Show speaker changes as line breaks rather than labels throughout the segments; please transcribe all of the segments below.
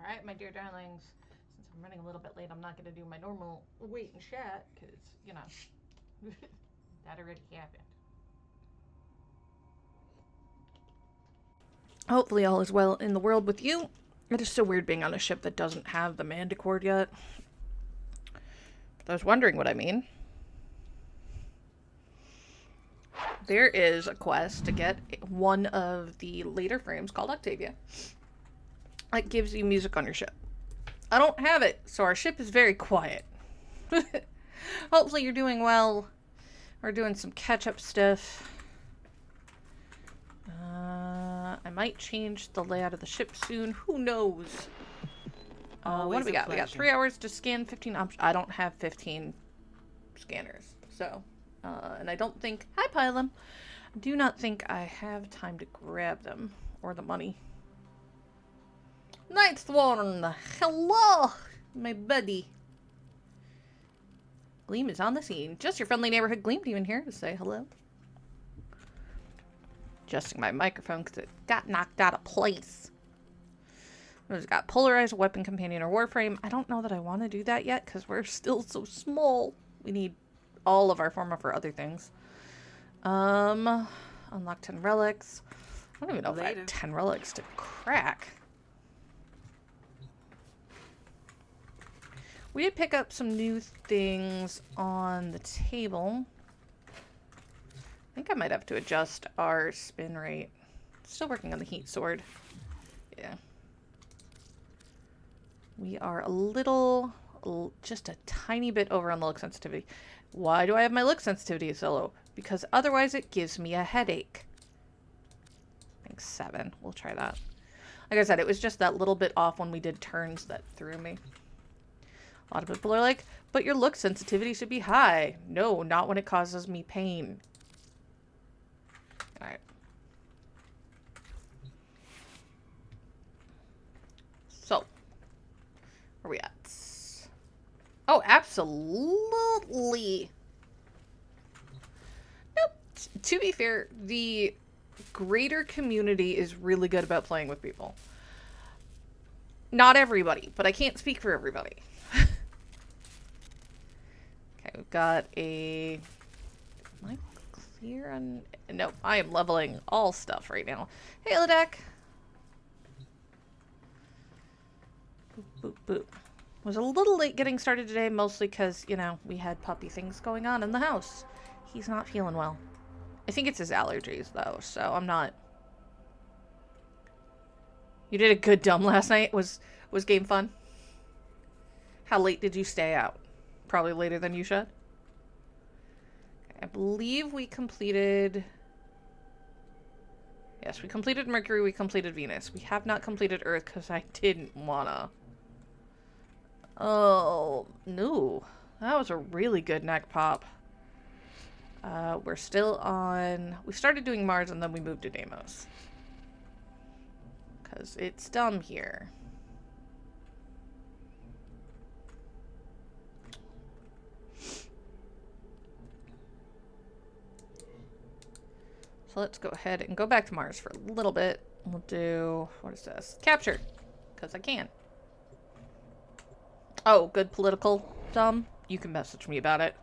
Alright, my dear darlings. Since I'm running a little bit late, I'm not going to do my normal wait and chat, because, you know, that already happened. Hopefully all is well in the world with you. It is so weird being on a ship that doesn't have the Manticore yet. I was wondering what I mean. There is a quest to get one of the later frames called Octavia. It gives you music on your ship. I don't have it, so our ship is very quiet. Hopefully you're doing well. We're doing some catch-up stuff. I might change the layout of the ship soon. Who knows? What do we got? We got 3 hours to scan 15 options. I don't have 15 scanners. So, and I don't think... Hi, Pylum. I do not think I have time to grab them. Or the money. Nightthorn! Hello, my buddy. Gleam is on the scene. Just your friendly neighborhood Gleam Demon here to say hello. Adjusting my microphone because it got knocked out of place. It's got polarized weapon companion or warframe. I don't know that I want to do that yet because we're still so small. We need all of our forma for other things. Unlock 10 relics. I don't even know if I have 10 relics to crack. We did pick up some new things on the table. I think I might have to adjust our spin rate. Still working on the heat sword. Yeah. We are a little, just a tiny bit over on the look sensitivity. Why do I have my look sensitivity so low? Because otherwise it gives me a headache. I think 7. We'll try that. Like I said, it was just that little bit off when we did turns that threw me. A lot of people are like, but your look sensitivity should be high. No, not when it causes me pain. Alright. So, where are we at? Oh, absolutely. Nope. To be fair, the greater community is really good about playing with people. Not everybody, but I can't speak for everybody. Okay, we've got a... Am I clear on... Nope, I am leveling all stuff right now. Hey, Ladek! Boop, boop, boop. Was a little late getting started today, mostly because, you know, we had puppy things going on in the house. He's not feeling well. I think it's his allergies, though, so I'm not... You did a good dumb last night? Was game fun? How late did you stay out? Probably later than you should. I believe we completed... Yes, we completed Mercury, we completed Venus. We have not completed Earth because I didn't wanna. Oh, no. That was a really good neck pop. We're still on... We started doing Mars and then we moved to Deimos. Because it's dumb here. So let's go ahead and go back to Mars for a little bit. We'll do... What is this? Capture. Because I can. Oh, good political dumb. You can message me about it.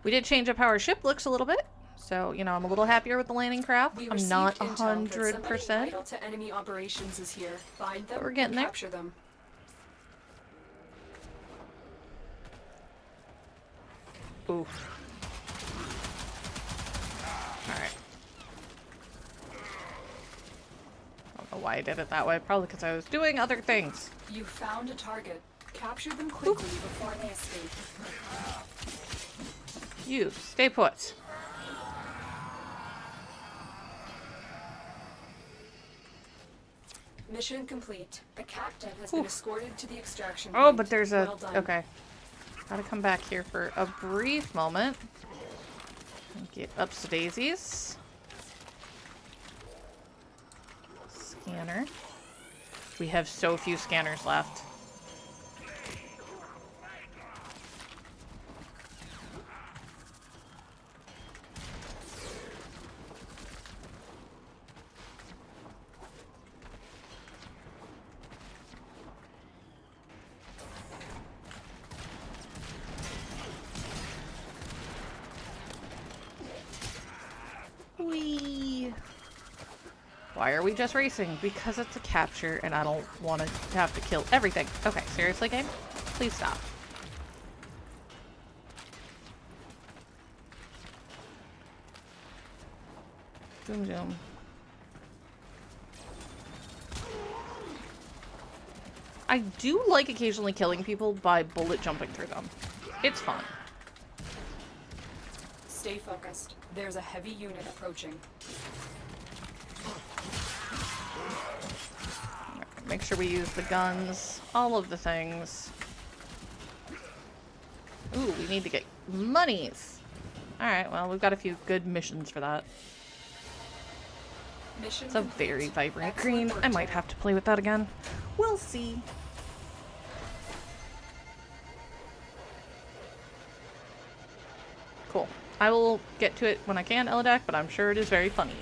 We did change up how our ship looks a little bit. So, you know, I'm a little happier with the landing craft. I'm not 100%.
To enemy operations is here. Find them,
but we're getting there.
Capture them.
Oof. Alright. I don't know why I did it that way. Probably because I was doing other things.
You found a target. Capture them quickly before they escape.
You, stay put.
Mission complete. The captain has been escorted to the extraction
Oh,
point.
but there's a...
Well done.
Okay. Gotta come back here for a brief moment. Get ups to daisies. Scanner. We have so few scanners left. Why are we just racing? Because it's a capture and I don't want to have to kill everything. Okay, seriously, game? Please stop. Zoom, zoom. I do like occasionally killing people by bullet jumping through them. It's fun.
Stay focused. There's a heavy unit approaching.
Make sure we use the guns, all of the things. Ooh, we need to get monies. Alright, well, we've got a few good missions for that.
Mission
It's a
complete.
very vibrant
Excellent
green.
work,
I might
Tenno.
have to play with that again. We'll see. Cool. I will get to it when I can, Elidak, but I'm sure it is very funny.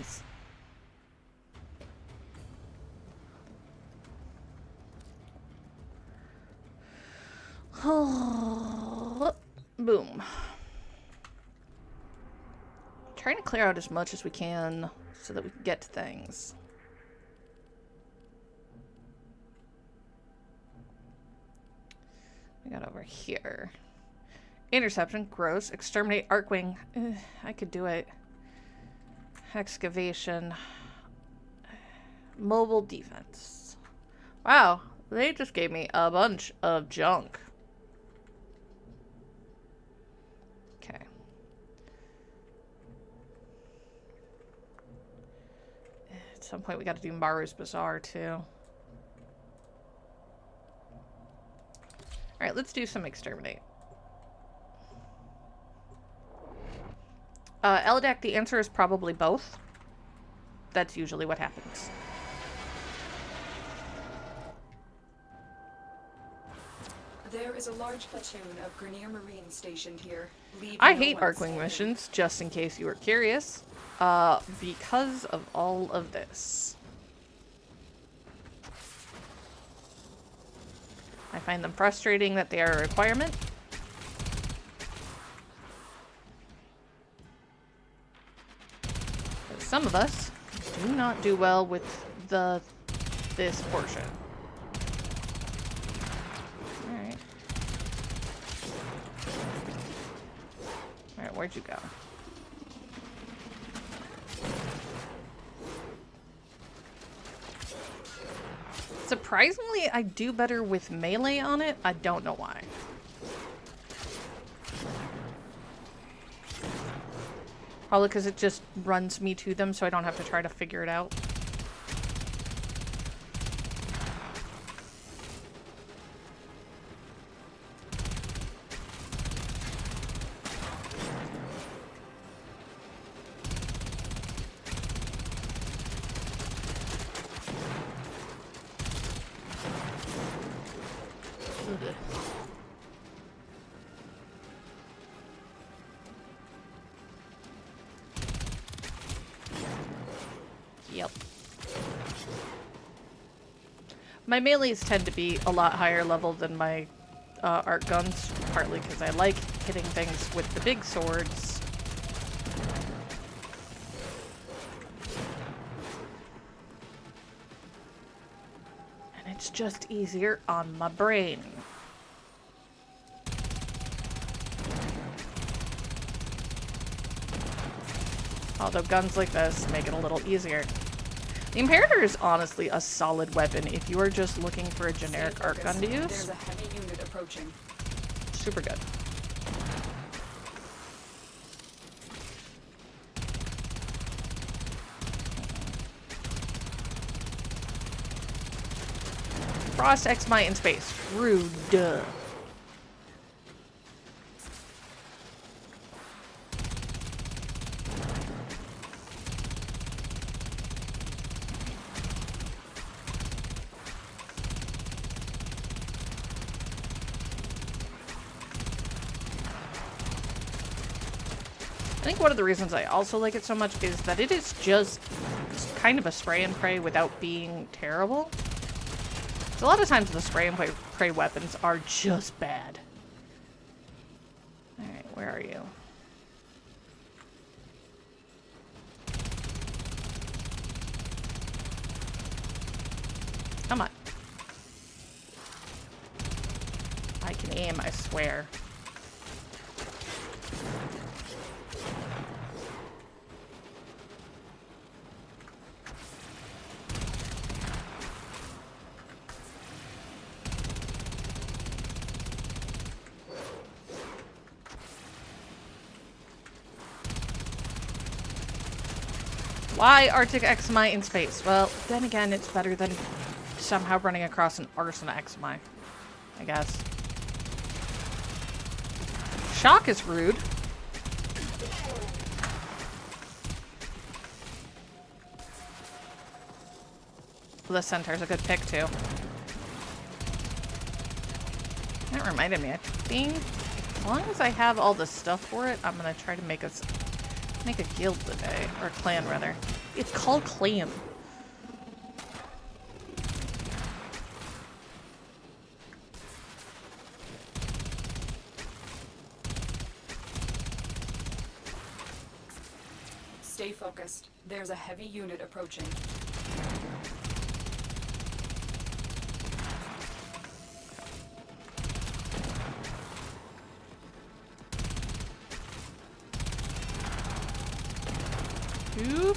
Boom. Trying to clear out as much as we can so that we can get to things. We got over here. Interception, gross. Exterminate, Arcwing. I could do it. Excavation. Mobile defense. Wow, they just gave me a bunch of junk. Okay. At some point we gotta do Maru's Bazaar too. Alright, let's do some exterminate. Elidak, the answer is probably both. That's usually what happens.
There is a large platoon of Grenier Marines stationed here. Leave
I
no
hate
one
Arcwing
standing.
missions, just in case you were curious. Because of all of this. I find them frustrating that they are a requirement. But some of us do not do well with this portion. Alright. Alright, where'd you go? Surprisingly, I do better with melee on it. I don't know why. Probably because it just runs me to them so I don't have to try to figure it out. Yep. My melees tend to be a lot higher level than my art guns, partly because I like hitting things with the big swords. And it's just easier on my brain. Although guns like this make it a little easier. The Imperator is honestly a solid weapon if you are just looking for a generic
Stay
art gun
focused.
to use.
There's a heavy unit approaching.
Super good. Frost X Might in space. Rude. Duh. I think one of the reasons I also like it so much is that it is just kind of a spray and pray without being terrible. So a lot of times the spray and pray weapons are just bad. Alright, where are you? game, I swear. Why Arctic XMI in space? Well, then again, it's better than somehow running across an arson XMI, I guess. Shock is rude. The Centaur's a good pick, too. That reminded me, I think, as long as I have all the stuff for it, I'm gonna try to make a guild today. Or a clan, rather. It's called clan.
Stay focused. There's a heavy unit approaching.
Oop.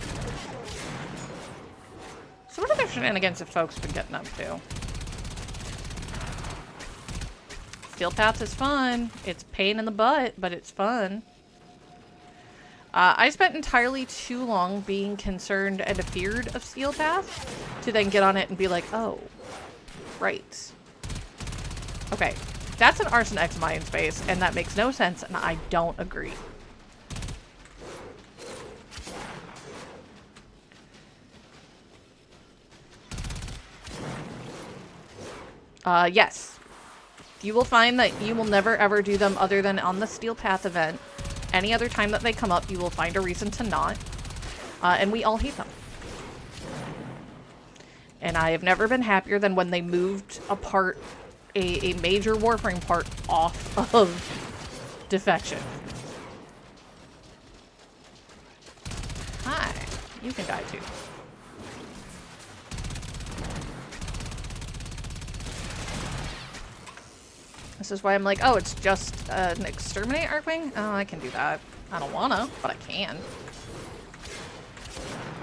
So what other shenanigans have folks been getting up to? Steel Path is fun. It's pain in the butt, but it's fun. I spent entirely too long being concerned and afeared of Steel Path to then get on it and be like, oh, right. Okay, that's an Arson XMI in space, and that makes no sense, and I don't agree. Yes. You will find that you will never ever do them other than on the Steel Path event. Any other time that they come up, you will find a reason to not. And we all hate them. And I have never been happier than when they moved apart a major Warframe part off of Defection. Hi. You can die too. This is why I'm like, oh, it's just an Exterminate Arcwing? Oh, I can do that. I don't wanna, but I can.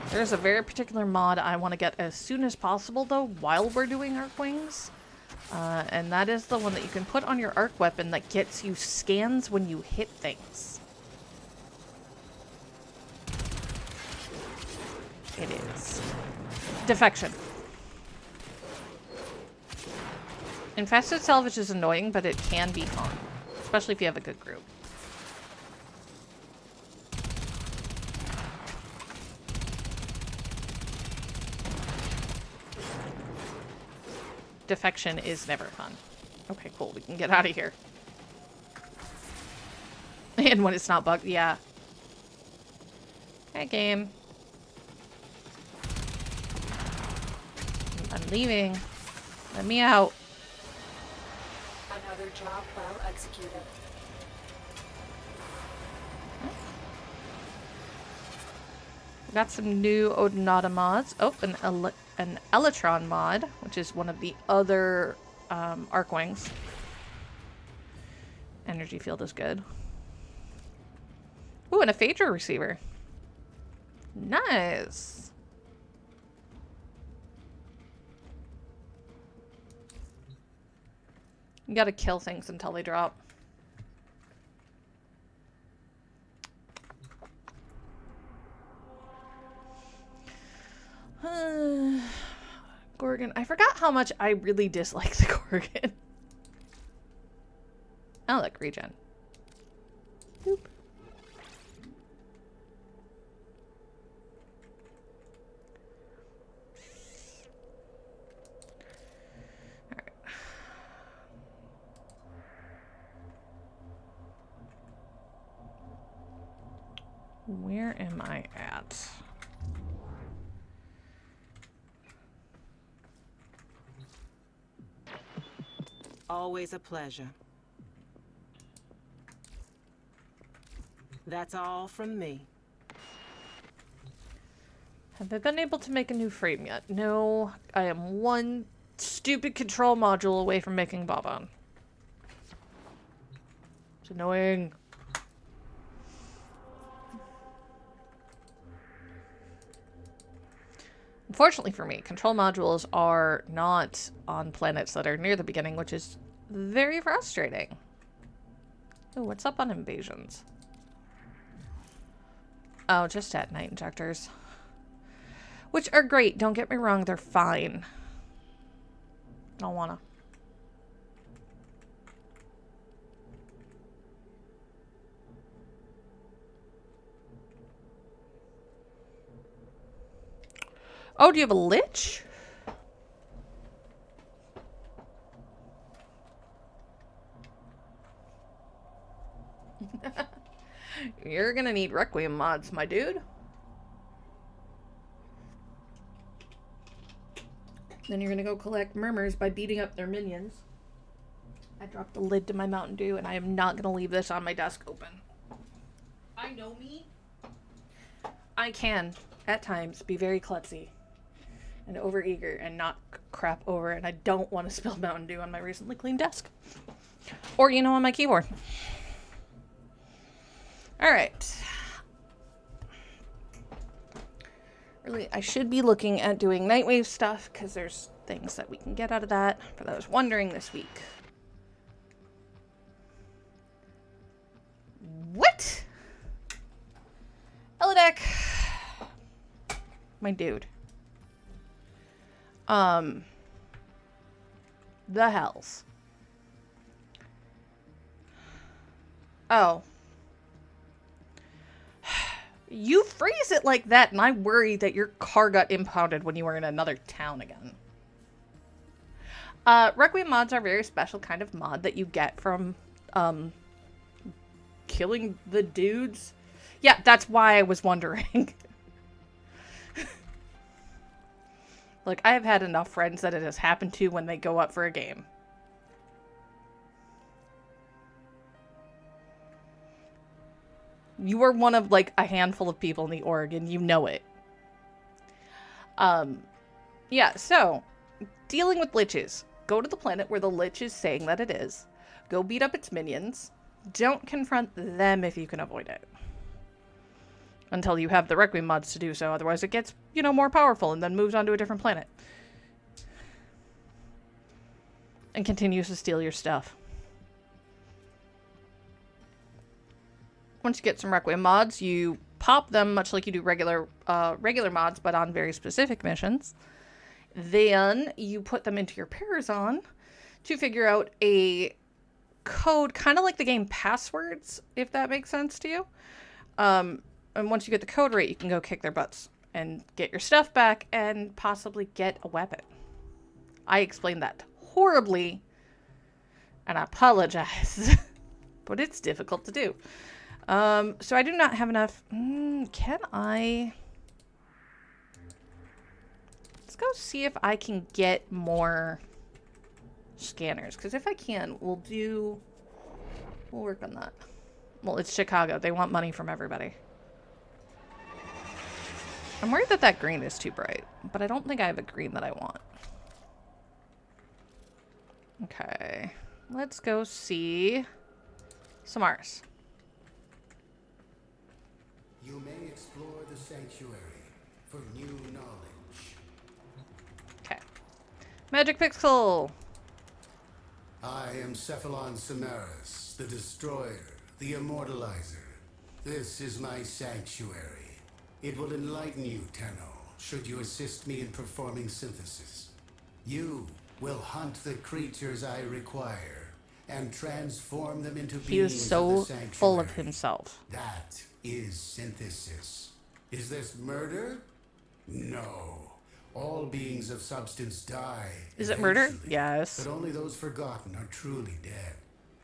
There's a very particular mod I want to get as soon as possible, though, while we're doing Arcwings. And that is the one that you can put on your arc weapon that gets you scans when you hit things. It is. Defection. Infested salvage is annoying, but it can be fun. Especially if you have a good group. Defection is never fun. Okay, cool. We can get out of here. And when it's not bugged, yeah. Hey, game. I'm leaving. Let me out.
Another job well executed.
Got some new Odinata mods. Oh, an Elytron mod, which is one of the other Arcwings. Energy field is good. Ooh, and a Phaedra receiver. Nice. You gotta kill things until they drop. Gorgon. I forgot how much I really dislike the Gorgon. Oh, look, regen. Boop. Alright. Where am I at?
Always a pleasure. That's all from me.
Have they been able to make a new frame yet? No, I am one stupid control module away from making Bob-on. It's annoying. Unfortunately for me, control modules are not on planets that are near the beginning, which is very frustrating. Oh, what's up on invasions? Oh, just at night injectors. Which are great, don't get me wrong, they're fine. Don't wanna. Oh, do you have a lich? You're gonna need Requiem mods, my dude. Then you're gonna go collect murmurs by beating up their minions. I dropped the lid to my Mountain Dew, and I am not gonna leave this on my desk open. I know me. I can, at times, be very klutzy and overeager and not crap over, and I don't want to spill Mountain Dew on my recently cleaned desk. Or, you know, on my keyboard. Alright. Really, I should be looking at doing Nightwave stuff, because there's things that we can get out of that, for those wondering this week. What? Elodek. My dude. The hells. Oh. You phrase it like that, and I worry that your car got impounded when you were in another town again. Requiem mods are a very special kind of mod that you get from, killing the dudes. Yeah, that's why I was wondering. Like, I have had enough friends that it has happened to when they go up for a game. You are one of, like, a handful of people in the org, and you know it. Yeah, so, dealing with liches. Go to the planet where the lich is saying that it is. Go beat up its minions. Don't confront them if you can avoid it. Until you have the Requiem mods to do so, otherwise it gets, you know, more powerful and then moves on to a different planet. And continues to steal your stuff. Once you get some Requiem mods, you pop them much like you do regular mods, but on very specific missions. Then you put them into your Parazon to figure out a code, kind of like the game Passwords, if that makes sense to you. And once you get the code right, you can go kick their butts and get your stuff back and possibly get a weapon. I explained that horribly, and I apologize, but it's difficult to do. So I do not have enough. Can I? Let's go see if I can get more scanners, because if I can, we'll work on that. Well, it's Chicago. They want money from everybody. I'm worried that that green is too bright, but I don't think I have a green that I want. Okay, let's go see Samaris.
You may explore the sanctuary for new knowledge.
Okay. Magic Pixel!
I am Cephalon Samaris, the Destroyer, the Immortalizer. This is my sanctuary. It will enlighten you, Tenno, should you assist me in performing synthesis. You will hunt the creatures I require and transform them into
He is
beings
so
of the sanctuary.
full of himself.
That is synthesis. Is this murder? No. All beings of substance die.
Is it murder?
eventually,
Yes.
But only those forgotten are truly dead.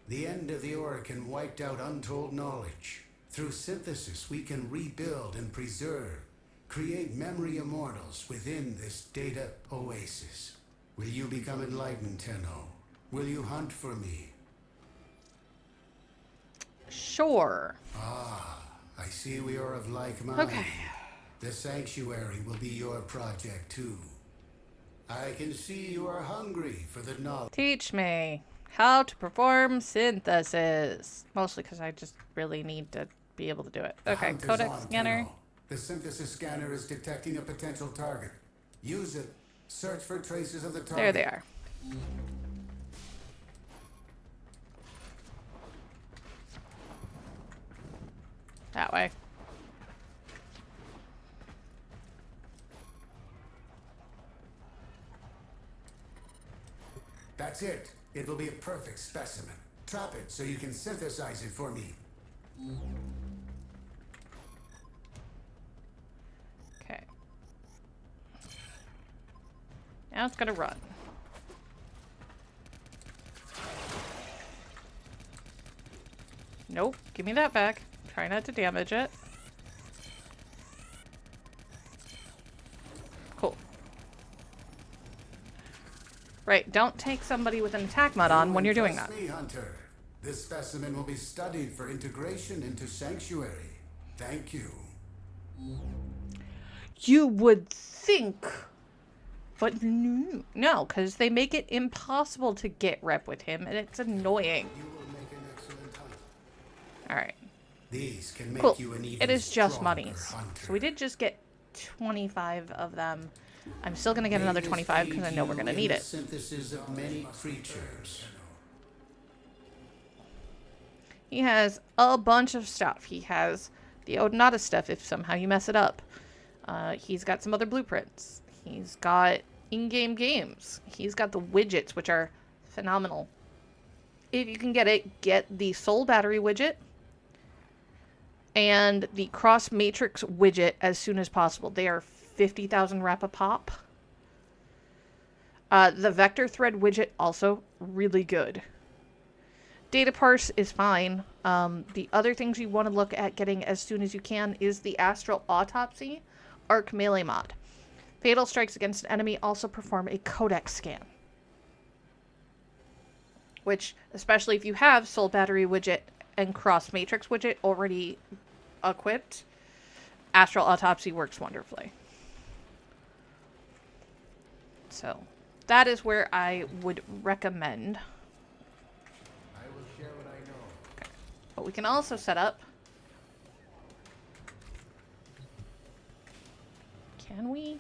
The end of the Orokin wiped out untold knowledge. Through synthesis, we can rebuild and preserve, create memory immortals within this data oasis. Will you become enlightened, Tenno? Will you hunt for me?
Sure.
I see we are of like mind.
Okay.
The sanctuary will be your project too. I can see you are hungry for the knowledge.
Teach me. How to perform synthesis. Mostly because I just really need to be able to do it.
The
Okay,
hunt is
codex
on,
scanner.
Tenno. The synthesis scanner is detecting a potential target. Use it. Search for traces of the target.
There they are. That way.
That's it. It will be a perfect specimen. Trap it so you can synthesize it for me.
Okay. Now it's gonna run. Nope. Give me that back. Try not to damage it. Cool. Right, don't take somebody with an attack mod on when you're doing that.
Trust me, Hunter. This specimen will be studied for integration into Sanctuary. Thank you.
You would think. But no, because they make it impossible to get rep with him, and it's annoying.
You will make an excellent hunter.
Alright.
These can make
Cool.
you an even
It is just
stronger
monies.
hunter.
So we did just get 25 of them. I'm still going to get another 25 because I know we're going to need it.
Synthesis of many creatures.
He has a bunch of stuff. He has the Odonata stuff if somehow you mess it up. He's got some other blueprints. He's got in-game games. He's got the widgets, which are phenomenal. If you can get it, get the Soul Battery widget and the Cross Matrix widget as soon as possible. They are 50,000 rep a pop. The Vector Thread widget, also really good. Data Parse is fine. The other things you want to look at getting as soon as you can is the Astral Autopsy Arc Melee mod. Fatal strikes against an enemy also perform a codex scan. Which, especially if you have Soul Battery widget and Cross Matrix widget already equipped, Astral Autopsy works wonderfully. So, that is where I would recommend.
I will share what I know.
Okay. But we can also set up. Can we?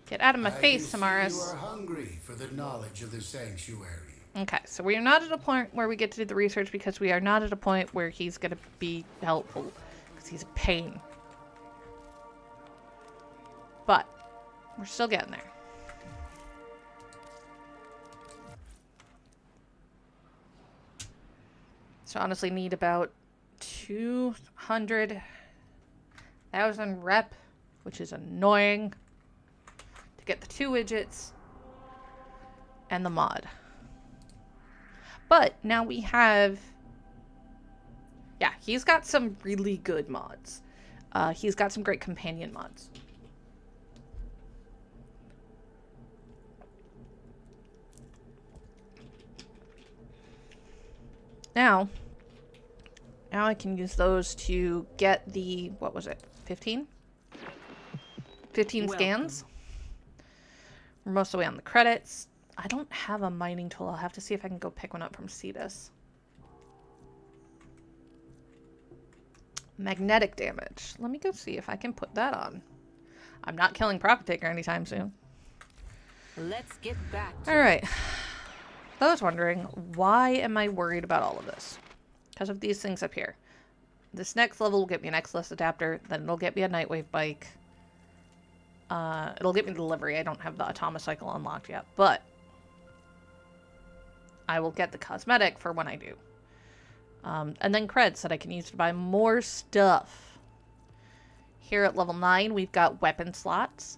Get out of my face,
I can see
Samaras.
you are hungry for the knowledge of the Sanctuary.
Okay, so we are not at a point where we get to do the research because we are not at a point where he's going to be helpful. Because he's a pain. But, we're still getting there. So honestly need about 200,000 rep, which is annoying, to get the 2 widgets and the mod. But now we have, yeah, he's got some really good mods. He's got some great companion mods. Now I can use those to get the, what was it, 15? 15 scans. We're most of the way on the credits. I don't have a mining tool. I'll have to see if I can go pick one up from Cetus. Magnetic damage. Let me go see if I can put that on. I'm not killing Profit Taker anytime soon.
Let's get back to
Alright. I was wondering, why am I worried about all of this? Because of these things up here. This next level will get me an X-Less adapter, then it'll get me a Nightwave bike. It'll get me delivery. I don't have the Atomocycle unlocked yet, but I will get the cosmetic for when I do. And then creds that I can use to buy more stuff. Here at level 9, we've got weapon slots.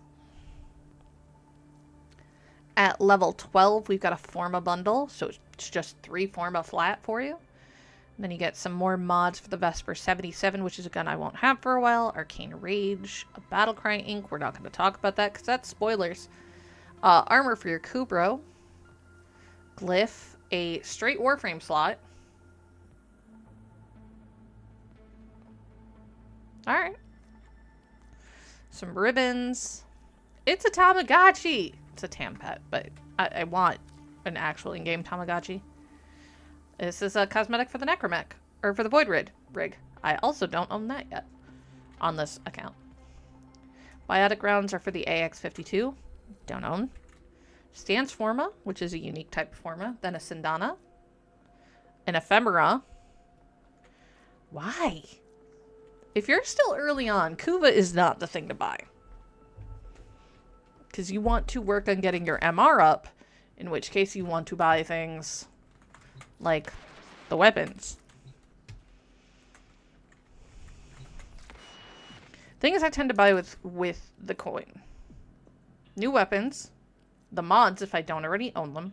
At level 12, we've got a Forma bundle, so it's just 3 Forma flat for you. And then you get some more mods for the Vesper 77, which is a gun I won't have for a while. Arcane Rage, a Battlecry ink. We're not going to talk about that because that's spoilers. Armor for your Kubro. Glyph, a straight Warframe slot. Alright. Some ribbons. It's a Tamagotchi! It's a Tam pet, but I want an actual in-game Tamagotchi. This is a cosmetic for the Necromech. Or for the Void Rig. I also don't own that yet. On this account. Biotic rounds are for the AX-52. Don't own. Stance Forma, which is a unique type of Forma. Then a Sindana. An Ephemera. Why? If you're still early on, Kuva is not the thing to buy. Because you want to work on getting your MR up, in which case you want to buy things like the weapons. Things I tend to buy with the coin. New weapons. The mods if I don't already own them.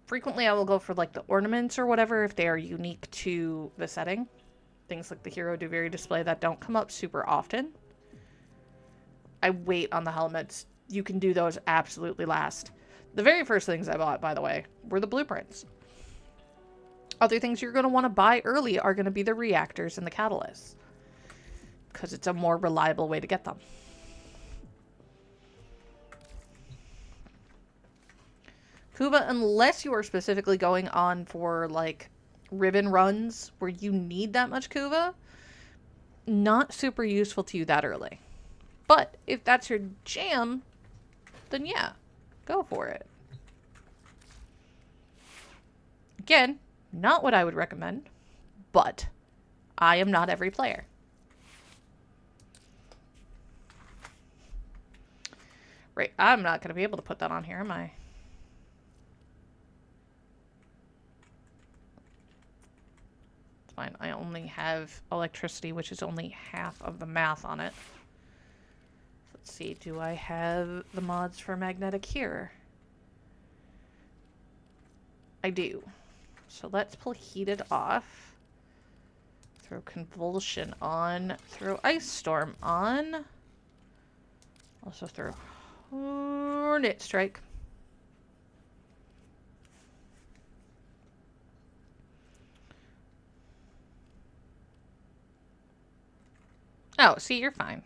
Frequently I will go for like the ornaments or whatever if they are unique to the setting. Things like the Hero Duviri display that don't come up super often. I wait on the helmets. You can do those absolutely last. The very first things I bought, by the way, were the blueprints. Other things you're going to want to buy early are going to be the reactors and the catalysts. Because it's a more reliable way to get them. Kuva, unless you are specifically going on for, like, ribbon runs where you need that much Kuva, not super useful to you that early. But if that's your jam, then yeah, go for it. Again, not what I would recommend, but I am not every player. Right, I'm not going to be able to put that on here, am I? It's fine. I only have electricity, which is only half of the math on it. Let's see, do I have the mods for magnetic here? I do. So let's pull heated off. Throw convulsion on. Throw ice storm on. Also throw hornet strike. Oh, see, you're fine.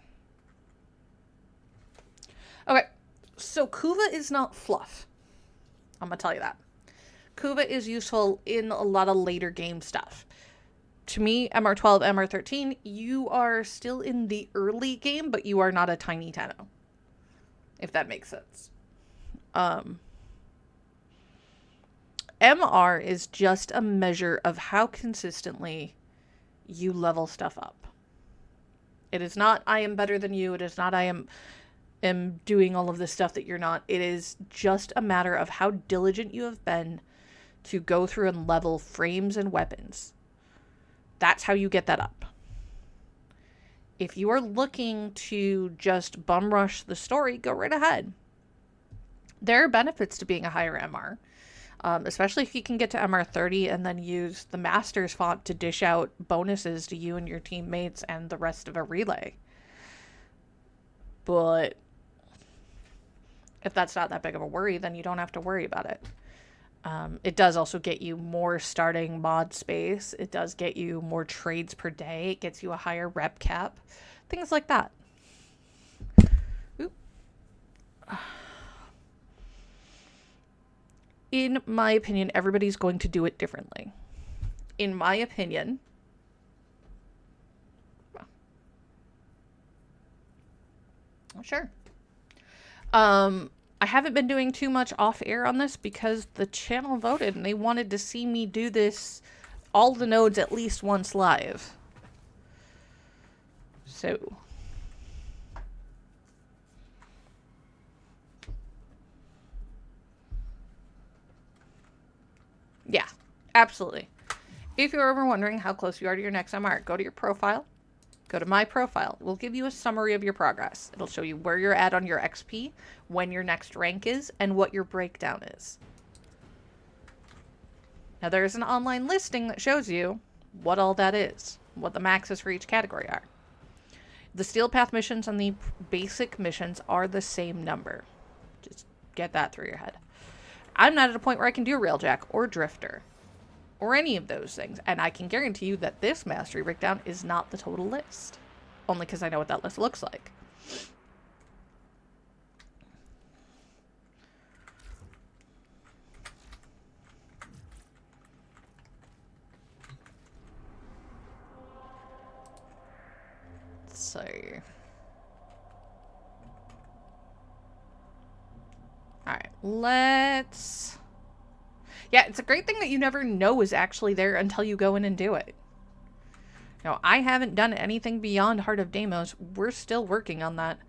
Okay, so Kuva is not fluff. I'm going to tell you that. Kuva is useful in a lot of later game stuff. To me, MR12, MR13, you are still in the early game, but you are not a tiny Tenno. If that makes sense. MR is just a measure of how consistently you level stuff up. It is not, I am better than you. It is not, I am doing all of this stuff that you're not. It is just a matter of how diligent you have been to go through and level frames and weapons. That's how you get that up. If you are looking to just bum rush the story, go right ahead. There are benefits to being a higher MR. Especially if you can get to MR30 and then use the Master's font to dish out bonuses to you and your teammates and the rest of a relay. But if that's not that big of a worry, then you don't have to worry about it. It does also get you more starting mod space. It does get you more trades per day. It gets you a higher rep cap. Things like that. Oop. In my opinion, everybody's going to do it differently. In my opinion, sure. I haven't been doing too much off air on this because the channel voted and they wanted to see me do this, all the nodes at least once live. So. Yeah, absolutely. If you're ever wondering how close you are to your next MR, go to your profile. Go to my profile. It will give you a summary of your progress. It'll show you where you're at on your XP, when your next rank is, and what your breakdown is. Now there's an online listing that shows you what all that is, what the maxes for each category are. The Steel Path missions and the basic missions are the same number. Just get that through your head. I'm not at a point where I can do Railjack or Drifter or any of those things. And I can guarantee you that this mastery breakdown is not the total list. Only because I know what that list looks like. see. Alright, let's... Yeah, it's a great thing that you never know is actually there until you go in and do it. Now, I haven't done anything beyond Heart of Deimos. We're still working on that.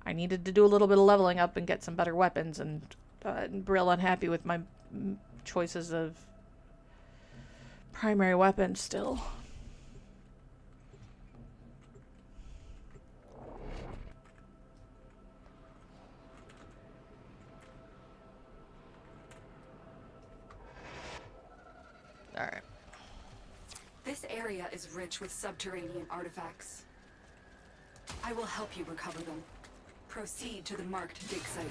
I needed to do a little bit of leveling up and get some better weapons, and I'm real unhappy with my choices of primary weapons still. Alright.
This area is rich with subterranean artifacts. I will help you recover them. Proceed to the marked dig site.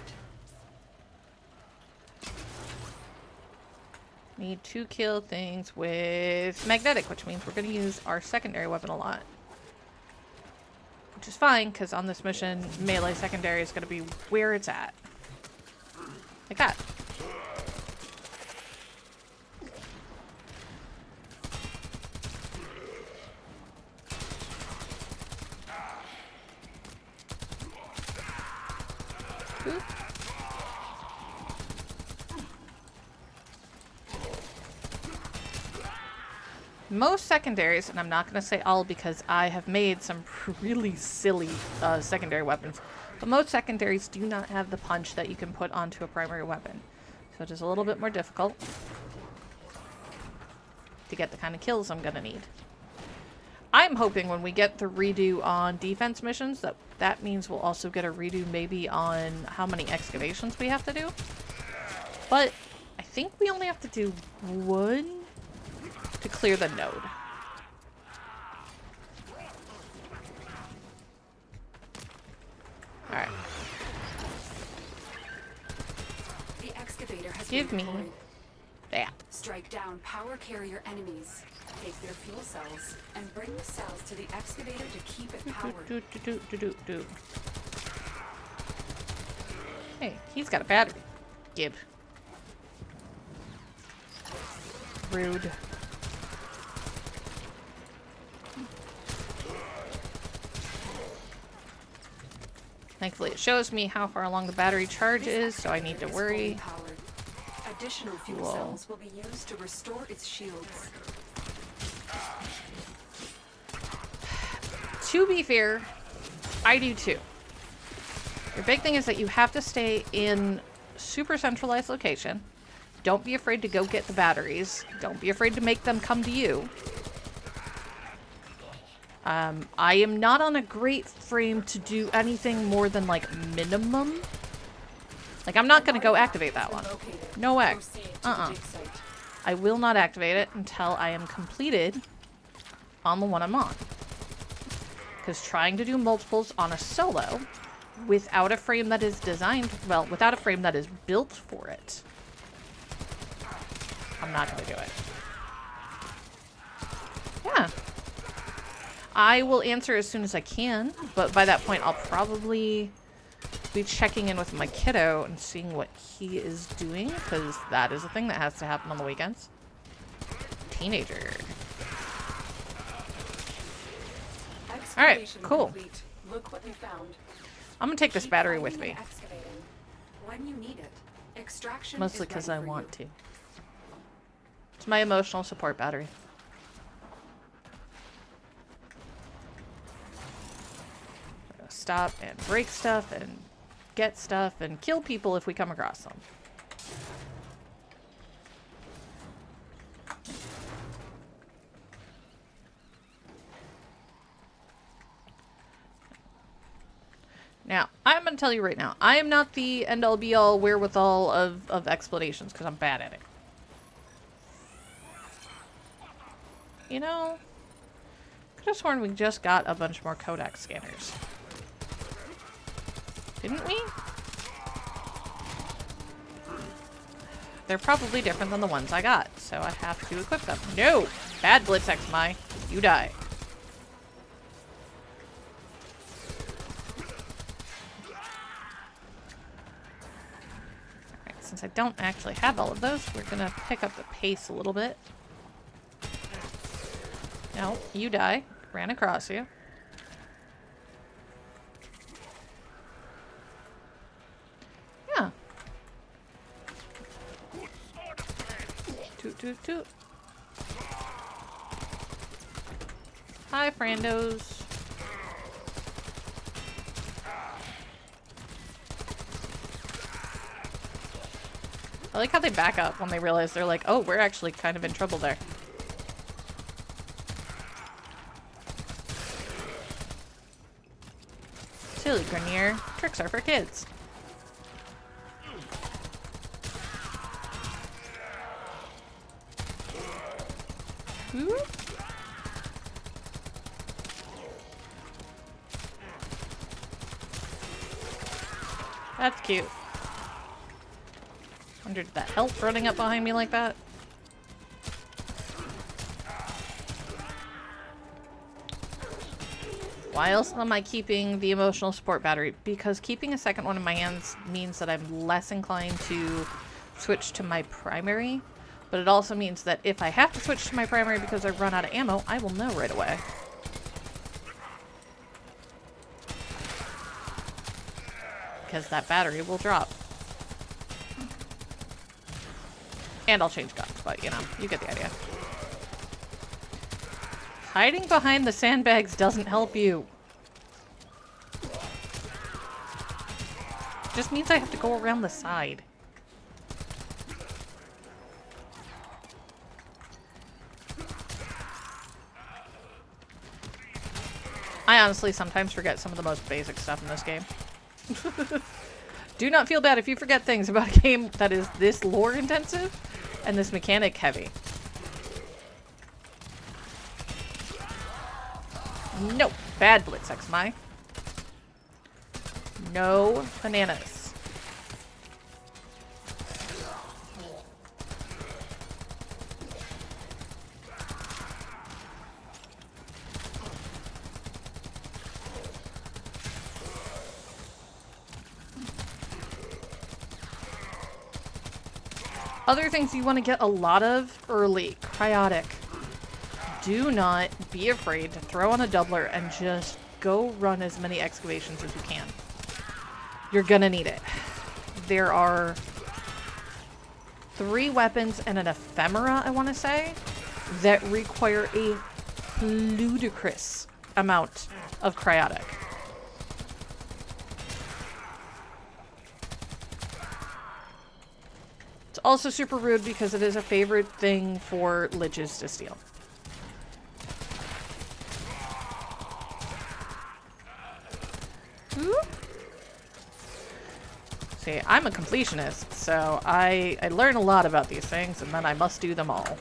Need to kill things with magnetic, which means we're going to use our secondary weapon a lot. Which is fine, because on this mission, melee secondary is going to be where it's at. Like that. Oop. Most secondaries, and I'm not going to say all because I have made some really silly secondary weapons, but most secondaries do not have the punch that you can put onto a primary weapon. So it is a little bit more difficult to get the kind of kills I'm going to need. I'm hoping when we get the redo on defense missions that means we'll also get a redo maybe on how many excavations we have to do. But I think we only have to do one to clear the node. Alright.
The excavator has
Give
been
me
deployed.
that.
Strike down power carrier enemies. Take their fuel cells and bring the cells to the excavator to keep it powered.
Do. Hey, he's got a battery. Give. Rude. Thankfully, it shows me how far along the battery charge is, so I need to worry.
Additional fuel
Whoa.
cells will be used to restore its shields.
To be fair, I do too. Your big thing is that you have to stay in super centralized location. Don't be afraid to go get the batteries. Don't be afraid to make them come to you. I am not on a great frame to do anything more than, like, minimum. Like, I'm not going to go activate that one. No way. I will not activate it until I am completed on the one I'm on. Because trying to do multiples on a solo without a frame that is designed, well, without a frame that is built for it, I'm not going to do it. Yeah. I will answer as soon as I can, but by that point I'll probably be checking in with my kiddo and seeing what he is doing, because that is a thing that has to happen on the weekends. Teenager. Alright, cool.
Complete. Look what we found.
I'm gonna take this
Keep
battery with
finding
me.
and excavating. When you need it. Extraction
Mostly
is
because
ready
I
for
want
you.
to. It's my emotional support battery. We're gonna stop and break stuff and get stuff and kill people if we come across them. Now, I'm going to tell you right now, I am not the end-all be-all wherewithal of explanations, because I'm bad at it. You know, could have sworn we just got a bunch more Kodak scanners. Didn't we? They're probably different than the ones I got, so I have to equip them. No! Bad Blitz XMI. You die. Alright, since I don't actually have all of those, we're gonna pick up the pace a little bit. No, you die. Ran across you. Toot, toot, toot. Hi, Frandos. I like how they back up when they realize they're like, oh, we're actually kind of in trouble there. Silly Grenier. Tricks are for kids. Ooh. That's cute. Wondered did that help running up behind me like that? Why else am I keeping the emotional support battery? Because keeping a second one in my hands means that I'm less inclined to switch to my primary. But it also means that if I have to switch to my primary because I've run out of ammo, I will know right away. Because that battery will drop. And I'll change guns, but you know, you get the idea. Hiding behind the sandbags doesn't help you. Just means I have to go around the side. I honestly sometimes forget some of the most basic stuff in this game. Do not feel bad if you forget things about a game that is this lore intensive and this mechanic heavy. No. Bad Blitz XMI. No bananas. Other things you want to get a lot of early. Cryotic. Do not be afraid to throw on a doubler and just go run as many excavations as you can. You're gonna need it. There are 3 weapons and an ephemera, I want to say, that require a ludicrous amount of cryotic. It's also super rude because it is a favorite thing for liches to steal. Ooh. See, I'm a completionist, so I learn a lot about these things, and then I must do them all.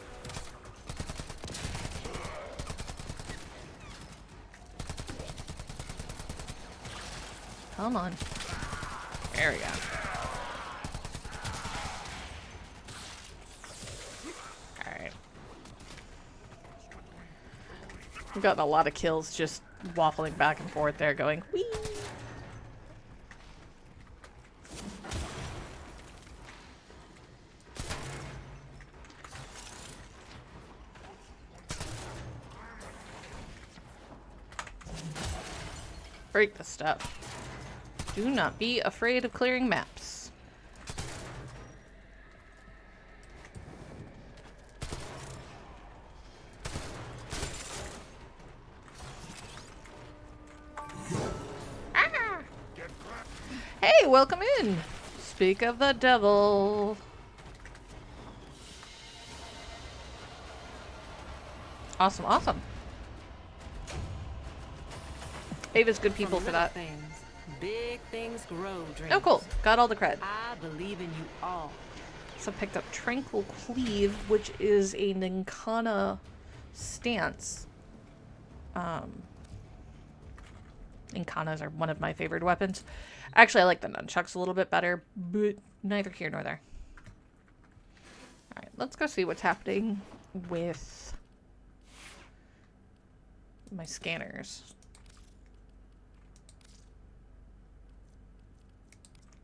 Come on. There we go. Alright. I've gotten a lot of kills just waffling back and forth there going, whee! Break the stuff. Do not be afraid of clearing maps. Ah! Hey, welcome in. Speak of the devil. Awesome, awesome. Ava's good people for that.
Things, big things grow, dreams.
Oh, cool. Got all the cred.
I believe in you all.
So picked up Tranquil Cleave, which is a Ninkana stance. Ninkanas are one of my favorite weapons. Actually, I like the nunchucks a little bit better, but neither here nor there. Alright, let's go see what's happening with my scanners.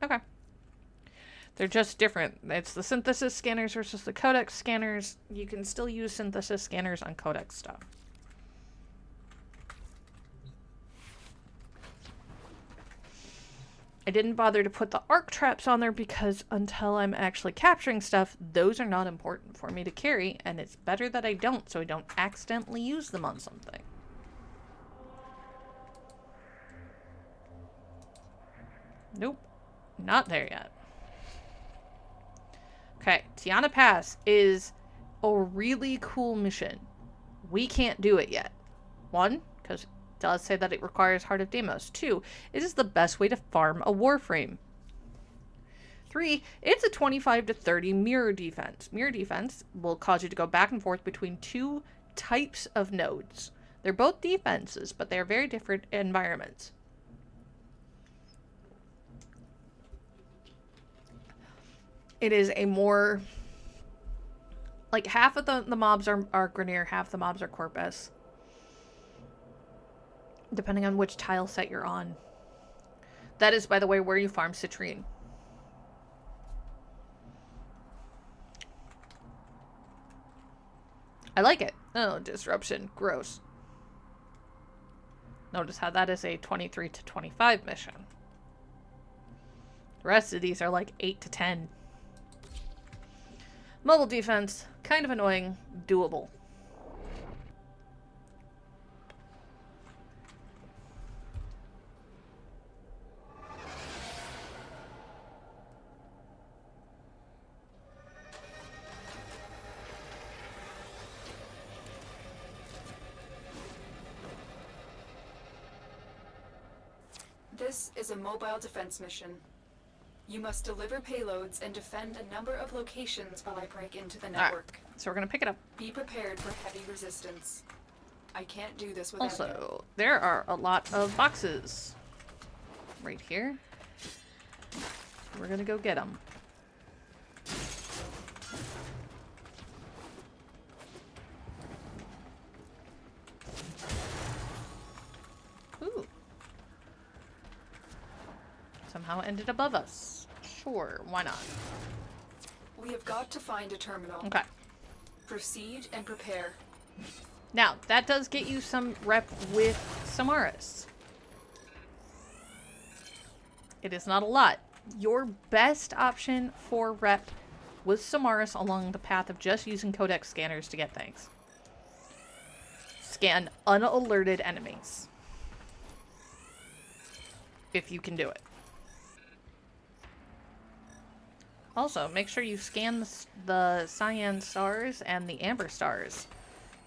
Okay. They're just different. It's the synthesis scanners versus the codex scanners. You can still use synthesis scanners on codex stuff. I didn't bother to put the arc traps on there because until I'm actually capturing stuff, those are not important for me to carry, and it's better that I don't so I don't accidentally use them on something. Nope, not there yet. Okay, Tiana Pass is a really cool mission. We can't do it yet. 1, because does say that it requires Heart of Deimos. 2, it is the best way to farm a Warframe. 3, it's a 25 to 30 mirror defense. Mirror defense will cause you to go back and forth between 2 types of nodes. They're both defenses, but they're very different environments. It is a more... like, half of the mobs are Grineer, half the mobs are Corpus. Depending on which tile set you're on. That is, by the way, where you farm citrine. I like it. Oh, disruption. Gross. Notice how that is a 23 to 25 mission. The rest of these are like 8 to 10. Mobile defense, kind of annoying, doable.
This is a mobile defense mission. You must deliver payloads and defend a number of locations while I break into the network.
Right, so we're going to pick it up.
Be prepared for heavy resistance. I can't do this without you.
Also, there are a lot of boxes right here. We're going to go get them. Ooh. Somehow ended above us. Sure, why not?
We have got to find a terminal.
Okay.
Proceed and prepare.
Now, that does get you some rep with Samaras. It is not a lot. Your best option for rep with Samaras along the path of just using codex scanners to get things. Scan unalerted enemies. If you can do it. Also, make sure you scan the cyan stars and the amber stars,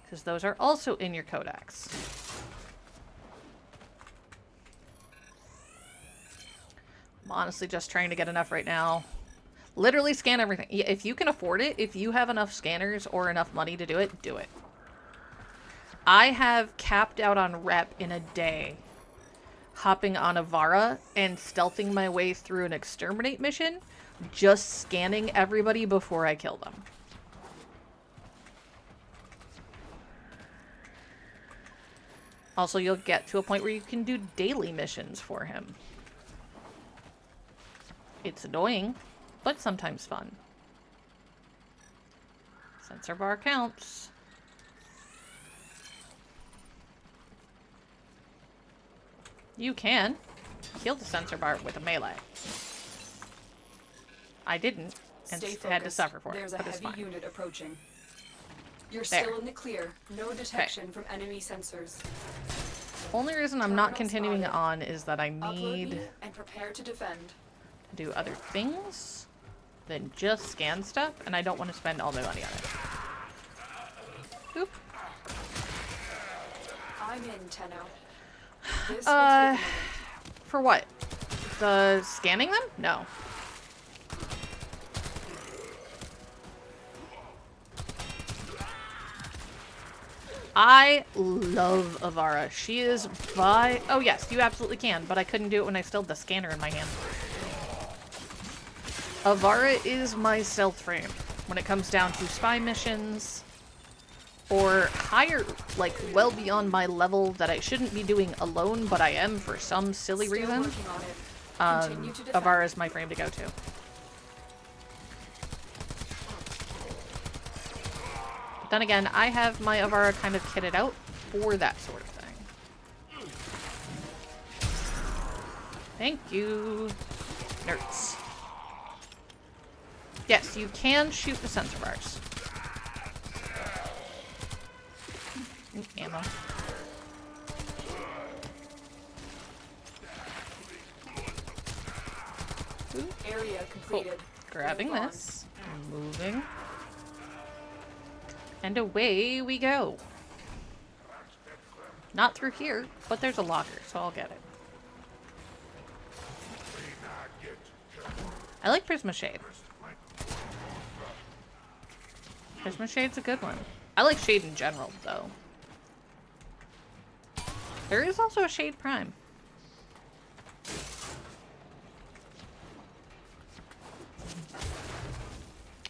because those are also in your codex. I'm honestly just trying to get enough right now. Literally scan everything. If you can afford it, if you have enough scanners or enough money to do it, do it. I have capped out on rep in a day, hopping on Avara and stealthing my way through an exterminate mission, just scanning everybody before I kill them. Also, you'll get to a point where you can do daily missions for him. It's annoying, but sometimes fun. Sensor bar counts. You can kill the sensor bar with a melee. I didn't, and had to suffer for it,
There's a
but it's
heavy
fine.
unit approaching. You're
There.
still in the clear. No detection from enemy sensors.
Only reason I'm not
Terminal
continuing
spotted.
on is that I
Upload
need
me and prepare to defend.
to do other things than just scan stuff, and I don't want to spend all my money on it. Oop.
I'm in, Tenno. This will take a moment.
For what? The scanning them? No. I love Avara. She is by... Oh yes, you absolutely can, but I couldn't do it when I still had the scanner in my hand. Avara is my stealth frame when it comes down to spy missions or higher, like well beyond my level that I shouldn't be doing alone, but I am for some silly
Still
reason.
working on it. Continue to defend.
Avara is my frame to go to. But then again, I have my Avara kind of kitted out for that sort of thing. Thank you. Nerds. Yes, you can shoot the sensor bars. Ooh, ammo. Ooh.
Area completed.
Grabbing
Move on.
this. Moving. And away we go. Not through here, but there's a locker, so I'll get it. I like Prisma Shade. Prisma Shade's a good one. I like Shade in general, though. There is also a Shade Prime.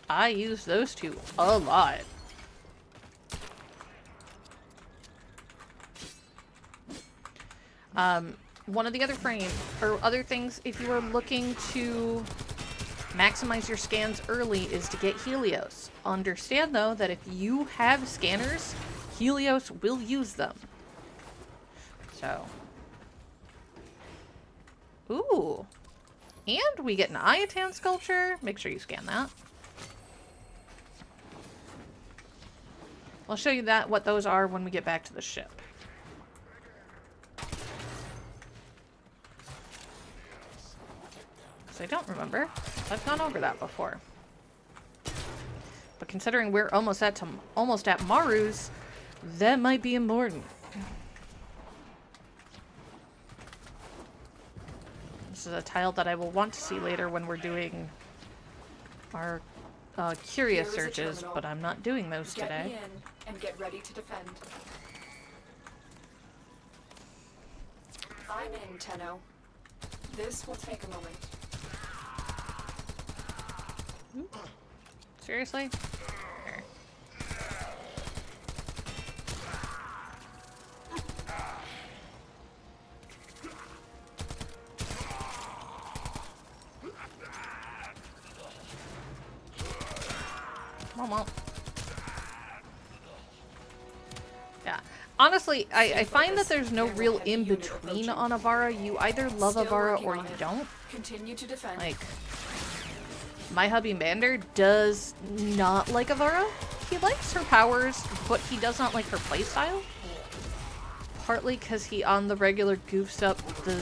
I use those two a lot. One of the other things, if you are looking to maximize your scans early, is to get Helios. Understand, though, that if you have scanners, Helios will use them. So. Ooh. And we get an Ayatan sculpture. Make sure you scan that. I'll show you what those are when we get back to the ship. I don't remember. I've gone over that before. But considering we're almost at Maru's, that might be important. This is a tile that I will want to see later when we're doing our curious searches, but I'm not doing those today.
Get me in and get ready to defend. I'm in, Tenno. This will take a moment.
Seriously? Here. Come on. Yeah. Honestly, I find that there's no real in-between on Avara. You either love Avara or you don't.
Continue to defend.
Like, my hubby Mander does not like Avara. He likes her powers, but he does not like her playstyle. Partly because he on the regular goofs up the,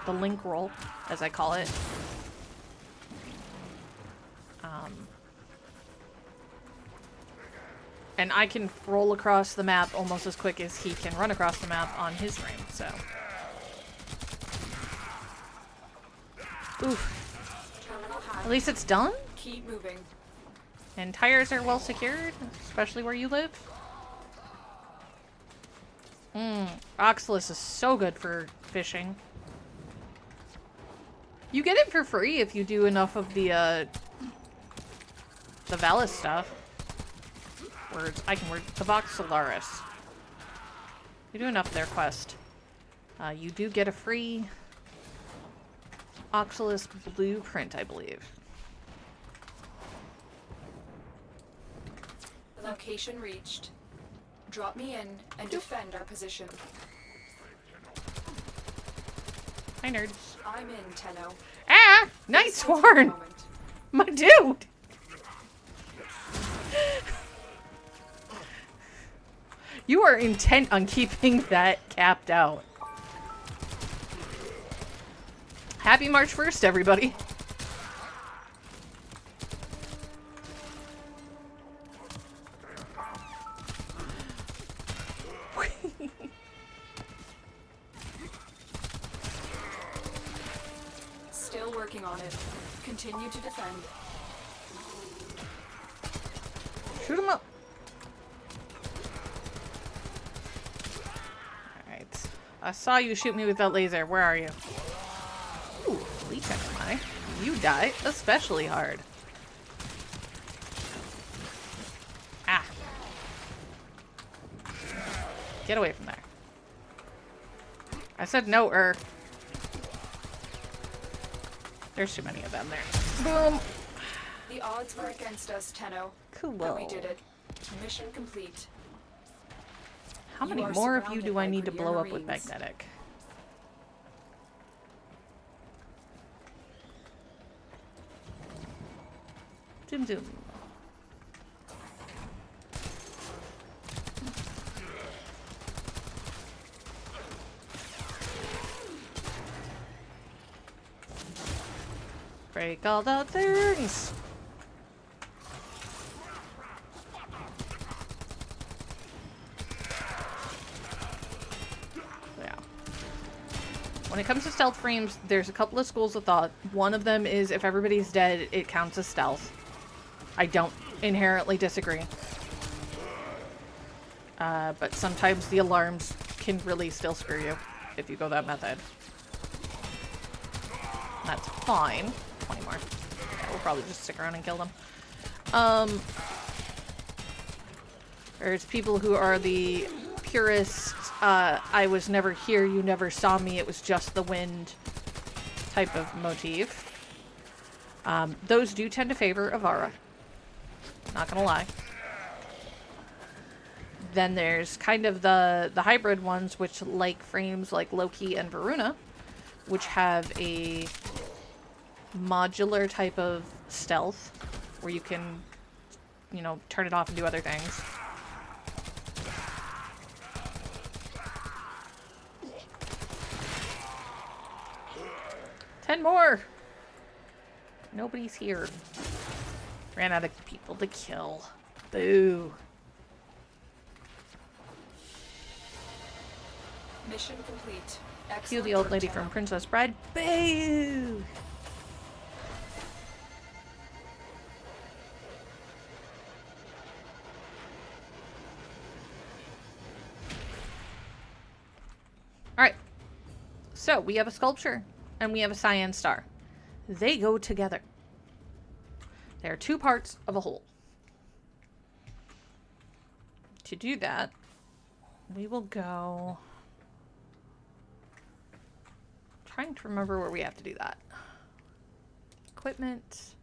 the link roll, as I call it. And I can roll across the map almost as quick as he can run across the map on his ring, so. Oof. At least it's done?
Keep moving.
And tires are well secured, especially where you live. Oxalis is so good for fishing. You get it for free if you do enough of the Valis stuff. Words. I can word the Vox Solaris. You do enough of their quest. You do get a free Oxalis blueprint, I believe.
Location reached. Drop me in and defend our position.
Hi, nerds.
I'm in, Tenno.
Ah! Night
This will take a
Sworn!
moment.
My dude! You are intent on keeping that capped out. Happy March 1st, everybody.
Still working on it. Continue to defend.
Shoot him up. Alright. I saw you shoot me with that laser. Where are you? Ooh, leech XMI. You die especially hard. Ah. Get away from there. I said no, There's too many of them there. Boom.
The odds were against us, Tenno.
Cool.
But we did it. Mission complete.
How many
You are
more of you do
surrounded
I
by
need to blow up with
Marines.
magnetic? Zoom zoom. Break all the things. Yeah. When it comes to stealth frames, there's a couple of schools of thought. One of them is if everybody's dead, it counts as stealth. I don't inherently disagree. But sometimes the alarms can really still screw you if you go that method. That's fine. 20 more. Yeah, we'll probably just stick around and kill them. There's people who are the purist, I was never here, you never saw me, it was just the wind type of motif. Those do tend to favor Avara. Not gonna lie. Then there's kind of the hybrid ones, which like frames like Loki and Varuna, which have a modular type of stealth where you can, you know, turn it off and do other things. Ten more! Nobody's here. Ran out of people to kill. Boo.
Mission complete.
Cue
Excellent
the old
work,
lady
Tenno.
from Princess Bride. Boo! Alright. So, we have a sculpture, and we have a cyan star. They go together. They are two parts of a whole. To do that, we will go... Trying to remember where we have to do that. Equipment.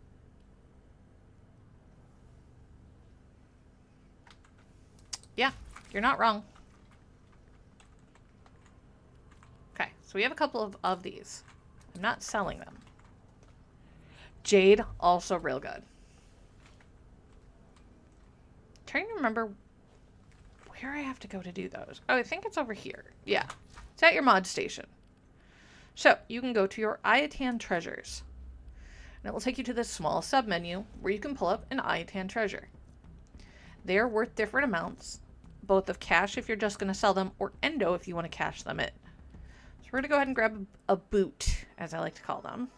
Yeah, you're not wrong. Okay, so we have a couple of these. I'm not selling them. Jade, also real good. Trying to remember where I have to go to do those. Oh, I think it's over here. Yeah, it's at your mod station. So, you can go to your Iatan treasures. And it will take you to this small sub-menu where you can pull up an Iatan treasure. They are worth different amounts, both of cash if you're just going to sell them, or endo if you want to cash them in. So we're going to go ahead and grab a boot, as I like to call them.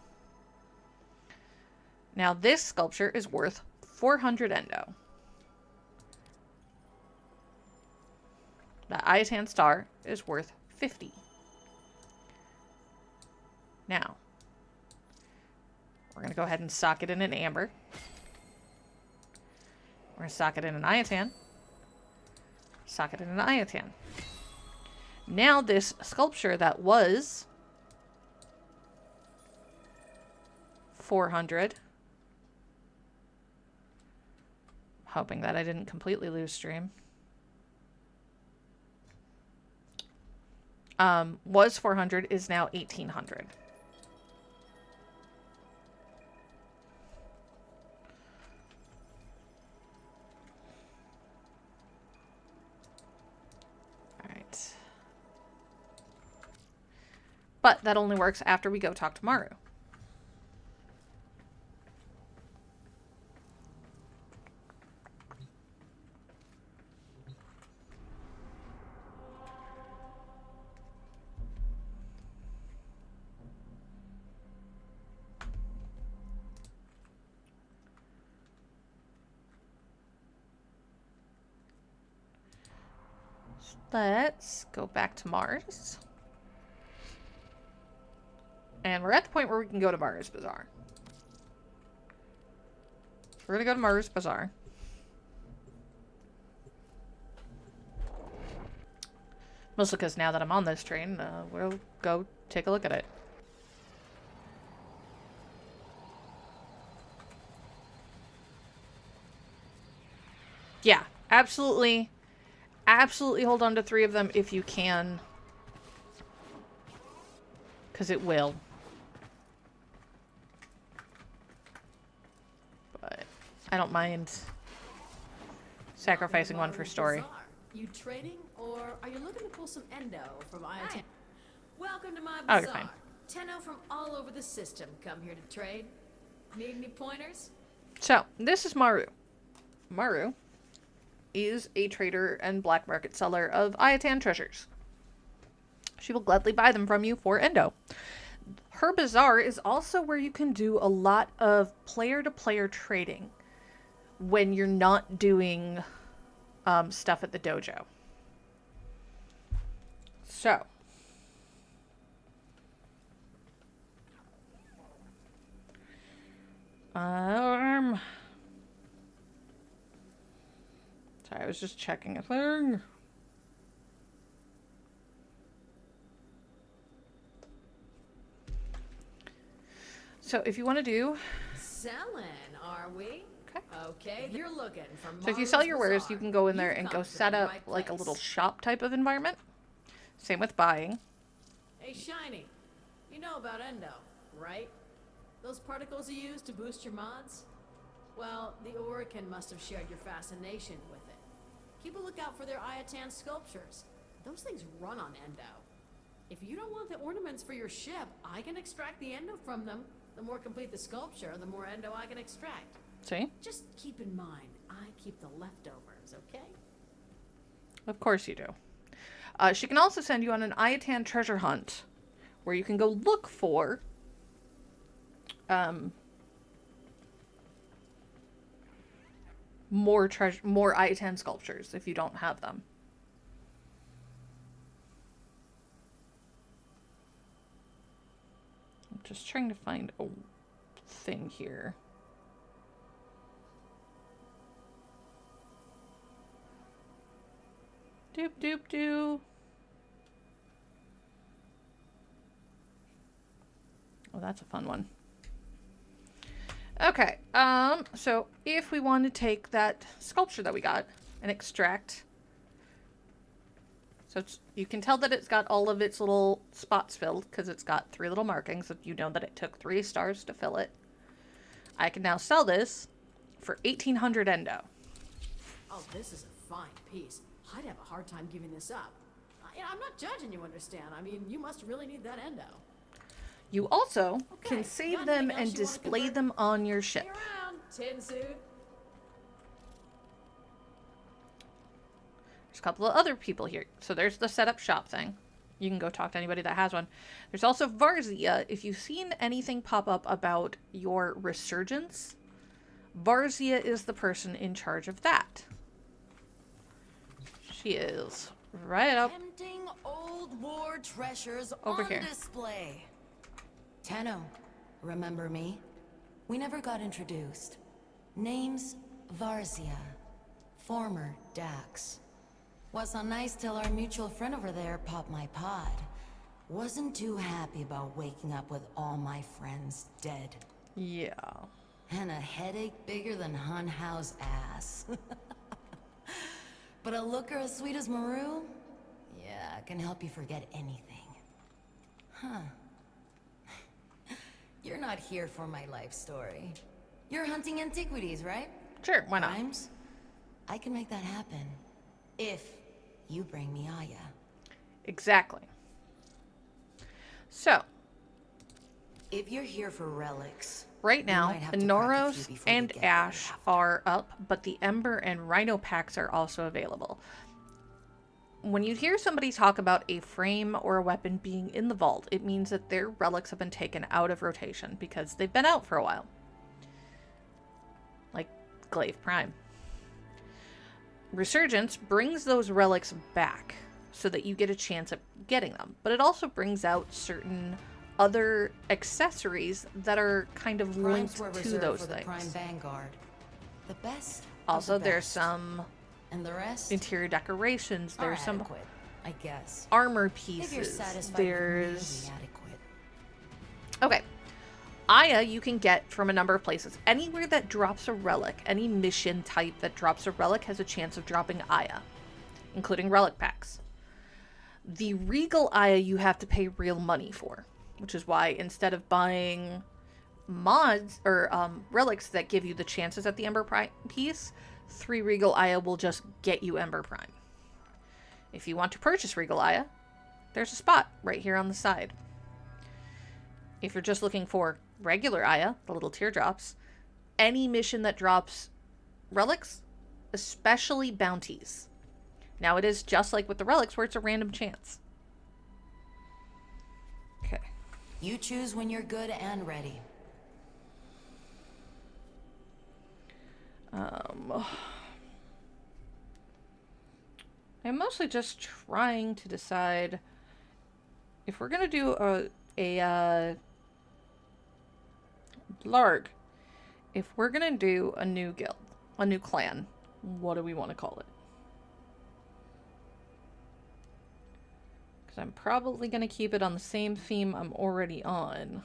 Now, this sculpture is worth 400 endo. The Iatan star is worth 50. Now, we're going to go ahead and sock it in an amber. We're going to sock it in an Iatan. Sock it in an Iatan. Now this sculpture that was 400. Hoping that I didn't completely lose stream. Was 400, is now 1800. But that only works after we go talk to Maru. Let's go back to Mars. And we're at the point where we can go to Mars Bazaar. So we're going to go to Mars Bazaar. Mostly because now that I'm on this train, we'll go take a look at it. Yeah, absolutely. Absolutely hold on to 3 of them if you can. Because it will. But I don't mind sacrificing one for story.
You trading, or are you looking to pull some endo from IoT? Welcome to my
Oh, you're
bazaar.
fine.
Tenno from all over the system come here to trade. Need any pointers?
So, this is Maru. Maru is a trader and black market seller of Ayatan treasures. She will gladly buy them from you for endo. Her bazaar is also where you can do a lot of player-to-player trading when you're not doing stuff at the dojo. So, sorry, I was just checking a thing. So if you want to do...
Selling, are we?
Okay.
Okay, you're looking for
So if you sell your wares,
Bazaar.
you can go in there
You've
and
come
go
to the
set up
right
like a
place.
little shop type of environment. Same with buying.
Hey, Shiny, you know about endo, right? Those particles you use to boost your mods? Well, the Orican must have shared your fascination with it. Keep a lookout for their Ayatan sculptures. Those things run on endo. If you don't want the ornaments for your ship, I can extract the endo from them. The more complete the sculpture, the more endo I can extract.
See?
Just keep in mind, I keep the leftovers, okay?
Of course you do. She can also send you on an Ayatan treasure hunt where you can go look for more Ayatan sculptures if you don't have them. I'm just trying to find a thing here. Doop doop doo. Oh, that's a fun one. Okay, so if we want to take that sculpture that we got and extract, so you can tell that it's got all of its little spots filled because it's got 3 little markings, so you know that it took 3 stars to fill it. I can now sell this for 1,800 endo.
Oh, this is a fine piece. I'd have a hard time giving this up. I'm not judging you, understand? I mean, you must really need that endo.
You also
Okay,
can save
got
them
anything else
and
you wanna
display
convert?
them on your
Stay
ship.
around, tin suit.
There's a couple of other people here. So there's the setup shop thing. You can go talk to anybody that has one. There's also Varzia. If you've seen anything pop up about your resurgence, Varzia is the person in charge of that. She is right up
Tempting old war treasures
over
on
here.
display. Tenno, remember me? We never got introduced. Name's Varzia, former Dax. Was on nice till our mutual friend over there popped my pod. Wasn't too happy about waking up with all my friends dead.
Yeah.
And a headache bigger than Hun Hao's ass. But a looker as sweet as Maru? Yeah, can help you forget anything. Huh. You're not here for my life story. You're hunting antiquities, right?
Sure, why not?
Grimes? I can make that happen. If you bring me Aya.
Exactly. So,
If you're here for relics,
right now,
might have to crack a few
Noros
before you
and
get what you
Ash
have.
are up, but the Ember and Rhino packs are also available. When you hear somebody talk about a frame or a weapon being in the vault, it means that their relics have been taken out of rotation because they've been out for a while. Like Glaive Prime. Resurgence brings those relics back so that you get a chance at getting them, but it also brings out certain other accessories that are kind of linked
Primes were
to
reserved
those
for the
things.
Prime Vanguard. The best.
Also,
of the
there's
best.
some
And the rest
interior decorations,
are
there's some
adequate, I guess.
armor
If you're
pieces,
satisfied
there's...
with merely adequate.
Okay. Aya you can get from a number of places. Anywhere that drops a relic, any mission type that drops a relic has a chance of dropping Aya, including relic packs. The Regal Aya you have to pay real money for, which is why instead of buying mods or relics that give you the chances at the Ember Prime piece, 3 Regal Aya will just get you Ember Prime. If you want to purchase Regal Aya, there's a spot right here on the side. If you're just looking for regular Aya, the little teardrops, any mission that drops relics, especially bounties. Now it is just like with the relics where it's a random chance. Okay.
You choose when you're good and ready.
I'm mostly just trying to decide if we're gonna do a Larg. If we're gonna do a new guild, a new clan, what do we want to call it? Because I'm probably gonna keep it on the same theme I'm already on.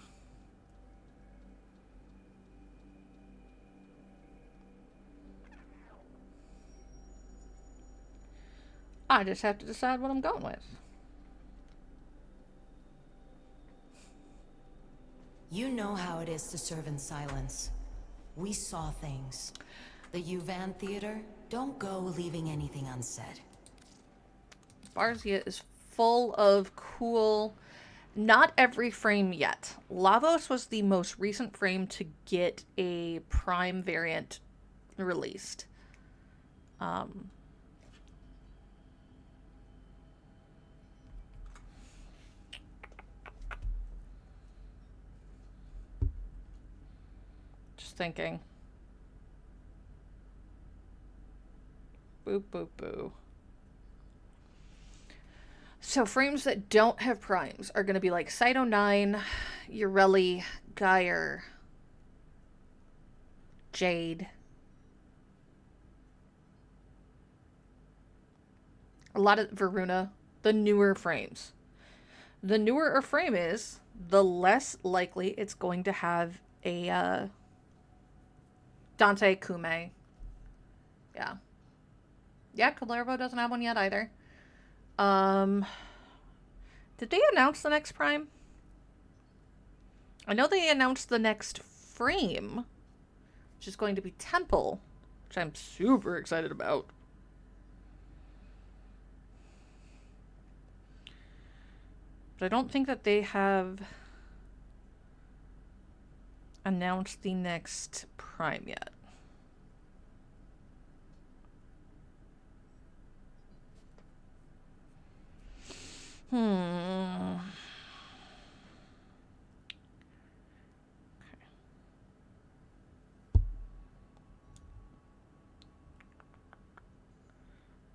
I just have to decide what I'm going with.
You know how it is to serve in silence. We saw things. The Uvan Theater, don't go leaving anything unsaid.
Varzia is full of cool... Not every frame yet. Lavos was the most recent frame to get a Prime variant released. Just thinking. Boo, boo, boo. So frames that don't have primes are going to be like Cyto 9, Ureli, Geyer, Jade. A lot of Varuna, the newer frames. The newer a frame is, the less likely it's going to have a Dante Kume. Yeah. Yeah, Kalervo doesn't have one yet either. Did they announce the next Prime? I know they announced the next frame, which is going to be Temple, which I'm super excited about. But I don't think that they have announced the next Prime yet.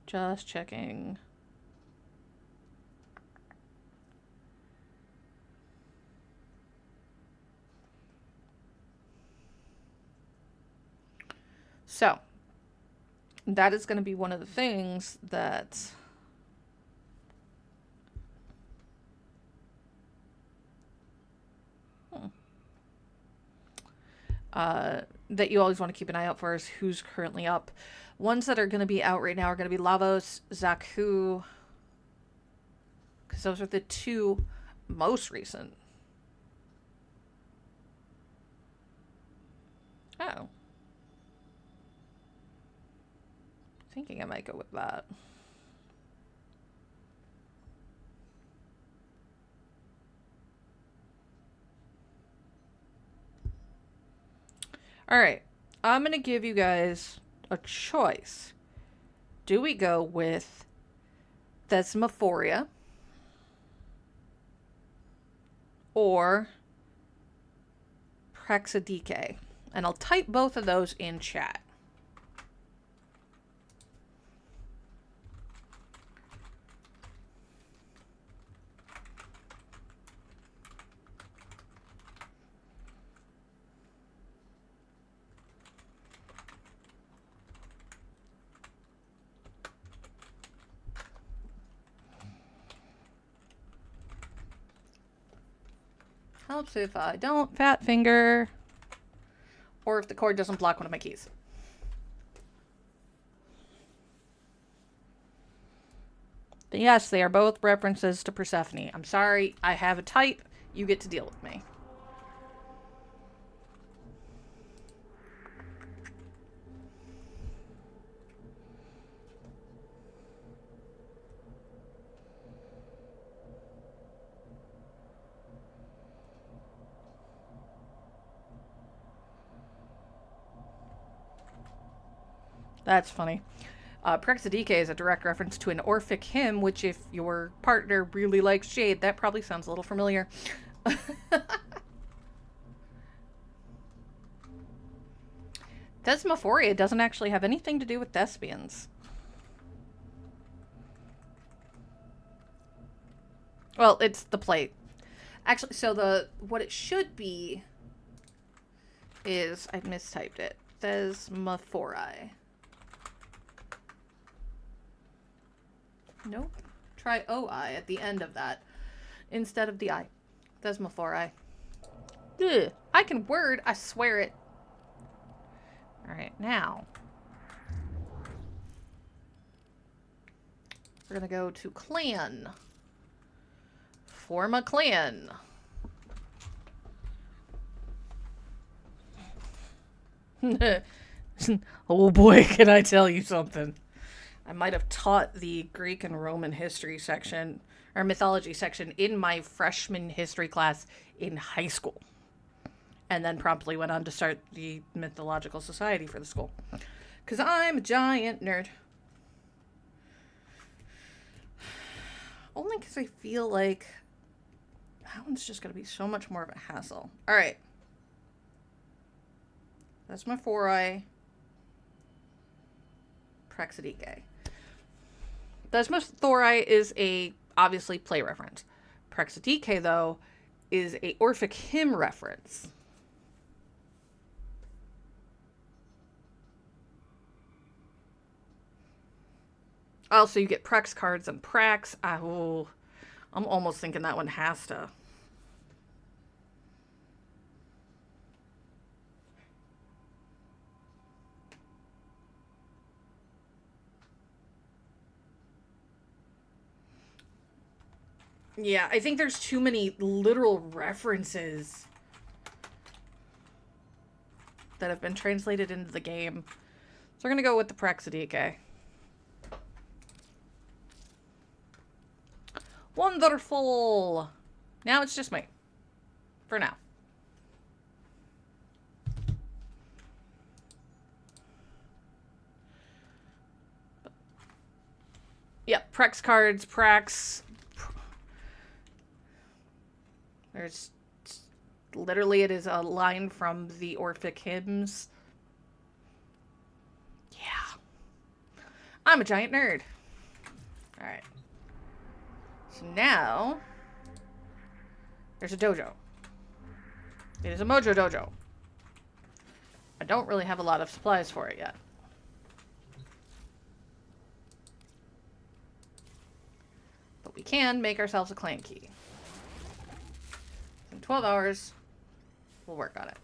Just checking. So, that is going to be one of the things that that you always want to keep an eye out for is who's currently up. Ones that are going to be out right now are going to be Lavos, Zaku, because those are the 2 most recent. Oh. Thinking I might go with that. Alright, I'm going to give you guys a choice. Do we go with Thesmophoria or Praxidike? And I'll type both of those in chat. Helps if I don't fat finger, or if the cord doesn't block one of my keys. But yes, they are both references to Persephone. I'm sorry, I have a type. You get to deal with me. That's funny. Prexidike is a direct reference to an Orphic hymn, which if your partner really likes Jade, that probably sounds a little familiar. Thesmophoria doesn't actually have anything to do with thespians. Well, it's the plate. Actually, so what it should be is, I mistyped it. Thesmophori. Nope. Try OI at the end of that instead of the I. Thesmophori. Ugh. I can word, I swear it. Alright, now. We're gonna go to clan. Form a clan. Oh boy, can I tell you something. I might have taught the Greek and Roman history section, or mythology section, in my freshman history class in high school. And then promptly went on to start the Mythological Society for the school. Because I'm a giant nerd. Only because I feel like that one's just going to be so much more of a hassle. Alright. That's my foray. Prexidike. Thesmophori is a, obviously, play reference. Prexidike, though, is a Orphic hymn reference. Also, you get Prex cards and Prax. I'm almost thinking that one has to. Yeah, I think there's too many literal references that have been translated into the game. So we're going to go with the Prexidike. Wonderful! Now it's just me. For now. Yep, Prex cards, Prax. There's literally, it is a line from the Orphic hymns. Yeah. I'm a giant nerd. Alright. So now, there's a dojo. It is a mojo dojo. I don't really have a lot of supplies for it yet. But we can make ourselves a clan key. In 12 hours, we'll work on it.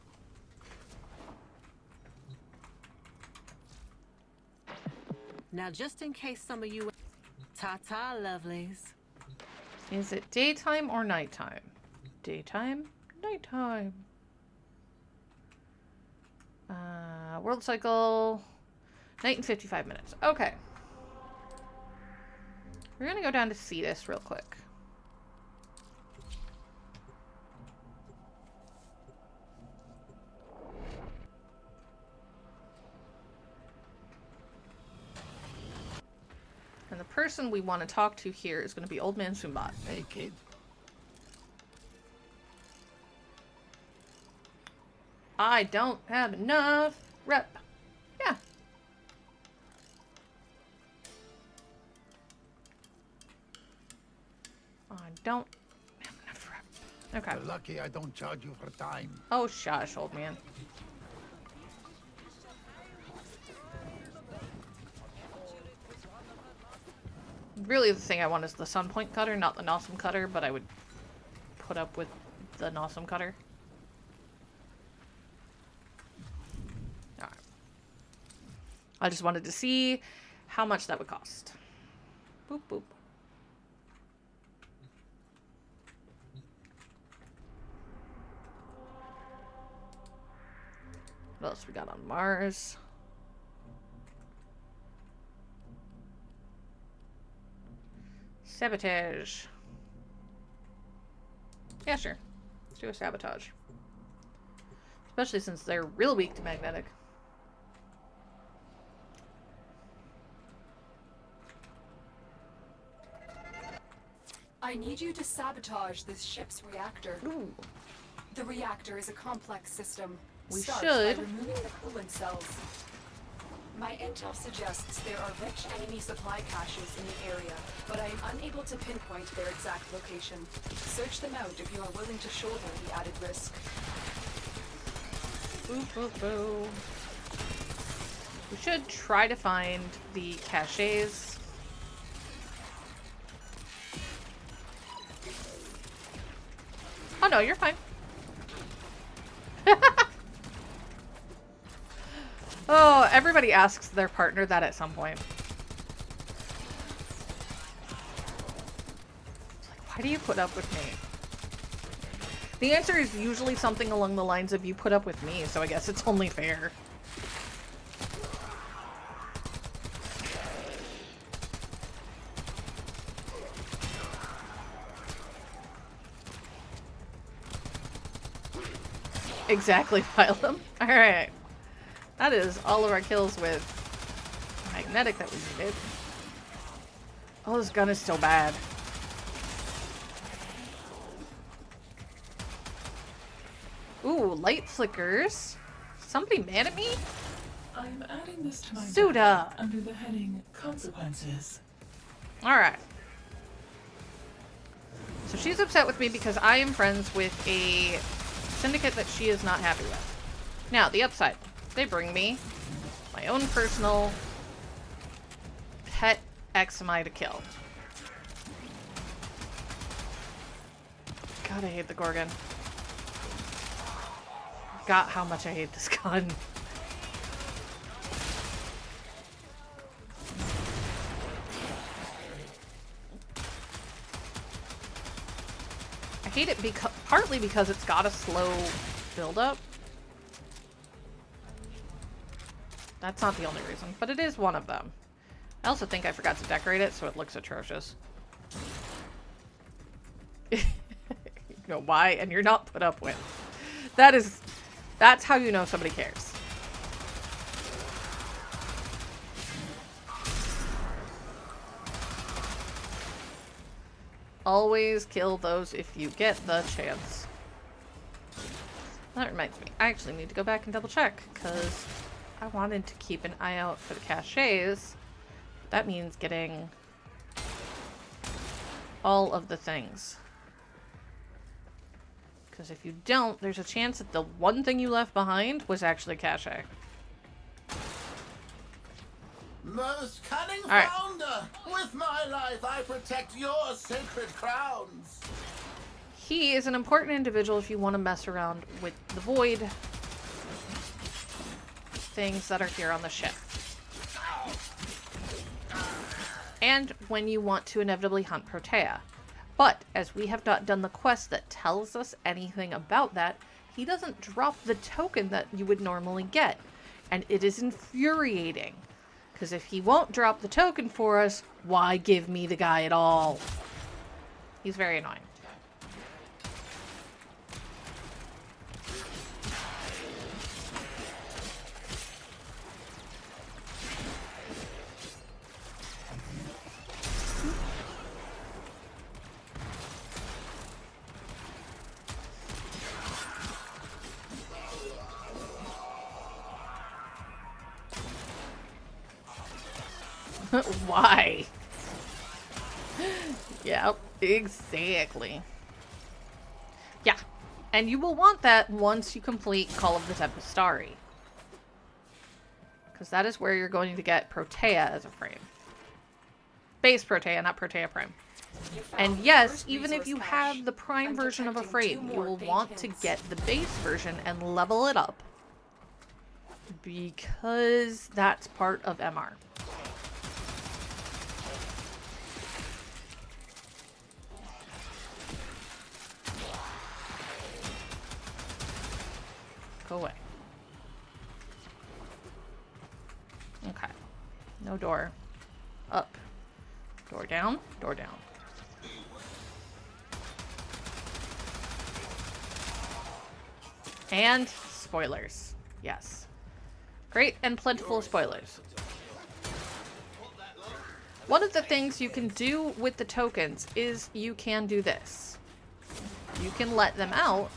Now, just in case some of you... Ta-ta, lovelies.
Is it daytime or nighttime? Daytime? Nighttime. World cycle. Night and 55 minutes. Okay. We're gonna go down to see this real quick. And the person we want to talk to here is going to be Old Man Sumbat.
Hey, kid.
I don't have enough rep. Yeah. I don't have enough rep. Okay.
You're lucky I don't charge you for time.
Oh, shush, old man. Really, the thing I want is the Sun Point cutter, not the Nosum cutter, but I would put up with the Nosum cutter. Alright. I just wanted to see how much that would cost. Boop, boop. What else we got on Mars? Sabotage. Yeah, sure. Let's do a sabotage. Especially since they're real weak to magnetic.
I need you to sabotage this ship's reactor.
Ooh.
The reactor is a complex system.
We
Start
should.
by removing the coolant cells. My intel suggests there are rich enemy supply caches in the area, but I am unable to pinpoint their exact location. Search them out if you are willing to shoulder the added risk.
Boo, boo, boo. We should try to find the caches. Oh no, you're fine. Oh, everybody asks their partner that at some point. It's like, why do you put up with me? The answer is usually something along the lines of, you put up with me, so I guess it's only fair. Exactly, Phylum. Alright. That is all of our kills with magnetic that we needed. Oh, this gun is so bad. Ooh, light flickers. Somebody mad at me?
I'm adding this to my
Suda.
diary under the heading Consequences.
Alright. So she's upset with me because I am friends with a syndicate that she is not happy with. Now, the upside. They bring me my own personal pet Exami to kill. God, I hate the Gorgon. Forgot how much I hate this gun. I hate it partly because it's got a slow build-up. That's not the only reason, but it is one of them. I also think I forgot to decorate it, so it looks atrocious. You know why? And you're not put up with. That's how you know somebody cares. Always kill those if you get the chance. That reminds me, I actually need to go back and double check, because I wanted to keep an eye out for the caches. That means getting all of the things. Because if you don't, there's a chance that the one thing you left behind was actually a cache.
Most cunning
All right.
founder! With my life, I protect your sacred crowns!
He is an important individual if you want to mess around with the void things that are here on the ship. And when you want to inevitably hunt Protea. But, as we have not done the quest that tells us anything about that, he doesn't drop the token that you would normally get. And it is infuriating. Because if he won't drop the token for us, why give me the guy at all? He's very annoying. Why? Yep, exactly. Yeah, and you will want that once you complete Call of the Tempestari. Because that is where you're going to get Protea as a frame. Base Protea, not Protea Prime. And yes, even if you have the Prime version of a frame, you will want to get the base version and level it up. Because that's part of MR. Go away. Okay. No door. Up. Door down. Door down. And spoilers. Yes. Great and plentiful spoilers. One of the things you can do with the tokens is you can do this. You can let them out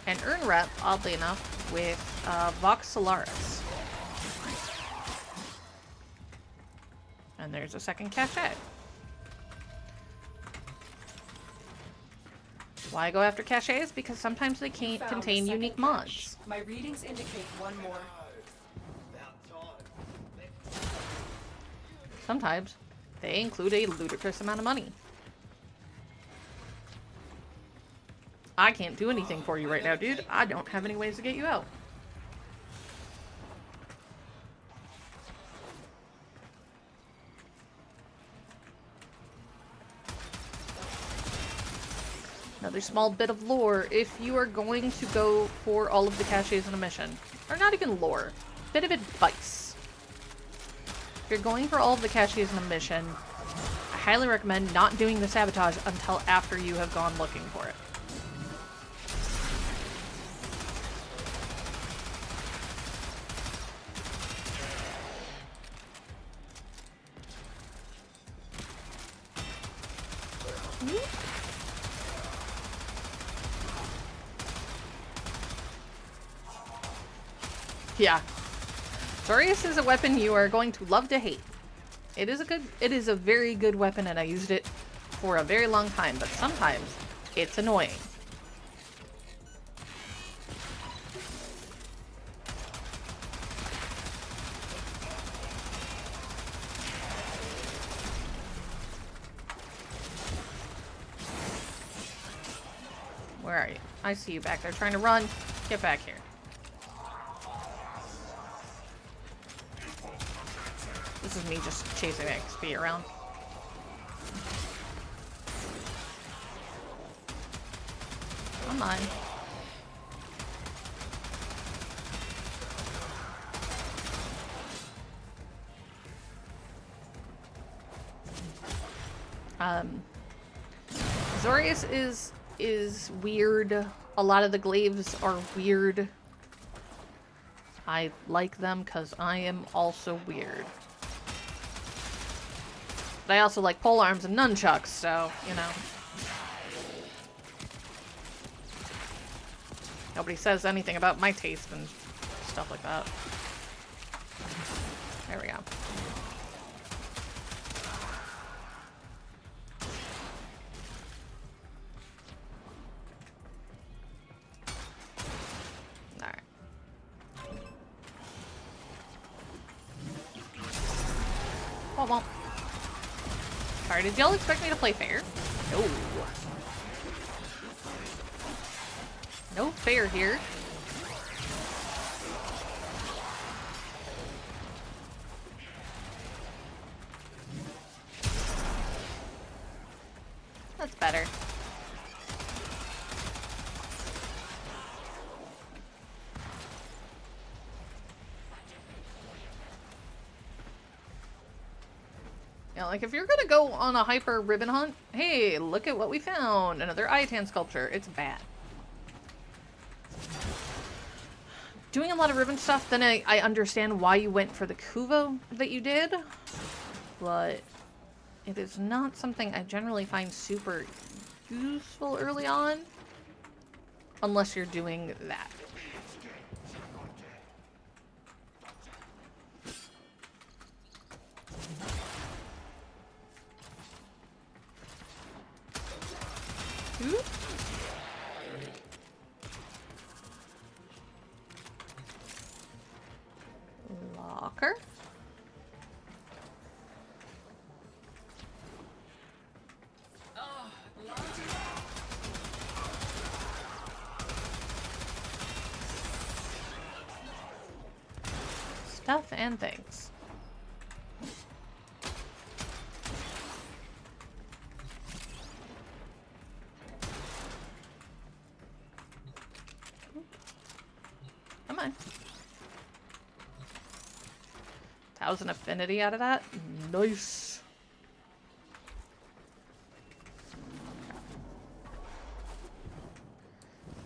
and earn rep, oddly enough, with Vox Solaris. And there's a second cachet. Why go after caches? Because sometimes they can't
Found
contain
a second
unique
cache.
mods.
My readings indicate one more.
Sometimes they include a ludicrous amount of money. I can't do anything for you right now, dude. I don't have any ways to get you out. Another small bit of lore. If you are going to go for all of the caches in a mission, or not even lore, bit of advice. If you're going for all of the caches in a mission, I highly recommend not doing the sabotage until after you have gone looking for it. Yeah. Zorius is a weapon you are going to love to hate. It is a very good weapon, and I used it for a very long time, but sometimes it's annoying. Where are you? I see you back there trying to run. Get back here. This is me just chasing XP around. Come on. Zorius is weird. A lot of the glaives are weird. I like them because I am also weird. But I also like polearms and nunchucks, so, you know. Nobody says anything about my taste and stuff like that. There we go. Alright. Womp womp. Sorry, did y'all expect me to play fair? No. No fair here. That's better. Yeah, like if you're gonna go on a hyper ribbon hunt, hey, look at what we found. Another Iatan sculpture. It's bad. Doing a lot of ribbon stuff, then I understand why you went for the Kuvo that you did. But it is not something I generally find super useful early on. Unless you're doing that. Ooh. Locker. Stuff and things. Come on. 1,000 affinity out of that. Nice.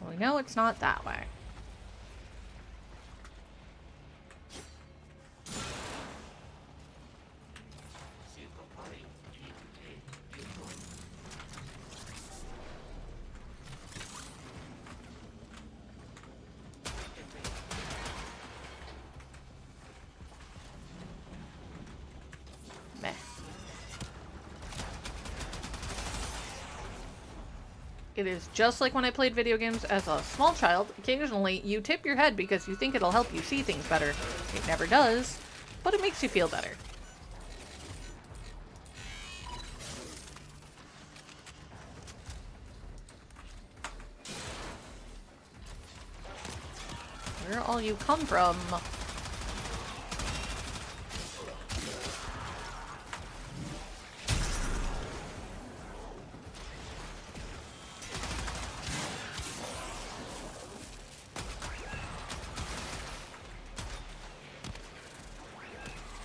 Well, we know it's not that way. It is just like when I played video games as a small child. Occasionally, you tip your head because you think it'll help you see things better. It never does, but it makes you feel better. Where all you come from?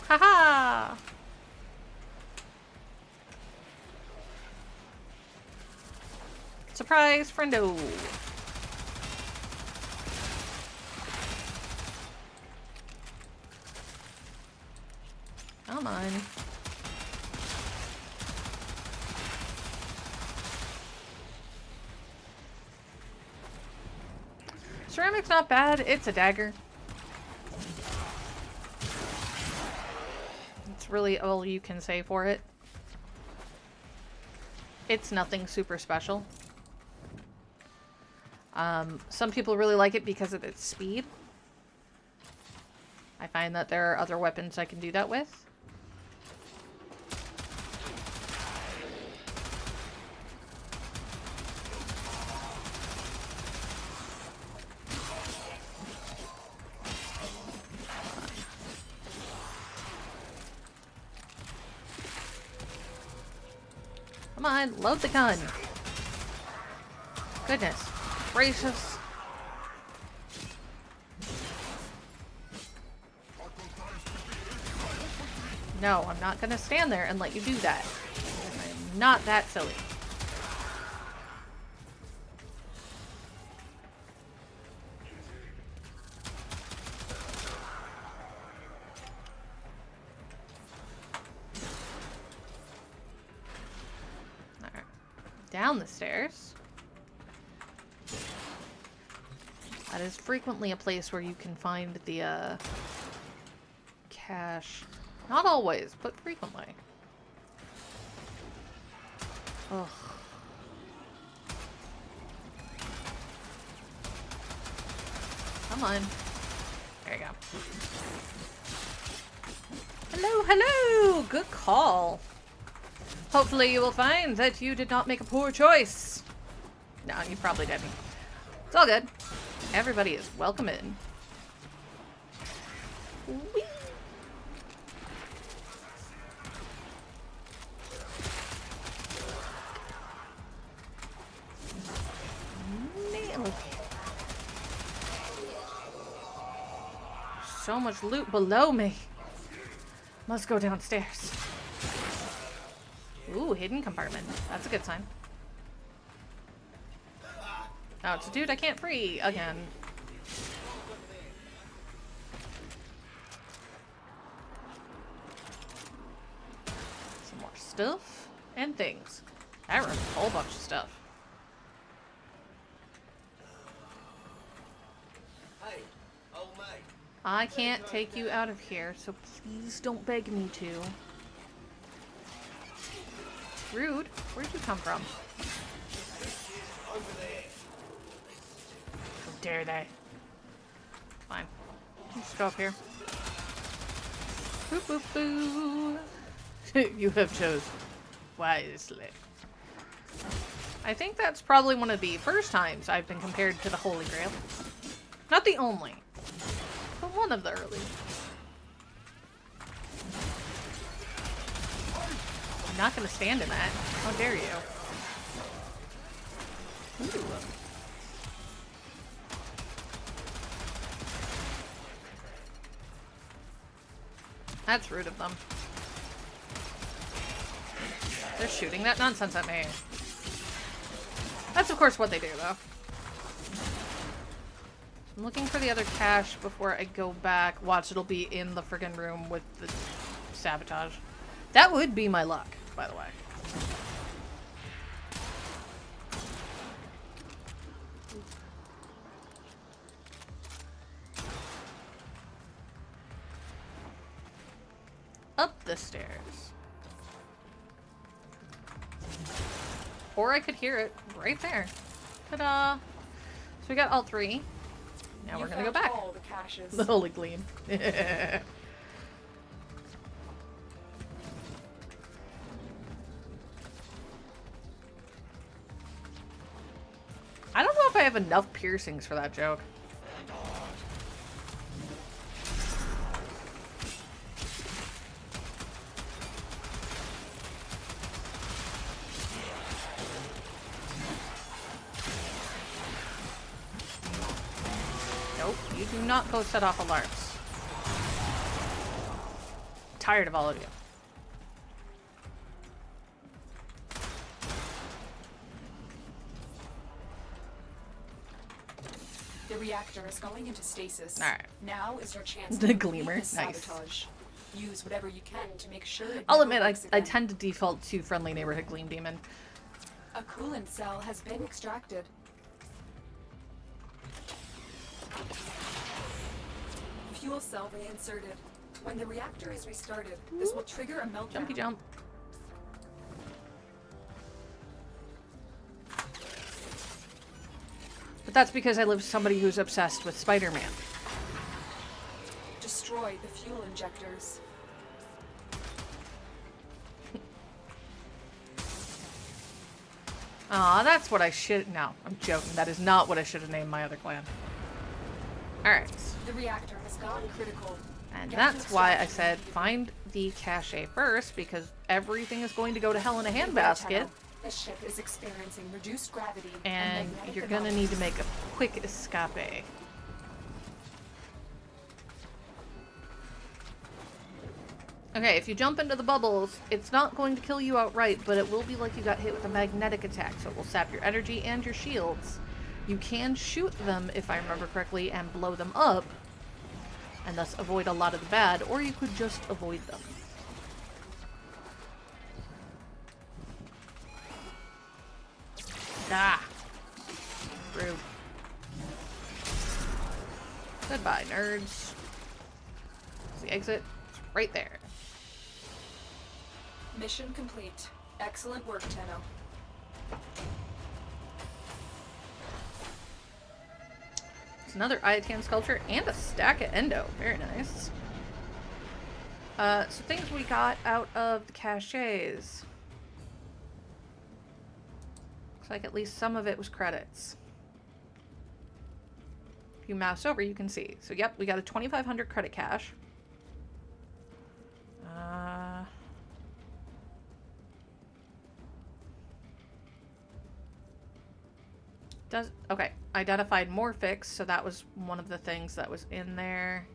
Haha! Surprise, friendo! Come on. Ceramic's not bad, it's a dagger. It's really all you can say for it. It's nothing super special. Some people really like it because of its speed. I find that there are other weapons I can do that with. Come on, load the gun. Goodness gracious. No, I'm not gonna stand there and let you do that. I'm not that silly. Alright. Down the stairs. That is frequently a place where you can find the, cache. Not always, but frequently. Ugh. Come on. There you go. Hello, hello! Good call. Hopefully you will find that you did not make a poor choice. No, you probably didn't. It's all good. Everybody is welcome in. Whee! Nailed. So much loot below me. Must go downstairs. Ooh, hidden compartment. That's a good sign. Oh, it's a dude I can't free again. Some more stuff and things. That room's a whole bunch of stuff.
Hey, old mate.
I can't take you out of here, so please don't beg me to. Rude. Where'd you come from?
Over there.
How dare they? Fine. Just go up here. Boop, boop, boo. You have chose wisely. I think that's probably one of the first times I've been compared to the Holy Grail. Not the only, but one of the early. I'm not going to stand in that. How dare you? Ooh. That's rude of them. They're shooting that nonsense at me. That's of course what they do, though. I'm looking for the other cache before I go back. Watch, it'll be in the friggin' room with the sabotage. That would be my luck, by the way. Up the stairs. Or I could hear it right there. Ta-da! So we got all 3. Now we're gonna go back.
All the caches.
The Holy Gleam. I don't know if I have enough piercings for that joke. Nope, you do not go set off alarms. Tired of all of you.
The reactor is going into stasis.
All right.
Now is your chance
The
to
Gleamer,
complete this
nice.
sabotage. Use whatever you can to make sure it
I'll
never
admit,
works
I
again.
tend to default to friendly neighborhood Gleam Demon.
A coolant cell has been extracted. Fuel cell reinserted. When the reactor is restarted, this will trigger a meltdown.
Jumpy jump. But that's because I live with somebody who's obsessed with Spider-Man.
Destroy the fuel injectors.
Aw, that's what I should... No, I'm joking. That is not what I should have named my other clan. Alright.
The reactor has gone critical.
And
Get
that's
to
why I
extraction
said
immediately.
find the cache first, because everything is going to go to hell in a
Beware,
handbasket.
Tenno. The ship is experiencing reduced gravity
And
magnetic
you're gonna need to
anomalies.
make a quick escape. Okay, if you jump into the bubbles, it's not going to kill you outright, but it will be like you got hit with a magnetic attack, so it will sap your energy and your shields. You can shoot them, if I remember correctly, and blow them up, and thus avoid a lot of the bad, or you could just avoid them. Ah! Rude. Goodbye, nerds. The exit is right there.
Mission complete. Excellent work, Tenno.
It's another Iatan sculpture and a stack of endo. Very nice. So things we got out of the caches. Looks like at least some of it was credits. If you mouse over, you can see. So yep, we got a 2,500 credit cache. Okay, identified Morphix, so that was one of the things that was in there.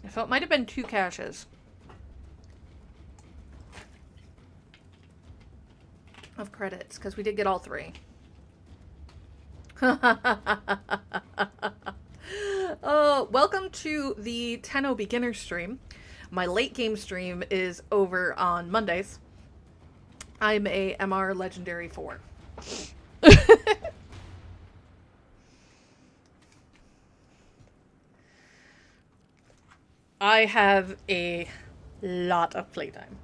So it might have been 2 caches of credits, because we did get all 3. Welcome to the Tenno Beginner stream. My late game stream is over on Mondays. I'm a MR Legendary 4. I have a lot of playtime.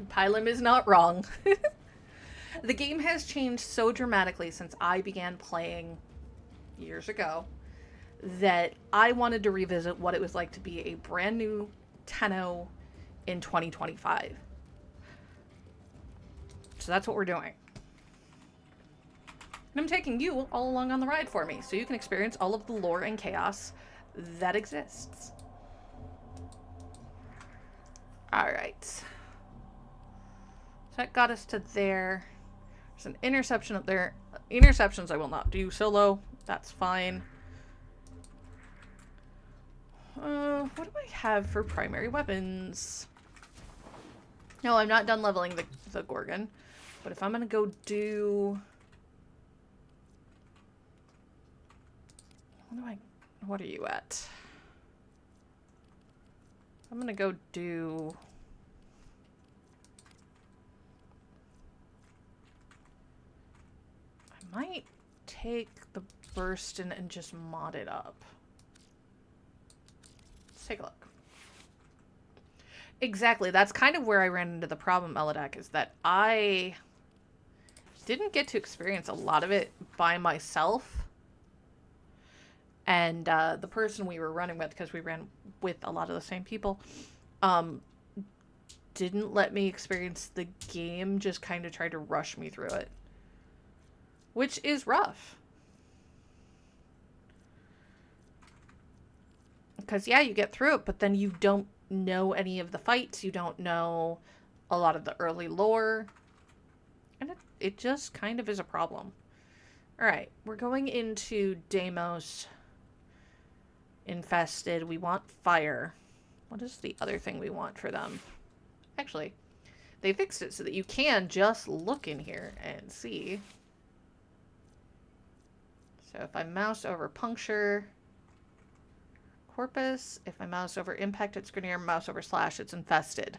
Pylum is not wrong. The game has changed so dramatically since I began playing years ago that I wanted to revisit what it was like to be a brand new Tenno in 2025. So that's what we're doing. And I'm taking you all along on the ride for me, so you can experience all of the lore and chaos that exists. Alright. So that got us to there. There's an interception up there. Interceptions I will not do solo. That's fine. What do I have for primary weapons? No, I'm not done leveling the Gorgon. But if I'm gonna go do... What are you at? I'm gonna go do... I might take the Burston and just mod it up. Let's take a look. Exactly. That's kind of where I ran into the problem, Eladak, is that I didn't get to experience a lot of it by myself. And the person we were running with, because we ran with a lot of the same people, didn't let me experience the game, just kind of tried to rush me through it. Which is rough. Because, yeah, you get through it, but then you don't know any of the fights. You don't know a lot of the early lore. And it just kind of is a problem. Alright, we're going into Deimos infested. We want fire. What is the other thing we want for them? Actually, they fixed it so that you can just look in here and see. So if I mouse over puncture, corpus, if I mouse over impacted Skriniar, mouse over slash, it's infested.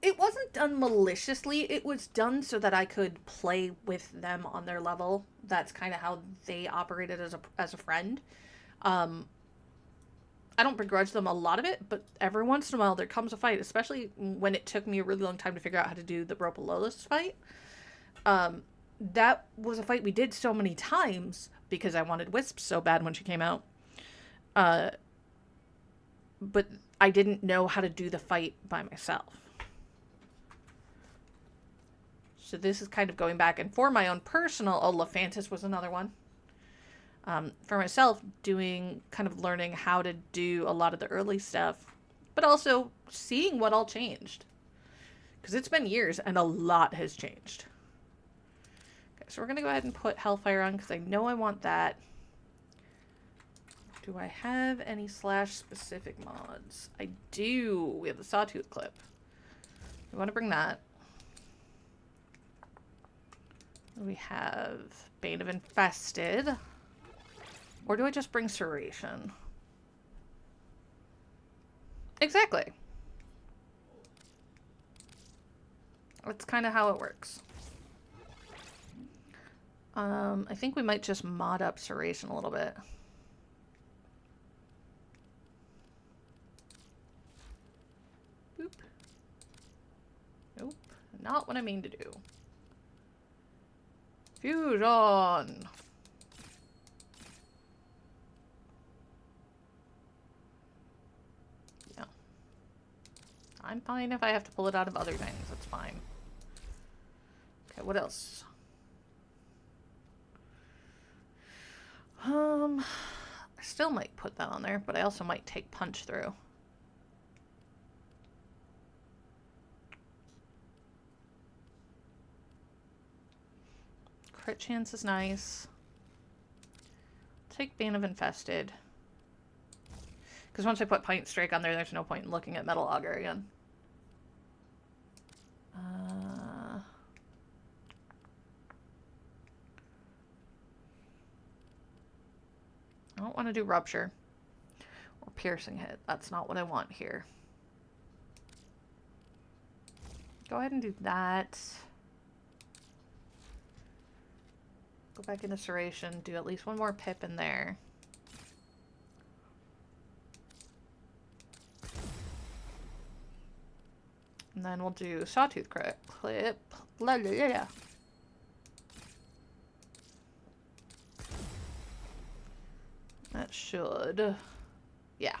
It wasn't done maliciously. It was done so that I could play with them on their level. That's kind of how they operated as a friend. I don't begrudge them a lot of it, but every once in a while there comes a fight, especially when it took me a really long time to figure out how to do the Rope of Lolith fight. That was a fight we did so many times because I wanted Wisp so bad when she came out. But I didn't know how to do the fight by myself. So this is kind of going back, and for my own personal, Lephantis was another one. For myself, doing, kind of learning how to do a lot of the early stuff, but also seeing what all changed. Because it's been years, and a lot has changed. Okay, so we're going to go ahead and put Hellfire on, because I know I want that. Do I have any slash specific mods? I do. We have the Sawtooth clip. We want to bring that. We have Bane of Infested. Or do I just bring Serration? Exactly. That's kind of how it works. I think we might just mod up Serration a little bit. Boop. Nope. Not what I mean to do. Fusion! Yeah. I'm fine if I have to pull it out of other things. That's fine. Okay, what else? I still might put that on there, but I also might take Punch Through. Crit chance is nice. Take Bane of Infested. Because once I put Pint Strike on there, there's no point in looking at Metal Auger again. I don't want to do Rupture. Or Piercing Hit. That's not what I want here. Go ahead and do that. Go back into Serration, do at least one more pip in there. And then we'll do Sawtooth clip. Blah, blah, blah. That should... Yeah.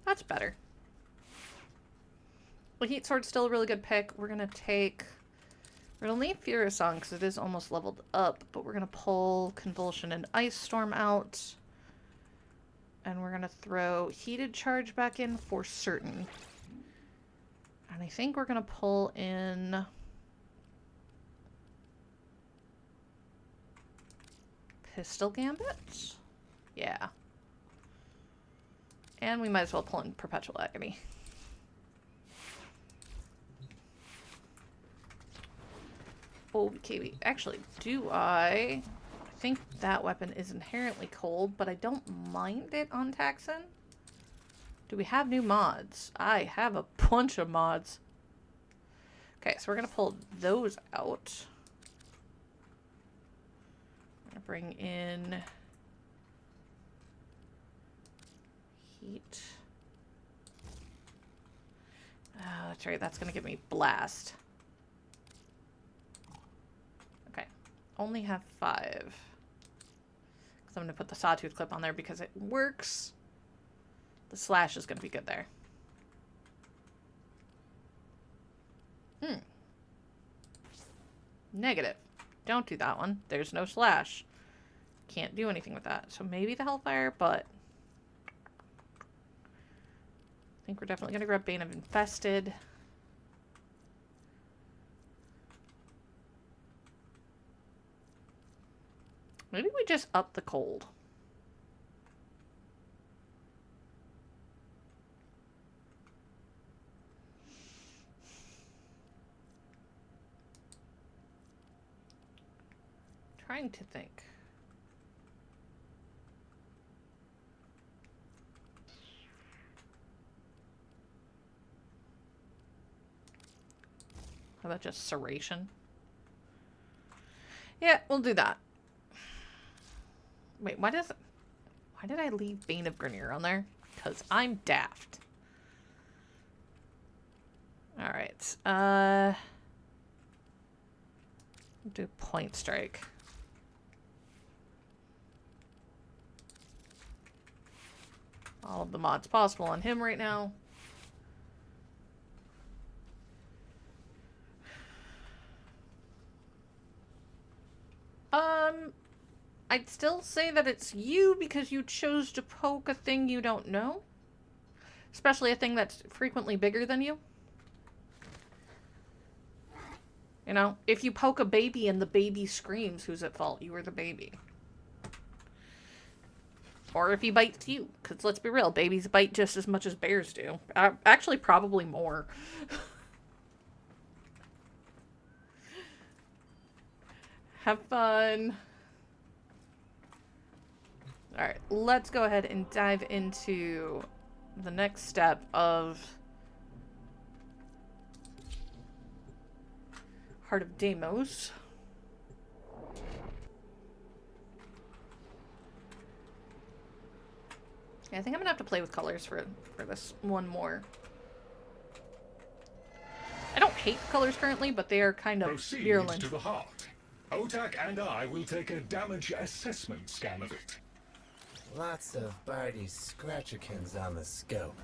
That's better. The Heat Sword's still a really good pick. We're going to take... We're going to leave Furious on because it is almost leveled up, but we're going to pull Convulsion and Ice Storm out. And we're going to throw Heated Charge back in for certain. And I think we're going to pull in... Pistol Gambit? Yeah. And we might as well pull in Perpetual Agony. Okay, actually, I think that weapon is inherently cold, but I don't mind it on Taxon. Do we have new mods? I have a bunch of mods. Okay, so we're going to pull those out. I'm going to bring in Heat. that's right. That's going to give me blast. Okay. Only have 5. Because I'm going to put the sawtooth clip on there because it works. The slash is going to be good there. Negative. Don't do that one. There's no slash. Can't do anything with that. So maybe the Hellfire, but I think we're definitely going to grab Bane of Infested. Maybe we just up the cold. Trying to think. How about just serration? Yeah, we'll do that. Wait, why did I leave Bane of Grenier on there? Because I'm daft. Alright, do Point Strike. All of the mods possible on him right now. I'd still say that it's you because you chose to poke a thing you don't know. Especially a thing that's frequently bigger than you. You know, if you poke a baby and the baby screams, who's at fault? You or the baby. Or if he bites you. Because let's be real, babies bite just as much as bears do. Actually, probably more. Have fun. Alright, let's go ahead and dive into the next step of Heart of Deimos. Yeah, I think I'm gonna have to play with colors for this one more. I don't hate the colors currently, but they are kind of
Proceed
virulent.
to the heart. Otak and I will take a damage assessment scan of it.
Lots of Barty's Scratchikins on the scope.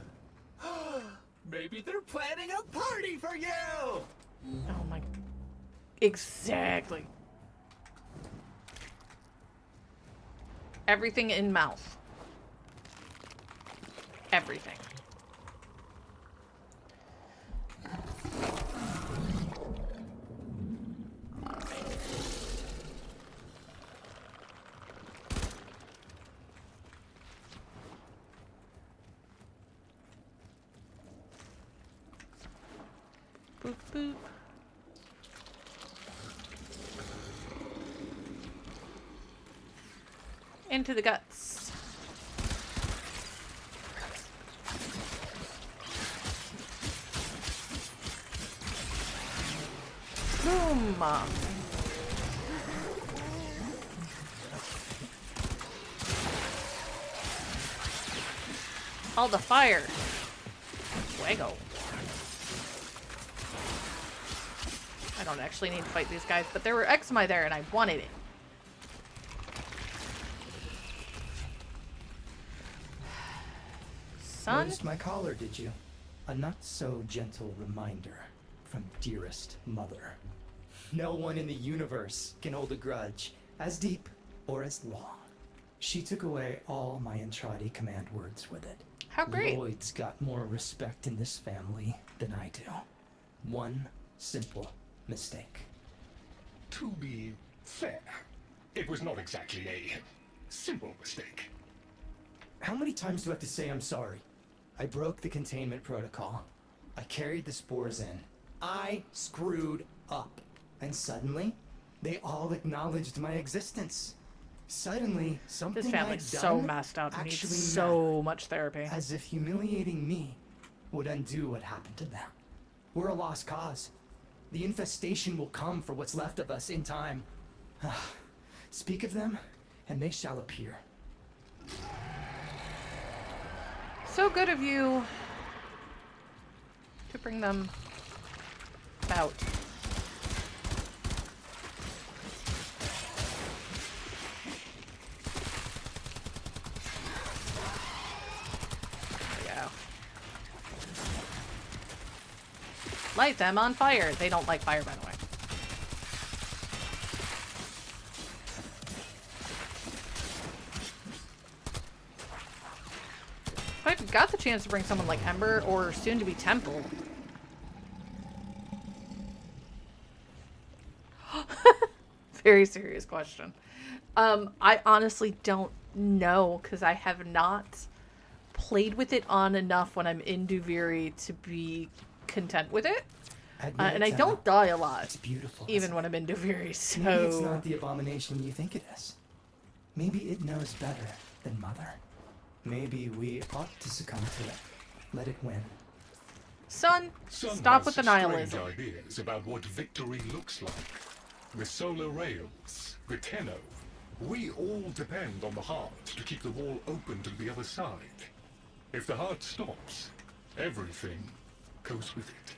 Maybe they're planning a party for you!
Oh my... Exactly. Everything in mouth. Everything. Boop, boop. Into the guts. Boom. All the fire. Fuego. I don't actually need to fight these guys, but there were Exmi there and I wanted it. Son?
Noticed my collar, did you? A not-so-gentle reminder from dearest mother. No one in the universe can hold a grudge as deep or as long. She took away all my Entradi command words with it.
How great.
Lloyd's got more respect in this family than I do. One simple mistake.
To be fair, it was not exactly a simple mistake.
How many times do I have to say I'm sorry? I broke the containment protocol. I carried the spores in. I screwed up. And suddenly, they all acknowledged my existence. Suddenly, something
This family's so messed up. It needs so much therapy.
As if humiliating me would undo what happened to them. We're a lost cause. The infestation will come for what's left of us in time. Speak of them, and they shall appear.
So good of you could bring them out. There we go. Light them on fire. They don't like fire, by the way. If I got the chance to bring someone like Ember or soon to be Temple. Very serious question. I honestly don't know because I have not played with it on enough when I'm in Duviri to be content with it. And I don't die a lot.
It's beautiful.
Even when I'm in Duviri, so...
Maybe it's not the abomination you think it is. Maybe it knows better than Mother. Maybe we ought to succumb to it. Let it win.
Son,
Some
stop
has
with the
strange
nihilism.
ideas about what victory looks like. The solar rails, the Tenno. We all depend on the heart to keep the wall open to the other side. If the heart stops, everything goes with it.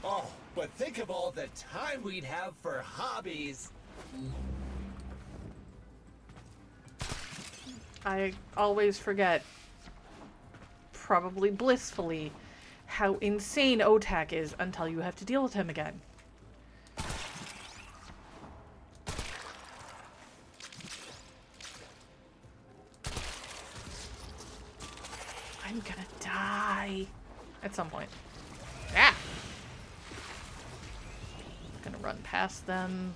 Oh, but think of all the time we'd have for hobbies.
I always forget, probably blissfully, how insane Otak is until you have to deal with him again. I'm gonna die at some point. Yeah. Gonna run past them.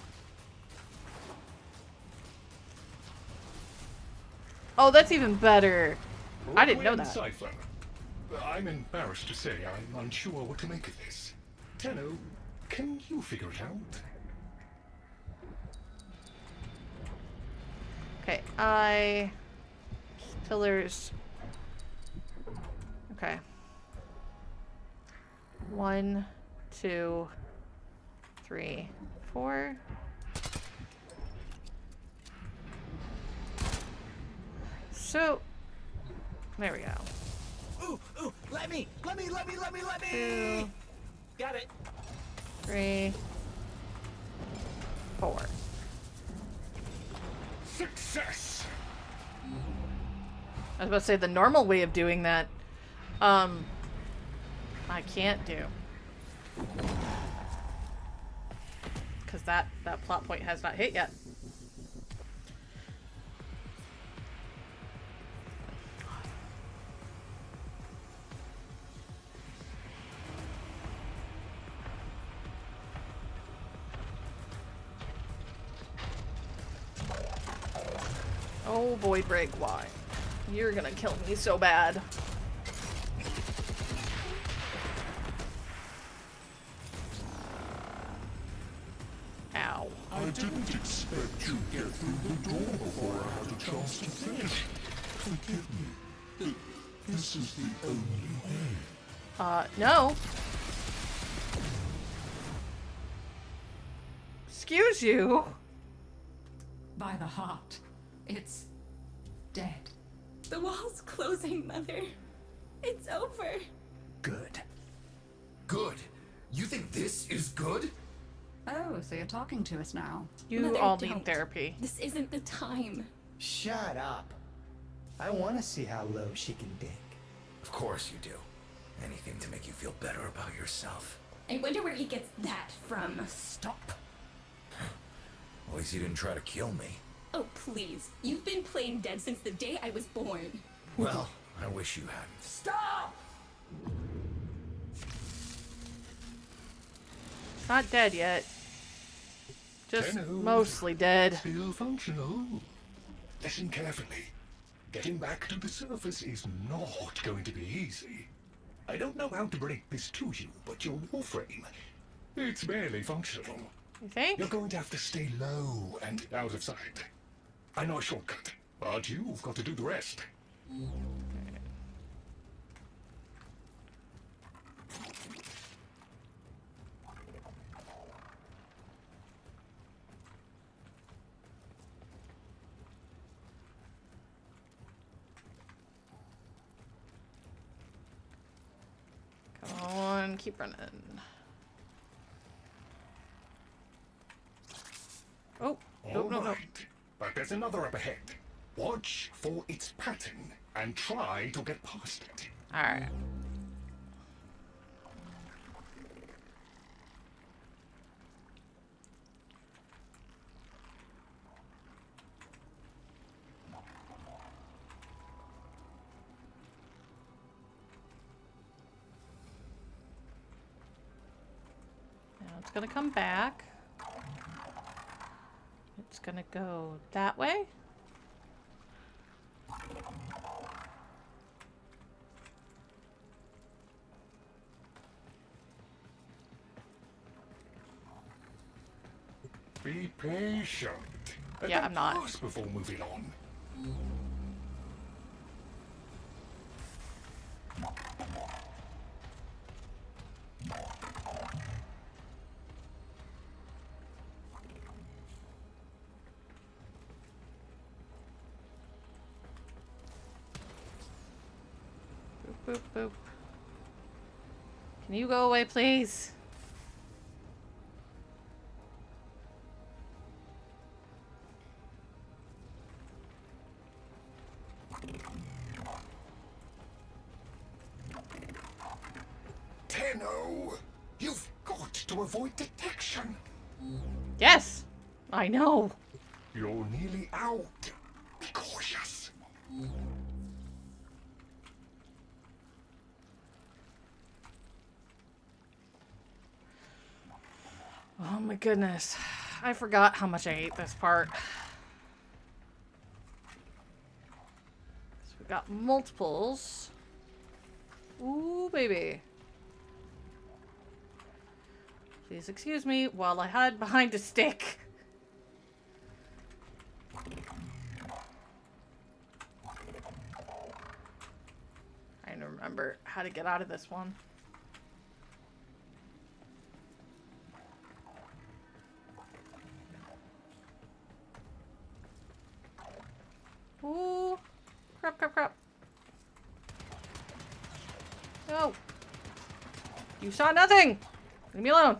Oh, that's even better. I didn't know that.
Cipher. I'm embarrassed to say I'm unsure what to make of this. Tenno, can you figure it out?
Okay, pillars. Okay. 1, 2, 3, 4. So, there we go.
Ooh, let me!
2,
Got it.
3, 4.
Success!
I was about to say the normal way of doing that, I can't do. Because that plot point has not hit yet. Oh boy, Brig, why? You're gonna kill me so bad. Ow.
I didn't expect you'd get through the door before I had a chance to finish. Forgive me. This is the only way.
No. Excuse you.
By the heart. It's dead. The wall's closing, Mother. It's over.
Good.
Good? You think this is good?
Oh, so you're talking to us now.
You
Mother,
all
don't.
need therapy.
This isn't the time.
Shut up. I want to see how low she can dig.
Of course you do. Anything to make you feel better about yourself.
I wonder where he gets that from.
Stop. At least you didn't try to kill me.
Oh, please. You've been playing dead since the day I was born.
Well, I wish you hadn't.
Stop!
Not dead yet. Just
Tenno,
mostly dead.
Still functional. Listen carefully. Getting back to the surface is not going to be easy. I don't know how to break this to you, but your warframe, it's barely functional.
You think?
You're going to have to stay low and out of sight. I know a shortcut, but you've got to do the rest.
Come on, keep running. Oh, no, no, no.
Alright, but there's another up ahead. Watch for its pattern and try to get past it.
Alright. Now it's gonna come back. It's gonna go that way.
Be patient.
Yeah, I'm not.
Pause before moving on.
Boop, boop, boop. Can you go away, please?
Tenno, you've got to avoid detection.
Yes, I know.
You're nearly out. Be cautious.
Oh my goodness. I forgot how much I hate this part. So we got multiples. Ooh, baby. Please excuse me while I hide behind a stick. I don't remember how to get out of this one. Ooh. Crap, crap, crap. No. You saw nothing. Leave me alone.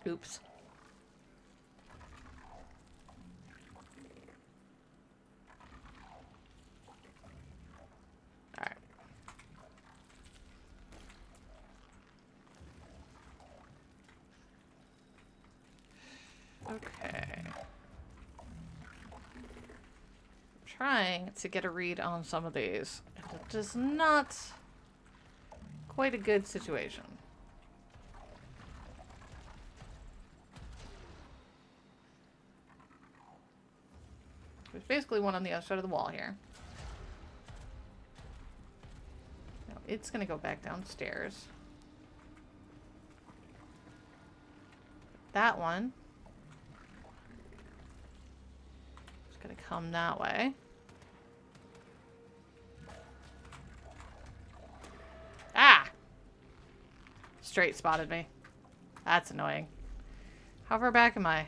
Oops. Alright. Okay. I'm trying to get a read on some of these. It is not quite a good situation. There's basically one on the other side of the wall here. Now it's gonna go back downstairs. That one is gonna come that way. Ah! Straight spotted me. That's annoying. How far back am I?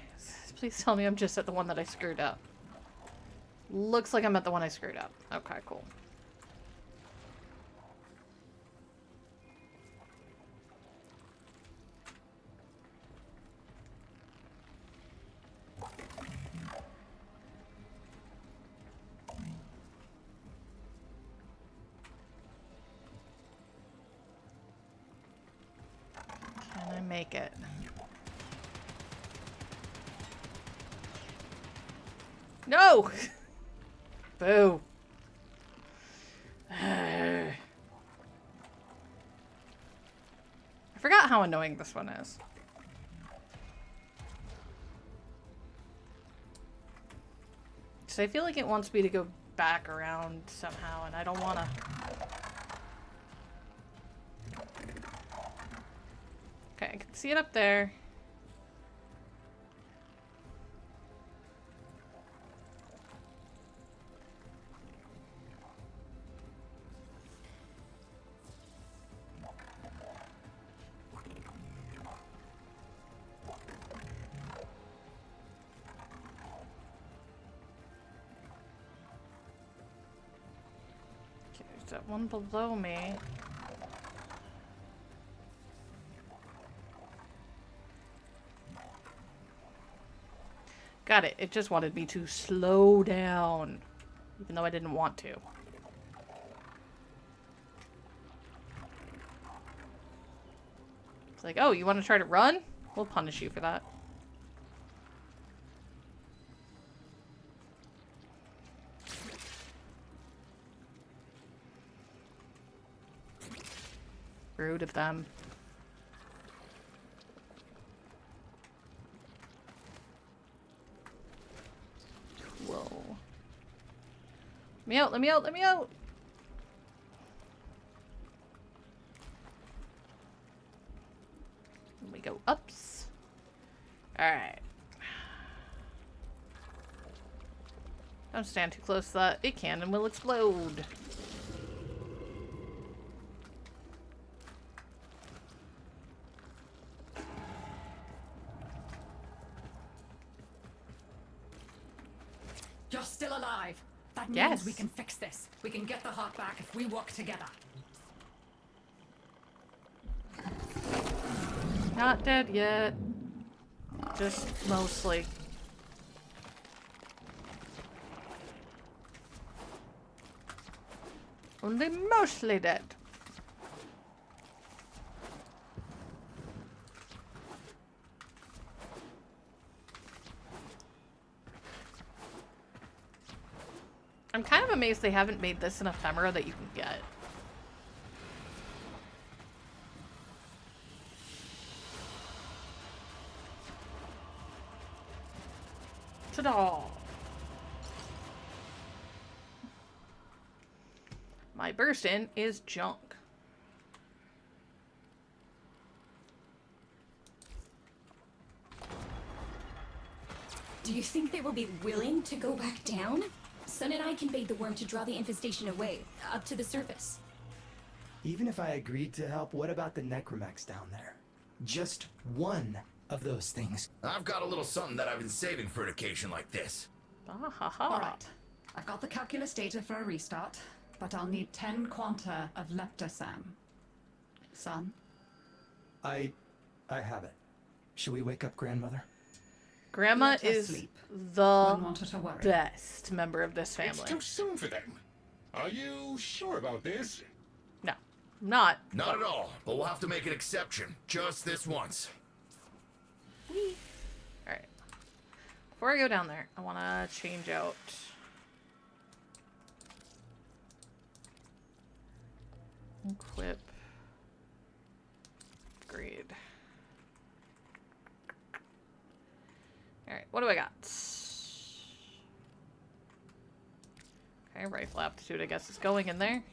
Please tell me I'm just at the one that I screwed up. Looks like I'm at the one I screwed up. Okay, cool. Can I make it? No! Boo. I forgot how annoying this one is. So I feel like it wants me to go back around somehow, and I don't want to. Okay, I can see it up there. that one below me. Got it. It just wanted me to slow down, even though I didn't want to. It's like, oh, you want to try to run? We'll punish you for that. Rude of them. Whoa. Let me out, let me out, let me out! We go ups. Alright. Don't stand too close to that. It can and will explode.
You're still alive. That means
Yes.
we can fix this. We can get the heart back if we work together.
Not dead yet. Just mostly. Only mostly dead. I'm kind of amazed they haven't made this an ephemera that you can get. Ta-da! My burst-in is junk.
Do you think they will be willing to go back down? Sun and I can bait the worm to draw the infestation away, up to the surface.
Even if I agreed to help, what about the necromechs down there? Just one of those things.
I've got a little something that I've been saving for an occasion like this.
Ah ha ha.
Alright. I've got the calculus data for a restart, but I'll need 10 quanta of leptosam. Son?
I have it. Should we wake up grandmother?
Grandma
Let her
is
sleep.
the
Wouldn't want her to worry.
best member of this
It's
family.
too soon for them. Are you sure about this?
No, I'm not.
Not at all, but we'll have to make an exception. Just this once.
Alright. Before I go down there, I want to change out. Equip. Upgrade. Alright, what do I got? Okay, rifle aptitude, I guess, is going in there.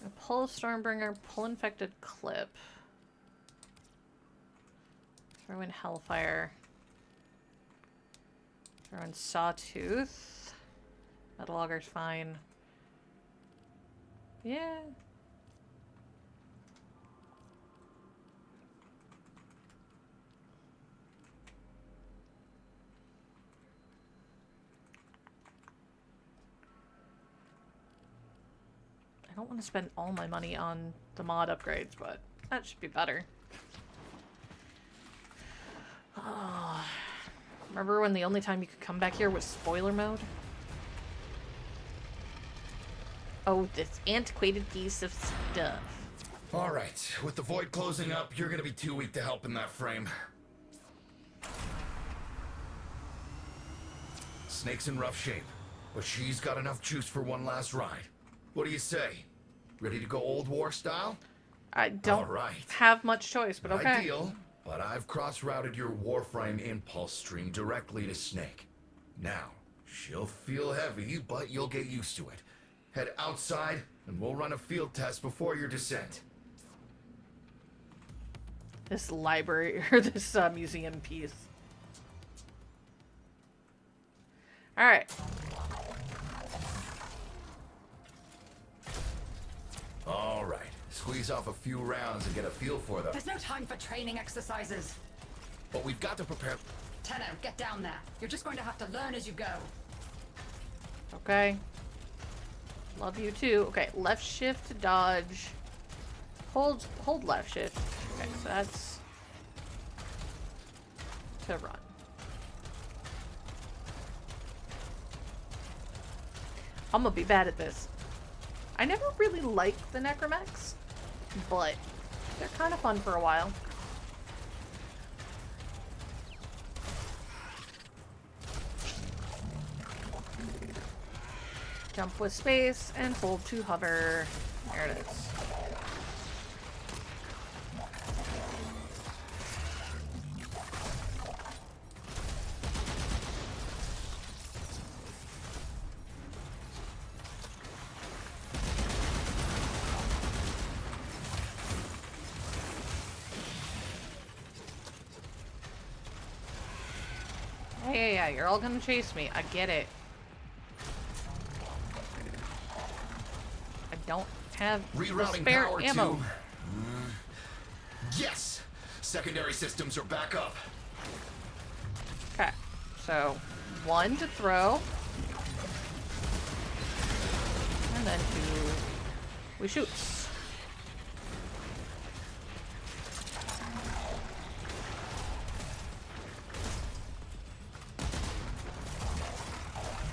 Gonna pull Stormbringer, pull Infected Clip. Throw in Hellfire. Throw in Sawtooth. Metal Auger's fine. Yeah. I don't want to spend all my money on the mod upgrades, but that should be better. Oh, remember when the only time you could come back here was spoiler mode? Oh, this antiquated piece of stuff.
All right, with the void closing up, you're gonna be too weak to help in that frame. Snake's in rough shape, but she's got enough juice for one last ride. What do you say? Ready to go old war style?
I don't
All right.
have much choice, but okay.
Ideal, but I've cross-routed your Warframe impulse stream directly to Snake. Now, she'll feel heavy, but you'll get used to it. Head outside, and we'll run a field test before your descent.
This library, or this museum piece. Alright.
All right, squeeze off a few rounds and get a feel for them.
There's no time for training exercises.
But we've got to prepare.
Tenno, get down there. You're just going to have to learn as you go.
Okay. Love you too. Okay, left shift to dodge. Hold left shift. Okay, so that's to run. I'm gonna be bad at this. I never really liked the necromechs, but they're kind of fun for a while. Jump with space and hold to hover. There it is. Yeah, you're all gonna chase me. I get it. I don't have
Rerouting
spare
power
ammo.
Yes! Secondary systems are back up.
Okay, so 1 to throw. And then 2, we shoot.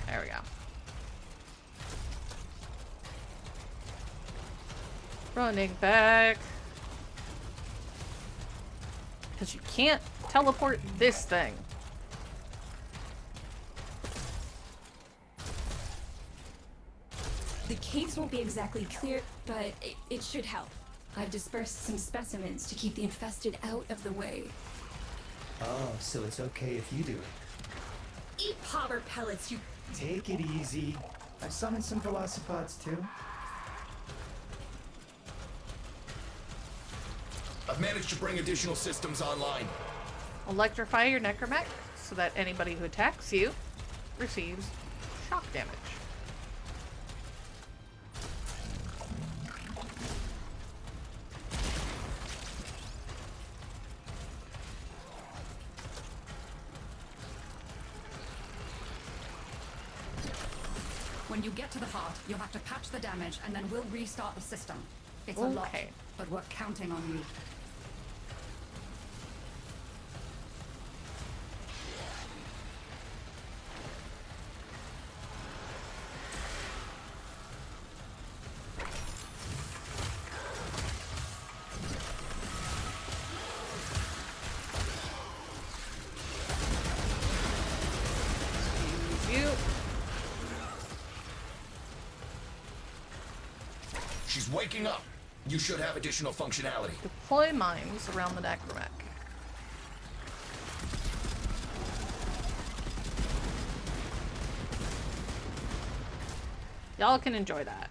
There we go. Running back. Because you can't teleport this thing.
The caves won't be exactly clear, but it should help. I've dispersed some specimens to keep the infested out of the way.
Oh, so it's okay if you do it.
Eat popper pellets, you...
Take it easy. I summoned some velocipods too.
I've managed to bring additional systems online.
Electrify your necromech so that anybody who attacks you receives shock damage.
When you get to the heart, you'll have to patch the damage and then we'll restart the system. It's a lot, but we're counting on you.
She's waking up. You should have additional functionality.
Deploy mines around the necromech. Y'all can enjoy that.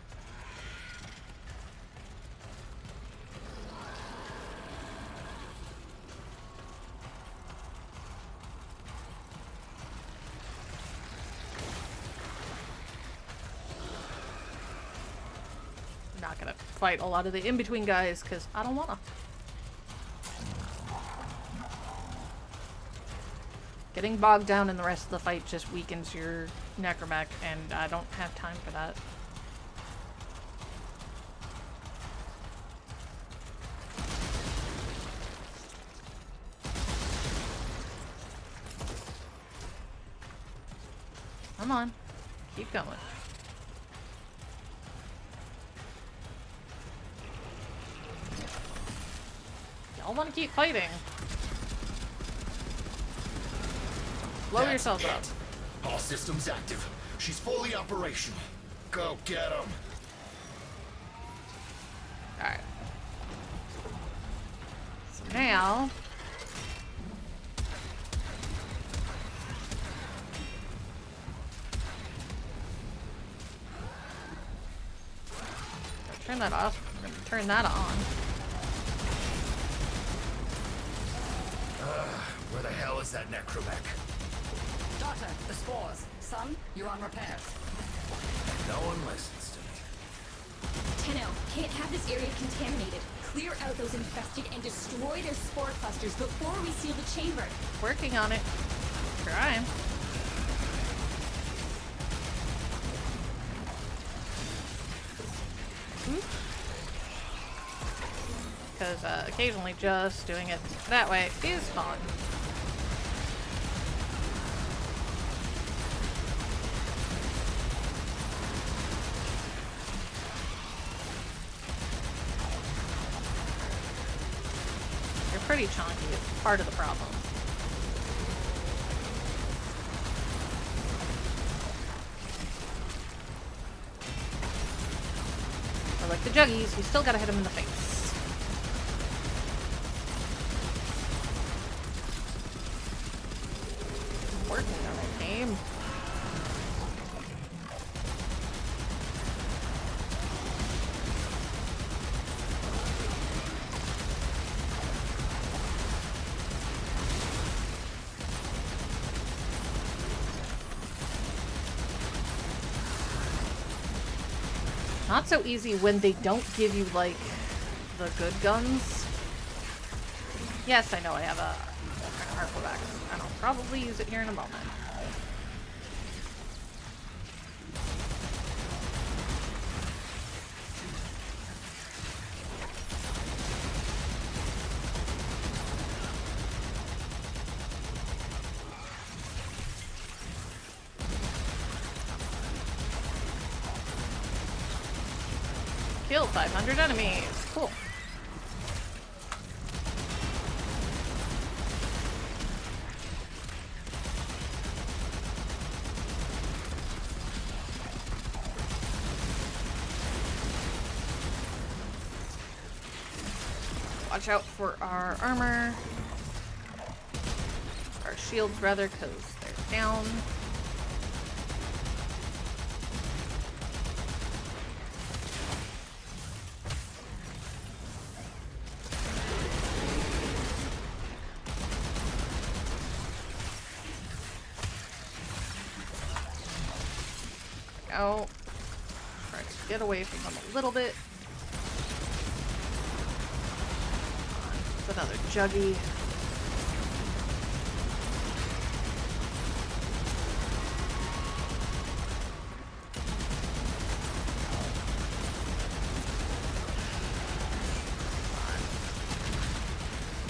Not gonna fight a lot of the in-between guys because I don't wanna. Getting bogged down in the rest of the fight just weakens your necromech, and I don't have time for that. Come on, keep going. Y'all want to keep fighting. Blow yourself up.
All systems active. She's fully operational. Go get him.
Alright. So now... turn that off. I'm gonna turn that on.
Where the hell is that necromech?
Daughter, the spores. Son, you're on repairs.
No one listens to me.
Tenno, can't have this area contaminated. Clear out those infested and destroy their spore clusters before we seal the chamber.
Working on it. Trying. Because occasionally just doing it that way is fun. You're pretty chunky, it's part of the problem. Or like the juggies, you still gotta hit them in the face. Working on it, game. Not so easy when they don't give you, like, the good guns. Yes, I know I have a harmful axe, and I'll probably use it here in a moment. Kill 500 enemies. Cool. Watch out for our armor. Our shields, rather, because they're down. Go. Try to get away from them a little bit. It's another juggy.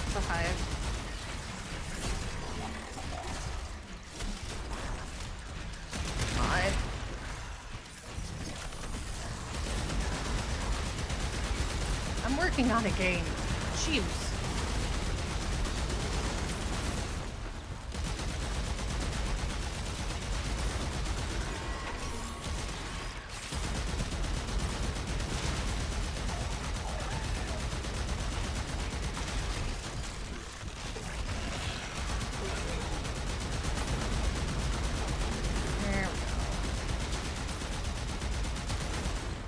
It's a hive. I'm working on a game. Jeez. There we go.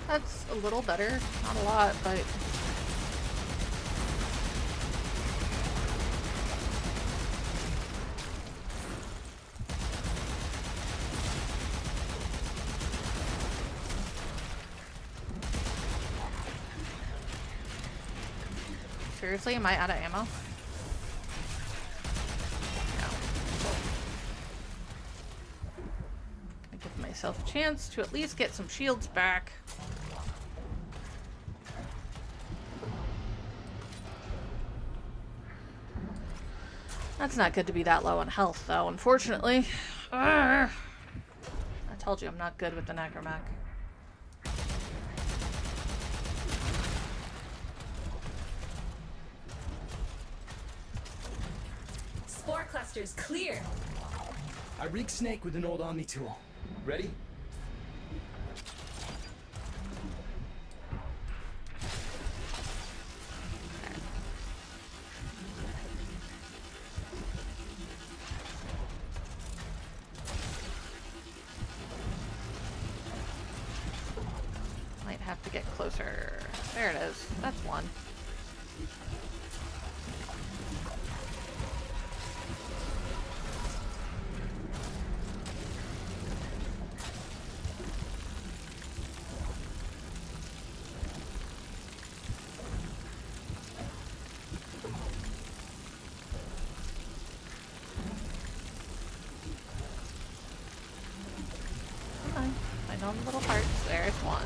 That's a little better. Not a lot, but seriously, am I out of ammo? No. I give myself a chance to at least get some shields back. That's not good to be that low on health, though, unfortunately. I told you I'm not good with the necromech.
Spore clusters clear.
I rigged Snake with an old Omni tool. Ready?
Might have to get closer. There it is. That's one. Come on. Find all the little parts. There's one.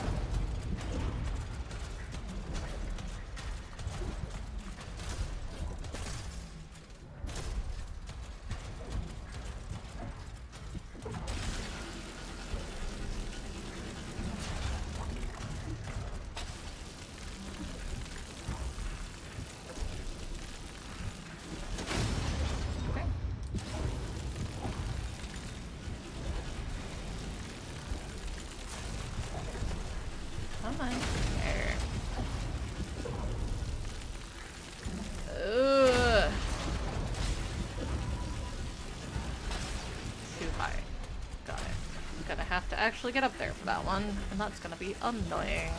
on. There. Ugh. Too high. Got it. I'm gonna have to actually get up there for that one, and that's gonna be annoying.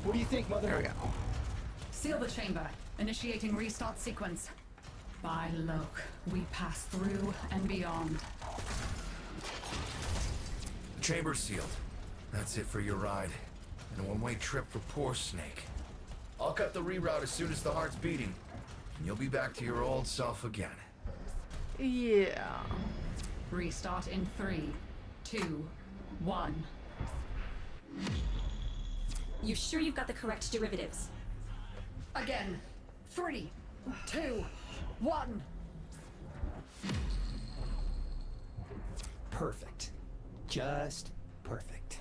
What do you think, Mother?
There we go.
Seal the chamber. Initiating restart sequence. By Loke, we pass through and beyond.
The chamber's sealed. That's it for your ride. And a one-way trip for poor Snake. I'll cut the reroute as soon as the heart's beating. And you'll be back to your old self again.
Yeah.
Restart in 3, 2, 1.
You sure you've got the correct derivatives?
Again. 3, 2, 1.
Perfect. Just perfect.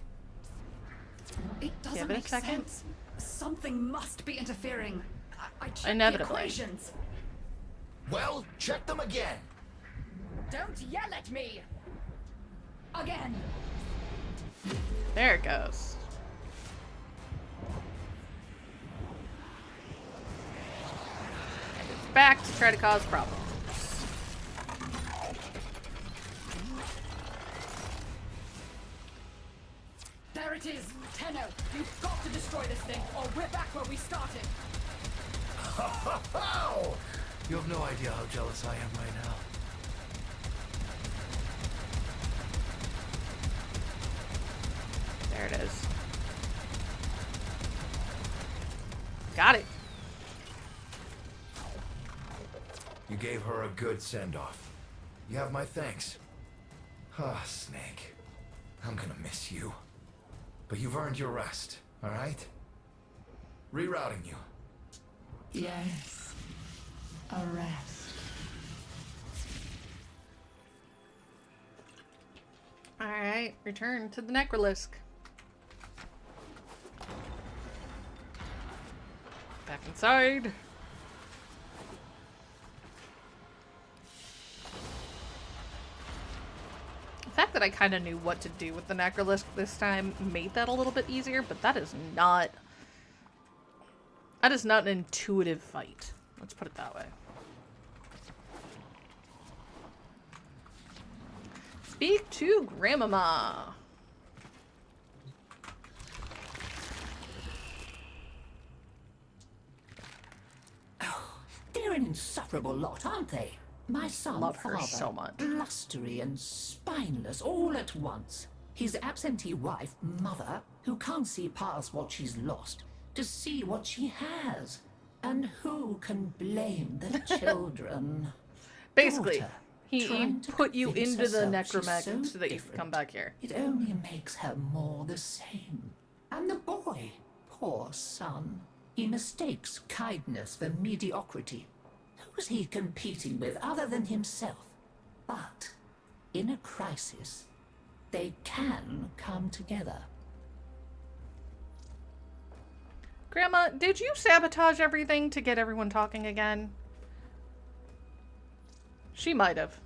It doesn't
Give it a
make
second.
sense. Something must be interfering. I checked
Inevitably.
the equations.
Well, check them again.
Don't yell at me! Again!
There it goes. And it's back to try to cause problems.
There it is! Tenno, you've got to destroy this thing, or we're back where we started!
You have no idea how jealous I am right now.
There it is. Got it.
You gave her a good send-off. You have my thanks. Ah, Snake. I'm gonna miss you. But you've earned your rest, alright? Rerouting you.
Yes. A rest.
Alright, return to the Necrolisk. Back inside. The fact that I kind of knew what to do with the Necrolisk this time made that a little bit easier, but that is not an intuitive fight. Let's put it that way. Speak to Grandmama.
They're an insufferable lot, aren't they? My son,
Love her
father,
so much.
blustery and spineless all at once. His absentee wife, mother, who can't see past what she's lost to see what she has. And who can blame the children?
Basically,
Daughter,
he
trying to
put you
convince
into the
herself she's
necromech
so
so that you can
different.
come back here.
It only makes her more the same. And the boy, poor son, he mistakes kindness for mediocrity. Who's he competing with other than himself? But in a crisis, they can come together.
Grandma, did you sabotage everything to get everyone talking again? She might have.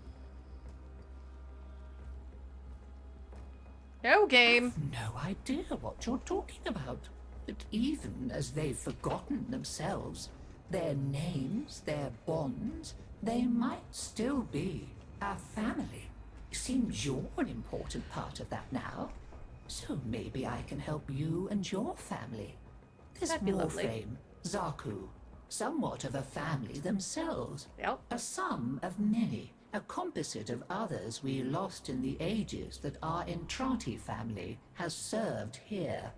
No game.
I've no idea what you're talking about. But even as they've forgotten themselves, their names, their bonds, they might still be our family. Seems you're an important part of that now. So maybe I can help you and your family. This
That'd be lovely.
Warframe, Zaku, somewhat of a family themselves.
Yep.
A sum of many, a composite of others we lost in the ages that our Entrati family has served here.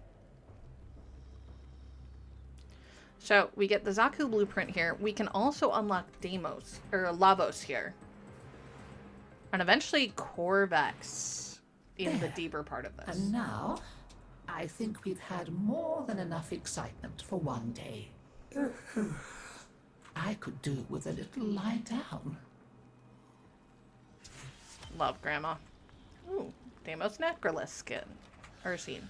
So, we get the Zaku blueprint here. We can also unlock Deimos, or Lavos here. And eventually Corvax in the deeper part of this.
And now, I think we've had more than enough excitement for one day. I could do with a little lie down.
Love Grandma. Ooh, Deimos Necrolis skin. Or scene.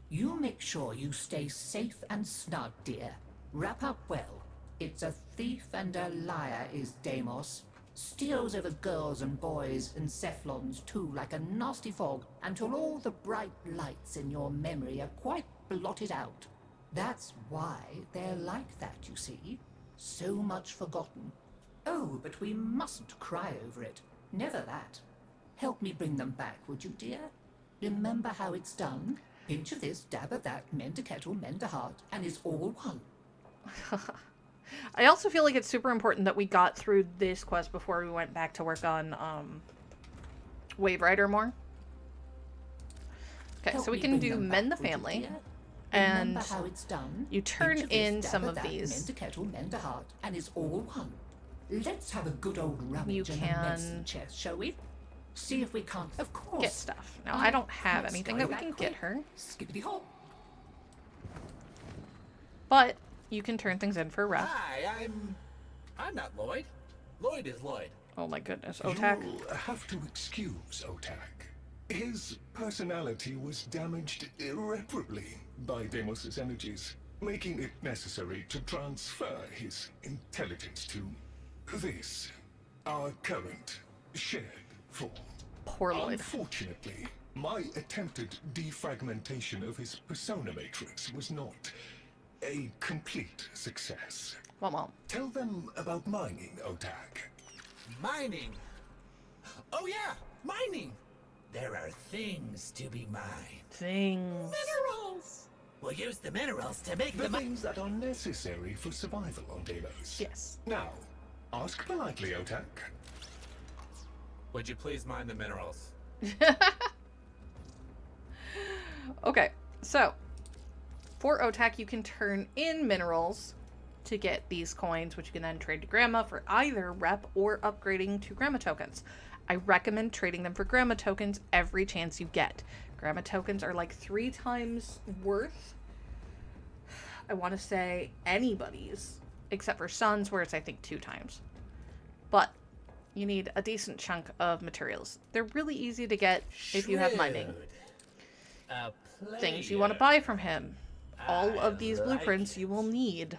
You make sure you stay safe and snug, dear. Wrap up well. It's a thief and a liar is Deimos. Steals over girls and boys and Cephalons too like a nasty fog until all the bright lights in your memory are quite blotted out. That's why they're like that, you see. So much forgotten. Oh, but we mustn't cry over it. Never that. Help me bring them back, would you, dear? Remember how it's done? Pinch of this, dab of that, mend a kettle, mend a heart, and it's all one.
I also feel like it's super important that we got through this quest before we went back to work on Wave Rider more. Okay, so we can do Mend the Family. And
how it's done.
You turn in some of these.
Mend a kettle, mend a heart, and it's all one. Let's have a good old rummage in the medicine chest, shall we? See if we can't, of course,
get stuff. Now, I don't have anything that we can get her.
Skippity hop.
But you can turn things in for Ref.
Hi, I'm not Lloyd. Lloyd is Lloyd.
Oh my goodness, Otak.
You'll have to excuse Otak. His personality was damaged irreparably by Deimos's energies, making it necessary to transfer his intelligence to this, our current shared form.
Poor Lloyd.
Unfortunately, my attempted defragmentation of his persona matrix was not a complete success.
Well.
Tell them about mining, Otak.
Mining? Oh yeah, mining! There are things to be mined.
Things.
Minerals! We'll use the minerals to make
the things that are necessary for survival on Deimos.
Yes.
Now, ask politely, Otak.
Would you please mine the minerals?
Okay, so for Otak, you can turn in minerals to get these coins, which you can then trade to Grandma for either rep or upgrading to Grandma tokens. I recommend trading them for Grandma tokens every chance you get. Grandma tokens are like 3 times worth, I want to say, anybody's, except for Sun's, where it's, I think, 2 times. But you need a decent chunk of materials. They're really easy to get if you have mining. Things you want to buy from him. All of these blueprints you will need.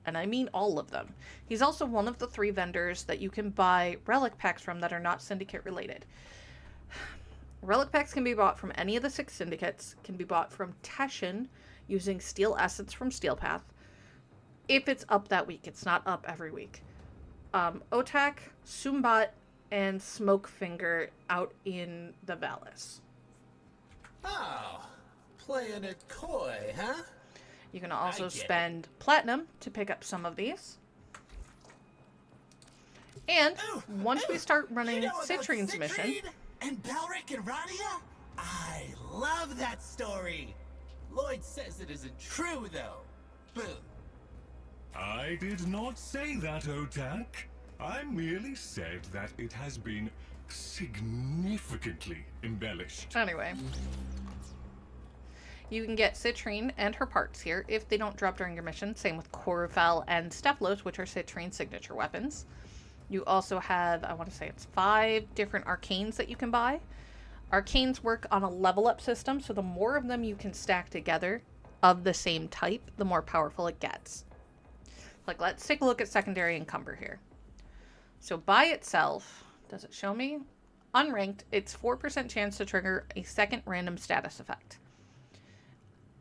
And I mean all of them. He's also one of the 3 vendors that you can buy relic packs from that are not syndicate related. Relic packs can be bought from any of the 6 syndicates, can be bought from Teshin using steel essence from Steelpath. If it's up that week, it's not up every week. Otak, Sumbat, and Smokefinger out in the Valis.
Oh, playing it coy, huh?
You can also spend platinum to pick up some of these. And once we start running Citrine's mission...
And Balric and Radia? I love that story! Lloyd says it isn't true, though. Boo.
I did not say that, Otak. I merely said that it has been significantly embellished.
Anyway. You can get Citrine and her parts here if they don't drop during your mission. Same with Corval and Stephalos, which are Citrine's signature weapons. You also have, I want to say it's 5 different arcanes that you can buy. Arcanes work on a level up system, so the more of them you can stack together of the same type, the more powerful it gets. Like, let's take a look at secondary encumber here. So by itself, does it show me? Unranked, it's 4% chance to trigger a second random status effect.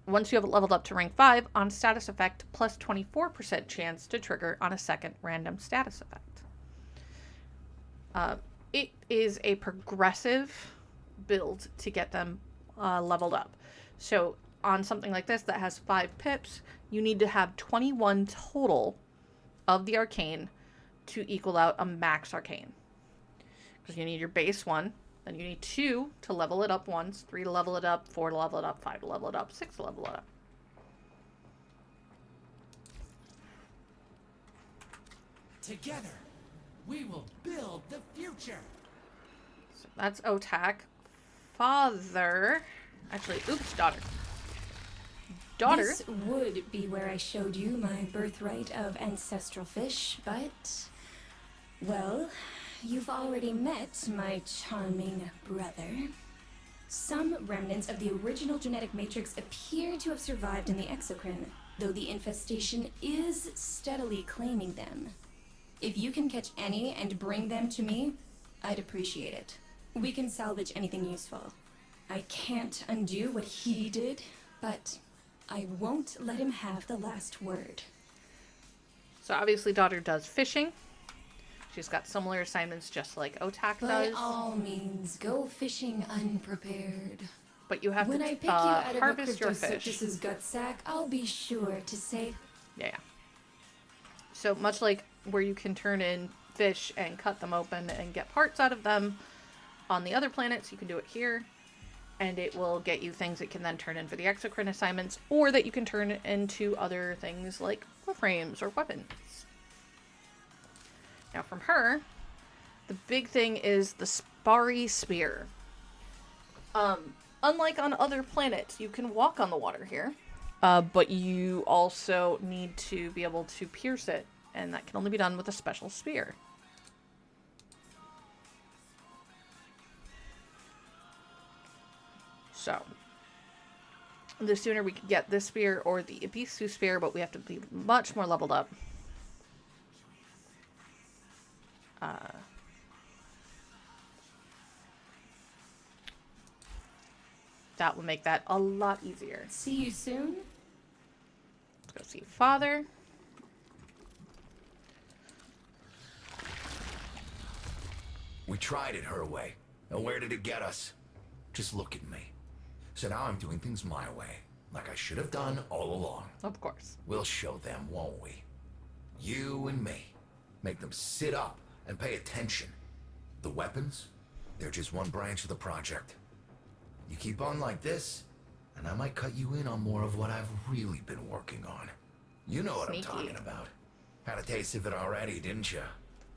Once you have it leveled up to rank 5, on status effect, plus 24% chance to trigger on a second random status effect. It is a progressive build to get them leveled up. So on something like this that has 5 pips, you need to have 21 total of the arcane to equal out a max arcane. Because you need your base 1, then you need 2 to level it up once, 3 to level it up, 4 to level it up, 5 to level it up, 6 to level it up.
Together, we will build the future.
So that's Otak. Father, actually, oops, daughter. daughter.
This would be where I showed you my birthright of ancestral fish, but... well, you've already met my charming brother. Some remnants of the original genetic matrix appear to have survived in the exocrine, though the infestation is steadily claiming them. If you can catch any and bring them to me, I'd appreciate it. We can salvage anything useful. I can't undo what he did, but I won't let him have the last word.
So obviously daughter does fishing. She's got similar assignments just like Otak does.
By all means, go fishing unprepared.
But you have
when
to
I pick you out of
harvest
a
your fish.
Cryptocercus's gut sack, I'll be sure to say...
Yeah. So much like where you can turn in fish and cut them open and get parts out of them on the other planets, you can do it here. And it will get you things that can then turn in for the exocrine assignments, or that you can turn into other things like warframes or weapons. Now from her, the big thing is the Spari Spear. Unlike on other planets, you can walk on the water here, but you also need to be able to pierce it, and that can only be done with a special spear. So, the sooner we can get this spear or the Ibisu spear, but we have to be much more leveled up. That will make that a lot easier.
See you soon.
Let's go see father.
We tried it her way. And where did it get us? Just look at me. So now I'm doing things my way, like I should have done all along.
Of course.
We'll show them, won't we? You and me. Make them sit up and pay attention. The weapons, they're just one branch of the project. You keep on like this, and I might cut you in on more of what I've really been working on. You know what I'm talking about. Had a taste of it already, didn't you?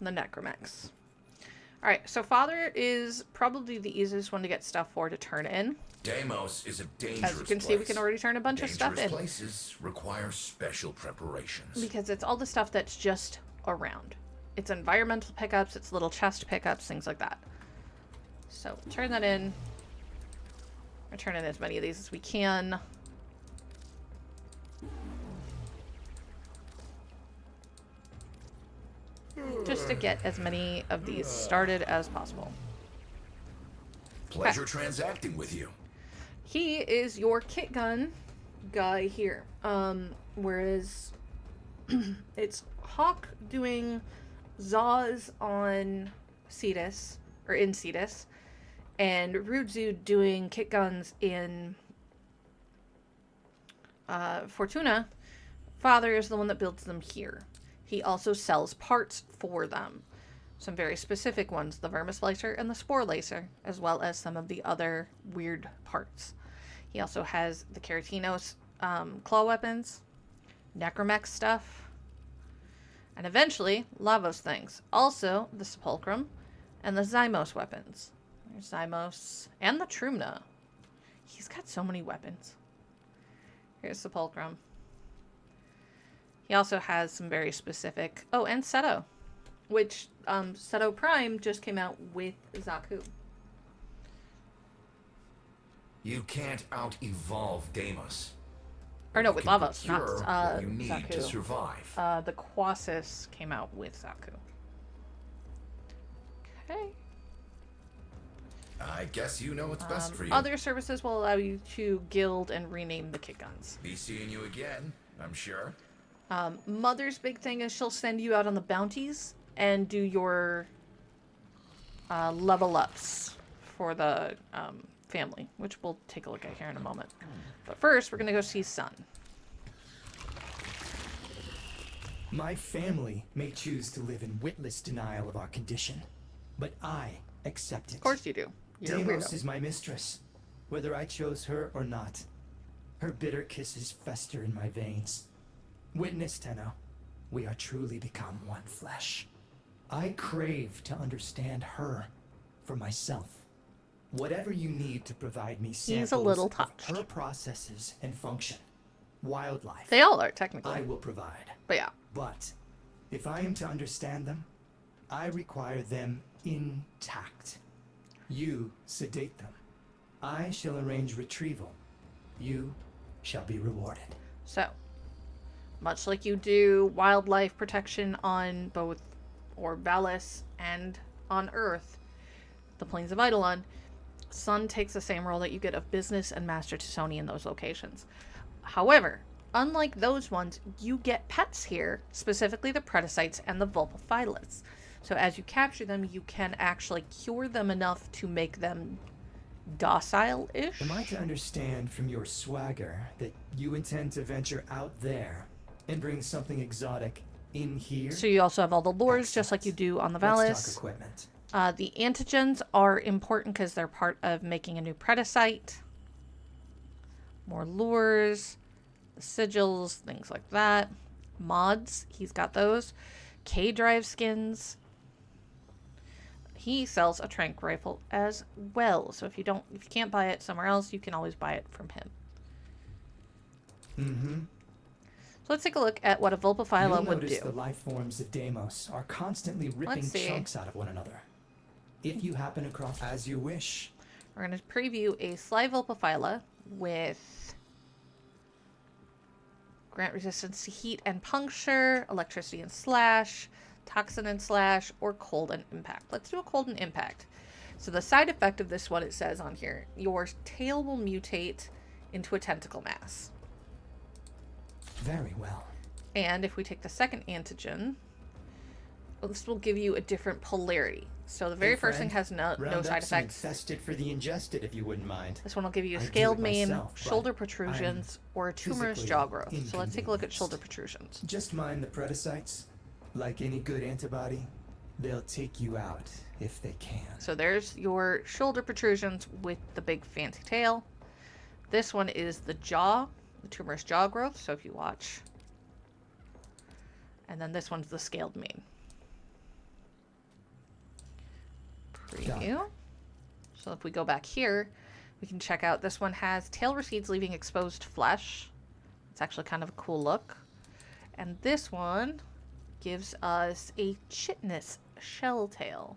The Necromex. Alright, so father is probably the easiest one to get stuff for to turn in.
Deimos is a dangerous
As you can see, we can already turn a bunch of stuff in.
Places require special preparations.
Because it's all the stuff that's just around. It's environmental pickups, it's little chest pickups, things like that. So, turn that in. We're turning as many of these as we can. Just to get as many of these started as possible.
Pleasure transacting with you.
He is your kit gun guy here. Whereas it's Hawk doing Zaws on Cetus, or in Cetus, and Rudzu doing kit guns in Fortuna. Father is the one that builds them here. He also sells parts for them. Some very specific ones, the Vermislicer and the Spore Lacer, as well as some of the other weird parts. He also has the Keratinos claw weapons, Necromex stuff, and eventually Lavos things. Also the Sepulchrum and the Zymos weapons. There's Zymos and the Trumna. He's got so many weapons. Here's Sepulchrum. He also has some very specific... Oh, and Seto. Which, Seto Prime just came out with Zaku.
You can't out-evolve Deimos.
Or no, with Lavos, not
what you need
Zaku.
to survive.
The Quasis came out with Zaku. Okay.
I guess you know what's best for you.
Other services will allow you to guild and rename the kit guns.
Be seeing you again, I'm sure.
Mother's big thing is she'll send you out on the bounties and do your level ups for the family, which we'll take a look at here in a moment. But first, we're going to go see Son.
My family may choose to live in witless denial of our condition, but I accept it.
Of course you do. You're a
Deimos
weirdo.
is my mistress, whether I chose her or not. Her bitter kisses fester in my veins. Witness, Tenno, we are truly become one flesh. I crave to understand her for myself. Whatever you need to provide me samples
He's a little
of
touched.
her processes and function, wildlife.
They all are, technically.
I will provide.
But yeah.
But if I am to understand them, I require them intact. You sedate them. I shall arrange retrieval. You shall be rewarded.
So, much like you do wildlife protection on both Orbalis and on Earth, the plains of Eidolon, Sun takes the same role that you get of business and Master Tisoni in those locations. However, unlike those ones, you get pets here, specifically the Predicites and the Vulpophylas. So as you capture them, you can actually cure them enough to make them docile-ish.
Am I to understand from your swagger that you intend to venture out there and bring something exotic in here?
So you also have all the lures, just like you do on the Valis.
Let's talk equipment.
The antigens are important because they're part of making a new Predicite. More lures, the sigils, things like that. Mods, he's got those. K-drive skins. He sells a trank rifle as well. So if you can't buy it somewhere else, you can always buy it from him.
Mm-hmm.
So let's take a look at what a Vulpophyla would do.
Notice the life forms of Deimos are constantly ripping chunks out of one another. If you happen across, as you wish.
We're going to preview a Sly Vulpophyla with grant resistance to heat and puncture, electricity and slash, toxin and slash, or cold and impact. Let's do a cold and impact. So the side effect of this one, it says on here, your tail will mutate into a tentacle mass.
Very well.
And if we take the second antigen, this will give you a different polarity. So the very first thing has no side effects.
Infested for the ingested, if you wouldn't mind.
This one will give you a scaled mane, shoulder protrusions, or a tumorous jaw growth. So let's take a look at shoulder protrusions.
Just mind the Predicites. Like any good antibody, they'll take you out if they can.
So there's your shoulder protrusions with the big fancy tail. This one is the jaw, the tumorous jaw growth. So if you watch. And then this one's the scaled mane. Preview. So if we go back here, we can check out this one has tail recedes leaving exposed flesh. It's actually kind of a cool look. And this one gives us a chitinous shell tail.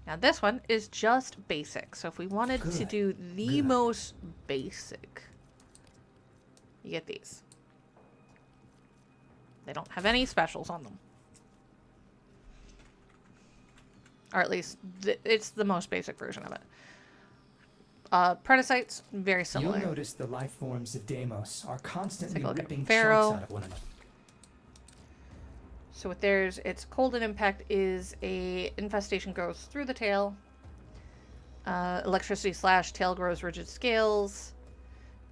Now this one is just basic. So if we wanted to do the most basic, you get these. They don't have any specials on them. Or at least, it's the most basic version of it. Predicites, very similar.
You'll notice the life forms of Deimos are constantly ripping chunks
Pharaoh.
out of one another.
So with theirs, its cold and impact is a infestation goes through the tail. Electricity slash tail grows rigid scales.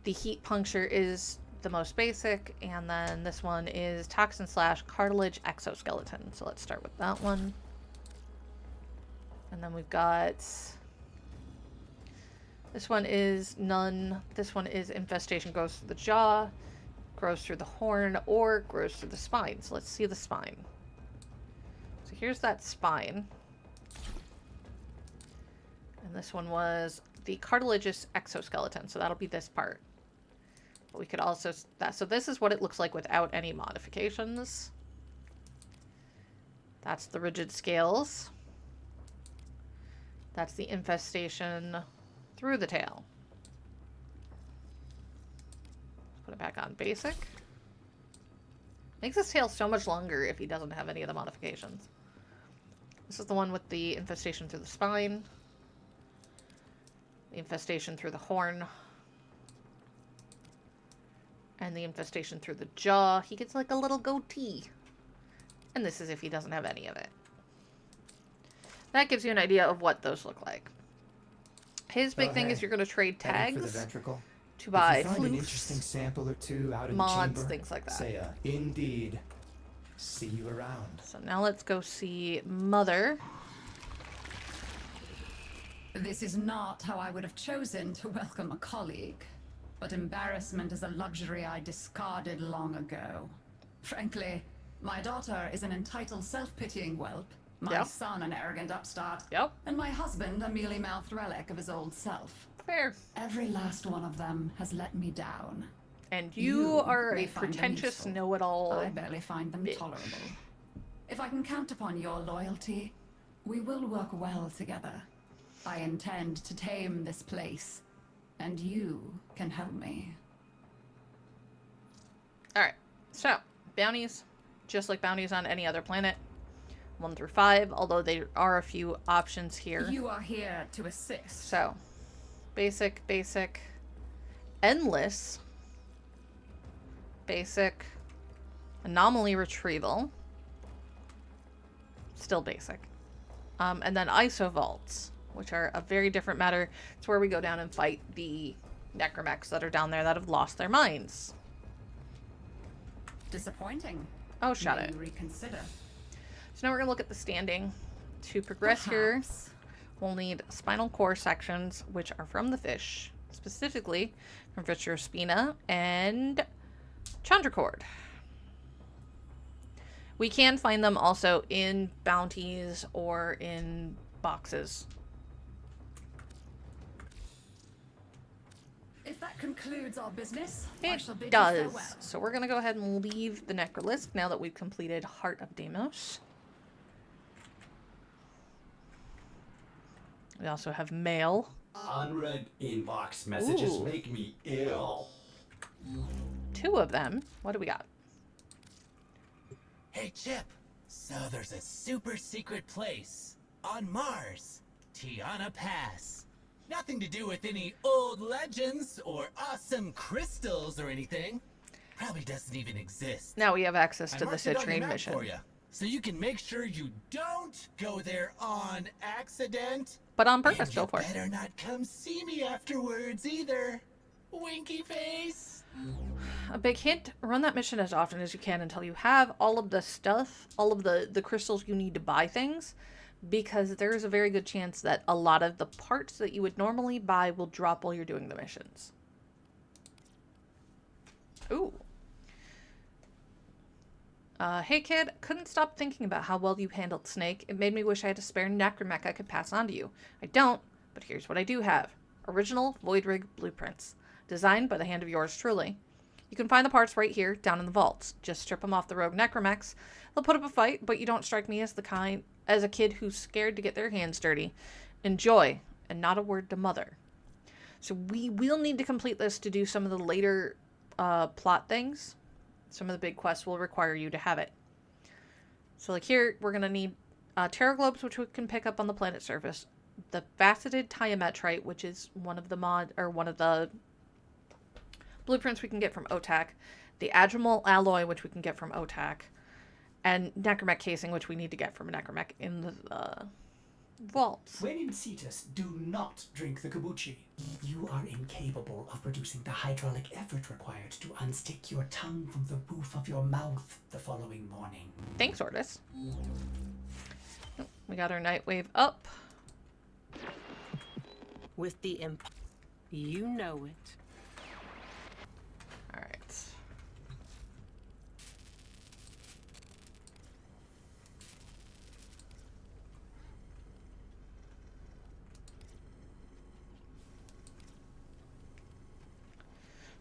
The heat puncture is the most basic, and then this one is toxin slash cartilage exoskeleton. So let's start with that one. And then we've got this one is none. This one is infestation goes through the jaw, grows through the horn, or grows through the spine. So let's see the spine. So here's that spine. And this one was the cartilaginous exoskeleton. So that'll be this part. But we could also, so this is what it looks like without any modifications. That's the rigid scales. That's the infestation through the tail. Let's put it back on basic. Makes his tail so much longer if he doesn't have any of the modifications. This is the one with the infestation through the spine. The infestation through the horn. And the infestation through the jaw. He gets like a little goatee. And this is if he doesn't have any of it. That gives you an idea of what those look like. His big thing is you're going to trade tags to buy
an interesting sample or two out in
mods,
the chamber,
things like that.
Say, indeed. See you around.
So now let's go see Mother.
This is not how I would have chosen to welcome a colleague, but embarrassment is a luxury I discarded long ago. Frankly, my daughter is an entitled, self-pitying whelp. My son, an arrogant upstart. And my husband, a mealy-mouthed relic of his old self.
Fair.
Every last one of them has let me down.
And you are
may
a
find them
pretentious
useful.
know-it-all.
I barely find them tolerable. If I can count upon your loyalty, we will work well together. I intend to tame this place, and you can help me.
Alright, so, bounties, just like bounties on any other planet. 1 through 5, although there are a few options here.
You are here to assist.
So, basic, basic, endless, basic, anomaly retrieval, still basic, and then isovaults, which are a very different matter. It's where we go down and fight the necromechs that are down there that have lost their minds.
Disappointing.
Oh, shut it.
Reconsider.
So now we're gonna look at the standing. To progress here, we'll need spinal core sections, which are from the fish, specifically from Vitreospina and Chandracord. We can find them also in bounties or in boxes.
If that concludes our business, I shall bid
It
you
does.
farewell.
So we're gonna go ahead and leave the Necrolisc now that we've completed Heart of Deimos. We also have mail.
Unread inbox messages
Ooh.
make me ill.
2 of them. What do we got?
Hey, Chip. So there's a super secret place on Mars, Tiana Pass. Nothing to do with any old legends or awesome crystals or anything. Probably doesn't even exist.
Now we have access to the
marked it on the
citrine
map
mission.
for you, so you can make sure you don't go there on accident.
But on purpose,
And
go
you
for it.
better not come see me afterwards either. Winky face.
A big hint, run that mission as often as you can until you have all of the stuff, all of the crystals you need to buy things, because there is a very good chance that a lot of the parts that you would normally buy will drop while you're doing the missions. Ooh. Hey kid, couldn't stop thinking about how well you handled Snake. It made me wish I had a spare necromech I could pass on to you. I don't, but here's what I do have. Original Void Rig blueprints. Designed by the hand of yours truly. You can find the parts right here, down in the vaults. Just strip them off the rogue necromechs. They'll put up a fight, but you don't strike me as as a kid who's scared to get their hands dirty. Enjoy, and not a word to mother. So we will need to complete this to do some of the later plot things. Some of the big quests will require you to have it. So like here, we're going to need Terra Globes, which we can pick up on the planet surface. The Faceted Tiometrite, which is one of the blueprints we can get from OTAC. The Adrimal Alloy, which we can get from OTAC. And Necromech Casing, which we need to get from a Necromech in the vaults.
When in Cetus, do not drink the kombucha. You are incapable of producing the hydraulic effort required to unstick your tongue from the roof of your mouth the following morning.
Thanks, Ordis. We got our Nightwave up.
With the you know it.
Alright.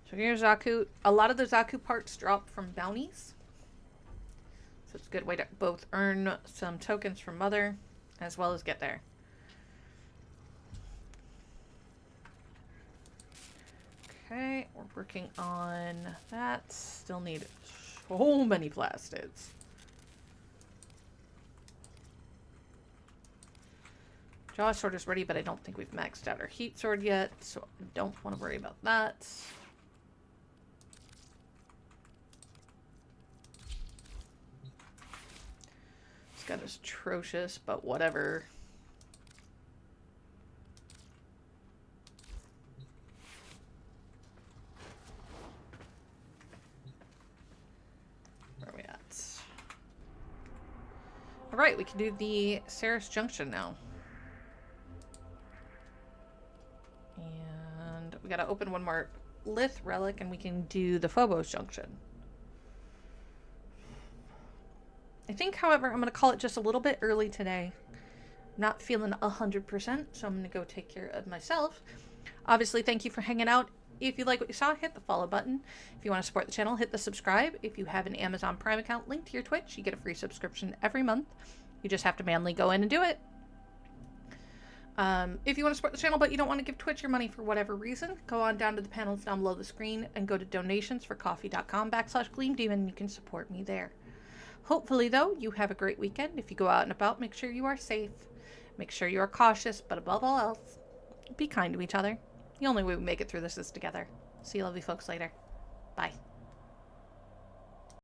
So here's Zaku. A lot of the Zaku parts drop from bounties. So it's a good way to both earn some tokens from Mother, as well as get there. Okay, we're working on that. Still need so many plastids. Jaw sword is ready, but I don't think we've maxed out our heat sword yet, so I don't want to worry about that. This gun is atrocious, but whatever. Where are we at? Alright, we can do the Ceres Junction now. And we gotta open one more Lith relic and we can do the Phobos Junction. I think, however, I'm gonna call it just a little bit early today. I'm not feeling 100%, so I'm gonna go take care of myself. Obviously, thank you for hanging out If you like what you saw, hit the follow button. If you want to support the channel, hit the subscribe. If you have an Amazon Prime account linked to your Twitch, you get a free subscription every month. You just have to manually go in and do it. If you want to support the channel but you don't want to give Twitch your money for whatever reason, go on down to the panels down below the screen and go to donations for coffee.com/GleamDemon and you can support me there. Hopefully, though, you have a great weekend. If you go out and about, make sure you are safe. Make sure you are cautious, but above all else, be kind to each other. The only way we make it through this is together. See you lovely folks later. Bye.